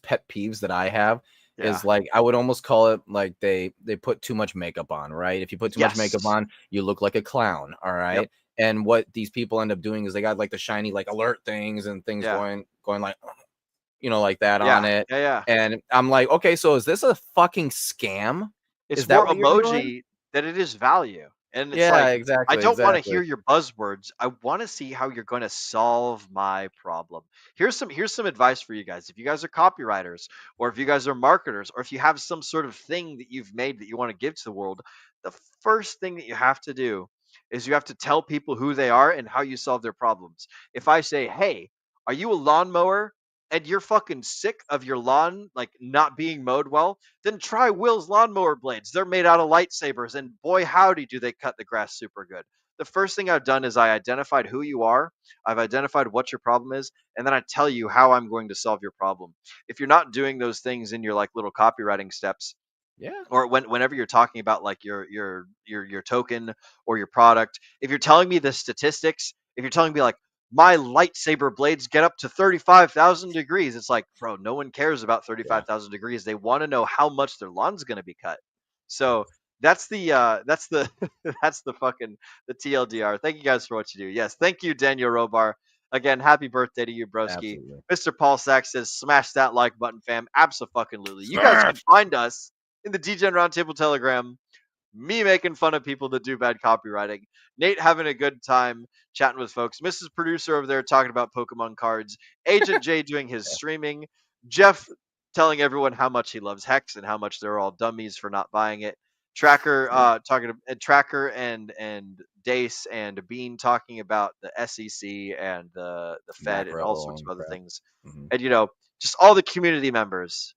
Speaker 3: pet peeves that I have is, like, I would almost call it like they put too much makeup on, right? If you put too much makeup on, you look like a clown, all right? Yep. And what these people end up doing is they got like the shiny like alert things and things going like, like that on it.
Speaker 4: Yeah.
Speaker 3: And I'm like, okay, so is this a fucking scam?
Speaker 4: It's
Speaker 3: is that
Speaker 4: more
Speaker 3: what you're doing?
Speaker 4: emoji than it is value. And it's
Speaker 3: Yeah,
Speaker 4: like, I
Speaker 3: exactly,
Speaker 4: don't want to
Speaker 3: exactly.
Speaker 4: hear your buzzwords. I want to see how you're going to solve my problem. Here's some advice for you guys. If you guys are copywriters, or if you guys are marketers, or if you have some sort of thing that you've made that you want to give to the world, the first thing that you have to do is you have to tell people who they are and how you solve their problems. If I say, "Hey, are you a lawnmower and you're fucking sick of your lawn like not being mowed well?" Then try Will's lawnmower blades. They're made out of lightsabers, and boy, howdy, do they cut the grass super good. The first thing I've done is I identified who you are, I've identified what your problem is, and then I tell you how I'm going to solve your problem. If you're not doing those things in your like little copywriting steps,
Speaker 3: Yeah,
Speaker 4: or whenever you're talking about like your token or your product, if you're telling me the statistics, if you're telling me like my lightsaber blades get up to 35,000 degrees, it's like, bro, no one cares about
Speaker 3: yeah,
Speaker 4: 35,000 degrees. They want to know how much their lawn's going to be cut. So that's the that's the fucking the TLDR. Thank you guys for what you do. Yes, thank you, Daniel Robar. Again, happy birthday to you, broski.
Speaker 3: absolutely.
Speaker 4: Mr. Paul Sachs says, smash that like button, fam. Absolutely. You guys can
Speaker 3: Smash!
Speaker 4: find us in the DGen Roundtable Telegram, me making fun of people that do bad copywriting, Nate having a good time chatting with folks, Mrs. Producer over there talking about Pokemon cards, Agent J doing his streaming, Jeff telling everyone how much he loves Hex and how much they're all dummies for not buying it. Tracker talking to Tracker and Dace and Bean talking about the SEC and the Fed and all
Speaker 3: Macro
Speaker 4: sorts
Speaker 3: and
Speaker 4: of other
Speaker 3: crap.
Speaker 4: things.
Speaker 3: Mhm.
Speaker 4: And just all the community members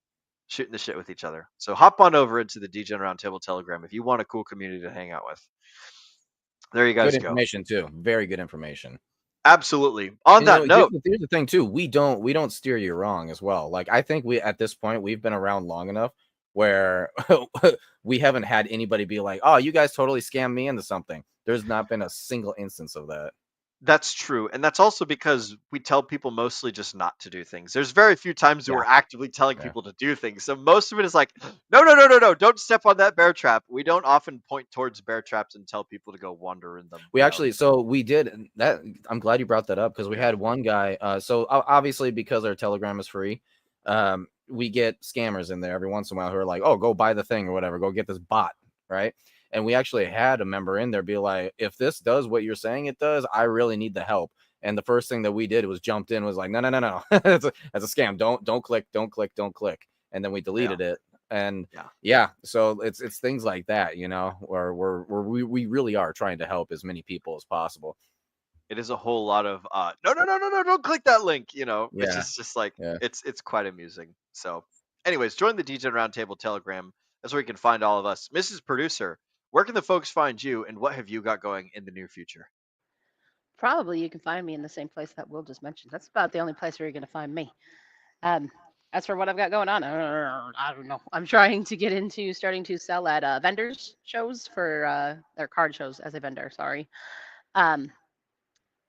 Speaker 4: shooting the shit with each other. So hop on over into the DGen Roundtable Telegram if you want a cool community to hang out with. There you
Speaker 3: Good
Speaker 4: guys go.
Speaker 3: information too. Very good information.
Speaker 4: Absolutely. On
Speaker 3: And,
Speaker 4: that note,
Speaker 3: here's the thing too. We don't steer you wrong as well. Like I think we at this point we've been around long enough where we haven't had anybody be like, "Oh, you guys totally scammed me into something." There's not been a single instance of that.
Speaker 4: that's true. And that's also because we tell people mostly just not to do things. There's very few times that
Speaker 3: Yeah,
Speaker 4: we're actively telling
Speaker 3: yeah.
Speaker 4: people to do things. So most of it is like, no, no, no, no, no, don't step on that bear trap. We don't often point towards bear traps and tell people to go wander in them.
Speaker 3: We actually, so we did that. I'm glad you brought that up because we had one guy. So obviously, because our Telegram is free, we get scammers in there every once in a while who are like, "Oh, go buy the thing or whatever. Go get this bot, right?" And we actually had a member in there be like, "If this does what you're saying it does, I really need the help." And the first thing that we did was jumped in, was like, "No, no, no, no, that's a scam. Don't click, don't click, don't click." And then we deleted it. And
Speaker 4: Yeah.
Speaker 3: so it's things like that, where we really are trying to help as many people as possible.
Speaker 4: It is a whole lot of no, no, no, no, no, don't click that link, which
Speaker 3: Yeah,
Speaker 4: is just like
Speaker 3: yeah.
Speaker 4: it's quite amusing. So anyways, join the DGen Roundtable Telegram. That's where you can find all of us. Mrs. Producer, where can the folks find you, and what have you got going in the near future?
Speaker 9: Probably you can find me in the same place that Will just mentioned. That's about the only place where you're going to find me. Um, as for what I've got going on, I don't know. I'm trying to get into starting to sell at vendors shows for their card shows as a vendor. Sorry. Um,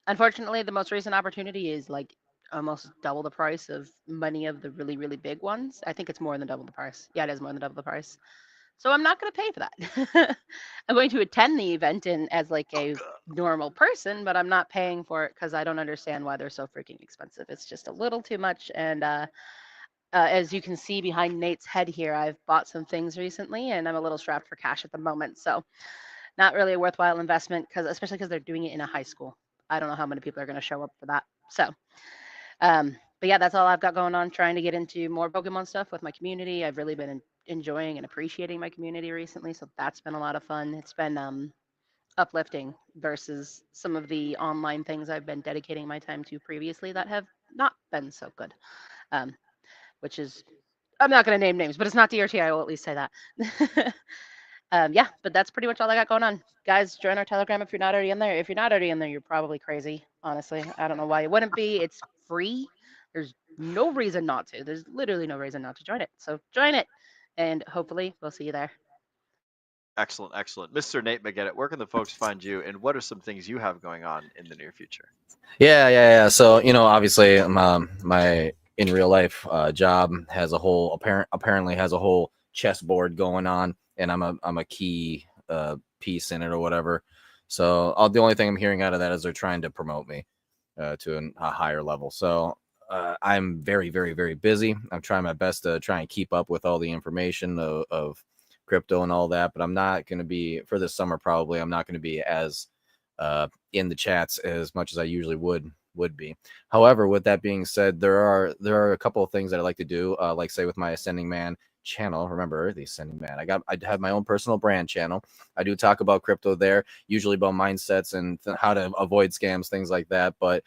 Speaker 9: unfortunately, the most recent opportunity is like almost double the price of many of the really, really big ones. I think it's more than double the price. Yeah, it is more than double the price. So I'm not going to pay for that. I'm going to attend the event as like a normal person, but I'm not paying for it because I don't understand why they're so freaking expensive. It's just a little too much. And as you can see behind Nate's head here, I've bought some things recently, and I'm a little strapped for cash at the moment. So not really a worthwhile investment, especially because they're doing it in a high school. I don't know how many people are going to show up for that. So, but yeah, that's all I've got going on. Trying to get into more Pokemon stuff with my community. I've really been enjoying and appreciating my community recently, so that's been a lot of fun. It's been uplifting versus some of the online things I've been dedicating my time to previously that have not been so good. Which is, I'm not going to name names, but it's not DRT. I will at least say that. Yeah, but that's pretty much all I got going on. Guys, join our Telegram if you're not already in there. If you're not already in there, you're probably crazy. Honestly, I don't know why you wouldn't be. It's free. There's no reason not to. There's literally no reason not to join it. So join it, and hopefully we'll see you there.
Speaker 4: Excellent, excellent. Mr. Nate McGettit, where can the folks find you, and what are some things you have going on in the near future?
Speaker 3: Yeah. So obviously, my in real life job has a whole apparently has a whole chessboard going on, and I'm a key piece in it or whatever. So the only thing I'm hearing out of that is they're trying to promote me to a higher level. So I'm very, very, very busy. I'm trying my best to try and keep up with all the information of crypto and all that, but I'm not going to be for this summer. Probably I'm not going to be as in the chats as much as I usually would be. However, with that being said, there are a couple of things that I like to do, like say with my Ascending Man channel. Remember the Ascending Man? I have my own personal brand channel. I do talk about crypto there, usually about mindsets and how to avoid scams, things like that. But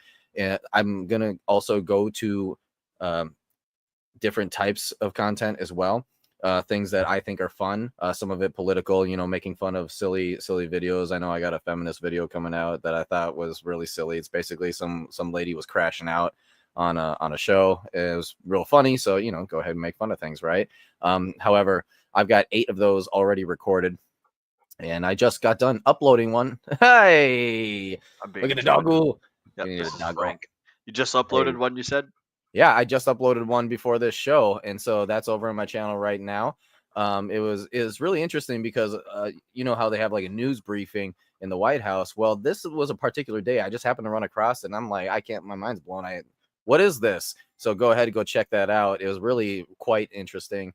Speaker 3: I'm gonna also go to different types of content as well. Things that I think are fun. Some of it political, making fun of silly videos. I know I got a feminist video coming out that I thought was really silly. It's basically some lady was crashing out on a show. It was real funny, so go ahead and make fun of things, right? However, I've got 8 of those already recorded, and I just got done uploading one. Hey,
Speaker 4: I'm being
Speaker 3: look at the
Speaker 4: joined.
Speaker 3: doggo.
Speaker 4: Yep,
Speaker 3: You need
Speaker 4: this
Speaker 3: a
Speaker 4: is
Speaker 3: doggo.
Speaker 4: Frank. You just uploaded
Speaker 3: Hey.
Speaker 4: one, you said?
Speaker 3: Yeah, I just uploaded one before this show, and so that's over on my channel right now. It was really interesting because you know how they have like a news briefing in the White House. Well, this was a particular day I just happened to run across it, and I'm like, my mind's blown. What is this? So go ahead and go check that out. It was really quite interesting.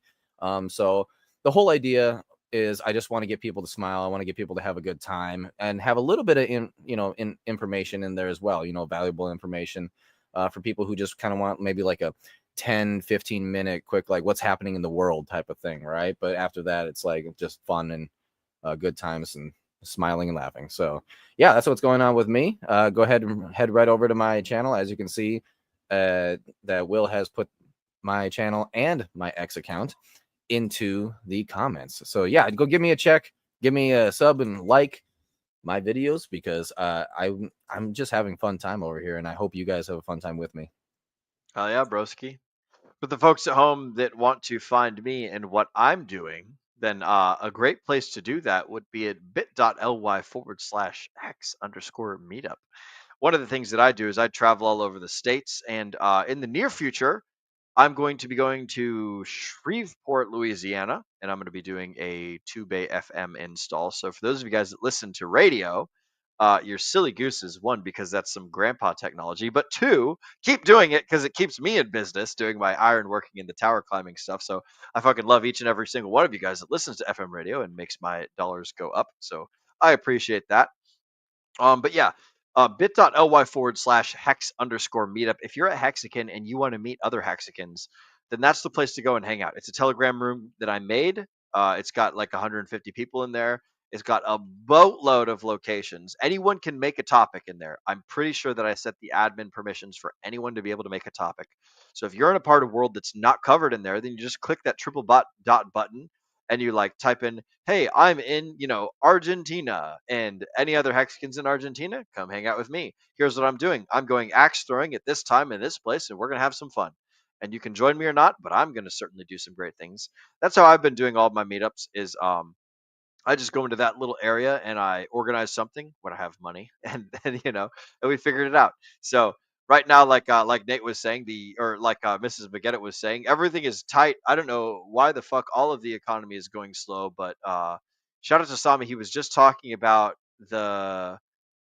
Speaker 3: So the whole idea is I just want to get people to smile. I want to get people to have a good time and have a little bit of information in there as well. Valuable information. For people who just kind of want maybe like a 10-15 minute quick, like what's happening in the world type of thing, right? But after that, it's like just fun and good times and smiling and laughing. So yeah, that's what's going on with me. Go ahead and head right over to my channel. As you can see, that Will has put my channel and my X account into the comments. So yeah, go give me a check, give me a sub and like my videos, because I'm just having fun time over here, and I hope you guys have a fun time with me.
Speaker 4: Oh yeah, broski. For the folks at home that want to find me and what I'm doing, then a great place to do that would be at bit.ly/Hex_Meetup. One of the things that I do is I travel all over the states, and in the near future, I'm going to be going to Shreveport, Louisiana, and I'm going to be doing a 2-bay FM install. So for those of you guys that listen to radio, you're silly gooses. 1, because that's some grandpa technology, but 2, keep doing it because it keeps me in business doing my iron working and the tower climbing stuff. So I fucking love each and every single one of you guys that listens to FM radio and makes my dollars go up. So I appreciate that. But yeah, bit.ly/Hex_Meetup. If you're at Hexagon and you want to meet other Hexagons, then that's the place to go and hang out. It's a Telegram room that I made. It's got like 150 people in there. It's got a boatload of locations. Anyone can make a topic in there. I'm pretty sure that I set the admin permissions for anyone to be able to make a topic. So if you're in a part of the world that's not covered in there, then you just click that triple dot button and you like type in, hey, I'm in, Argentina, and any other Hexicans in Argentina, come hang out with me. Here's what I'm doing. I'm going axe throwing at this time in this place, and we're going to have some fun. And you can join me or not, but I'm going to certainly do some great things. That's how I've been doing all of my meetups is I just go into that little area and I organize something when I have money, and then and we figured it out. So right now, like Nate was saying, like Mrs. McGettit was saying, everything is tight. I don't know why the fuck all of the economy is going slow, but shout out to Sami. He was just talking about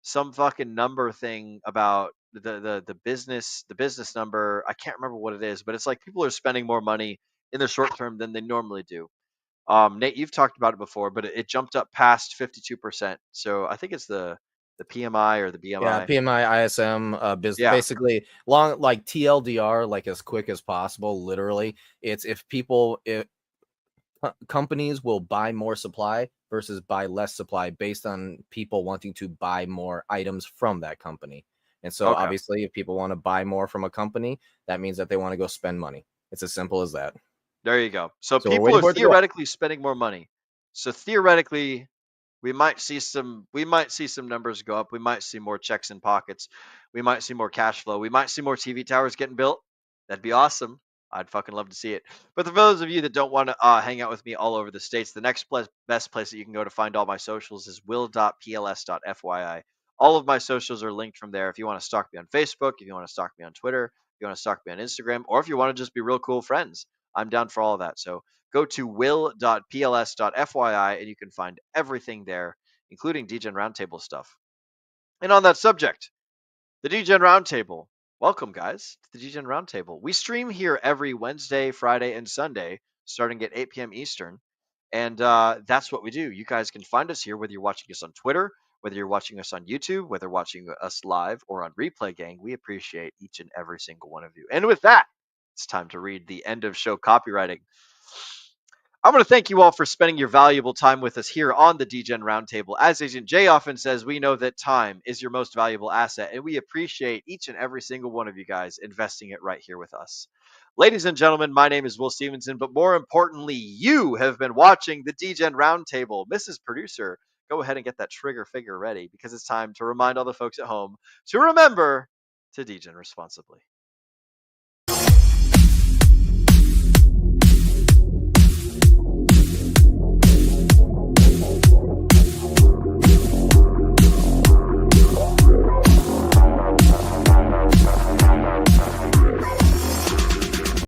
Speaker 4: some fucking number thing about the business number. I can't remember what it is, but it's like people are spending more money in the short term than they normally do. Nate, you've talked about it before, but it jumped up past 52%. So I think it's the PMI or the BMI.
Speaker 3: Yeah, PMI, ISM,
Speaker 4: Yeah.
Speaker 3: basically long, like TLDR, like as quick as possible. Literally, it's if companies will buy more supply versus buy less supply based on people wanting to buy more items from that company. And so
Speaker 4: Okay.
Speaker 3: obviously, if people want to buy more from a company, that means that they want to go spend money. It's as simple as that.
Speaker 4: There you go. So
Speaker 3: So we're
Speaker 4: people
Speaker 3: waiting
Speaker 4: are
Speaker 3: for it to go up.
Speaker 4: theoretically spending more money. So theoretically, we might see some numbers go up. We might see more checks in pockets. We might see more cash flow. We might see more TV towers getting built. That'd be awesome. I'd fucking love to see it. But for those of you that don't want to hang out with me all over the states, the next best place that you can go to find all my socials is will.pls.fyi. All of my socials are linked from there. If you want to stalk me on Facebook, if you want to stalk me on Twitter, if you want to stalk me on Instagram, or if you want to just be real cool friends, I'm down for all of that. So go to will.pls.fyi and you can find everything there, including DGen Roundtable stuff. And on that subject, the DGen Roundtable. Welcome, guys, to the DGen Roundtable. We stream here every Wednesday, Friday, and Sunday, starting at 8 p.m. Eastern. And that's what we do. You guys can find us here, whether you're watching us on Twitter, whether you're watching us on YouTube, whether watching us live or on Replay Gang. We appreciate each and every single one of you. And with that, it's time to read the end of show copywriting. I want to thank you all for spending your valuable time with us here on the DGen Roundtable. As Agent Jay often says, we know that time is your most valuable asset, and we appreciate each and every single one of you guys investing it right here with us. Ladies and gentlemen, my name is Will Stevenson, but more importantly, you have been watching the DGen Roundtable. Mrs. Producer, go ahead and get that trigger finger ready, because it's time to remind all the folks at home to remember to DGen responsibly.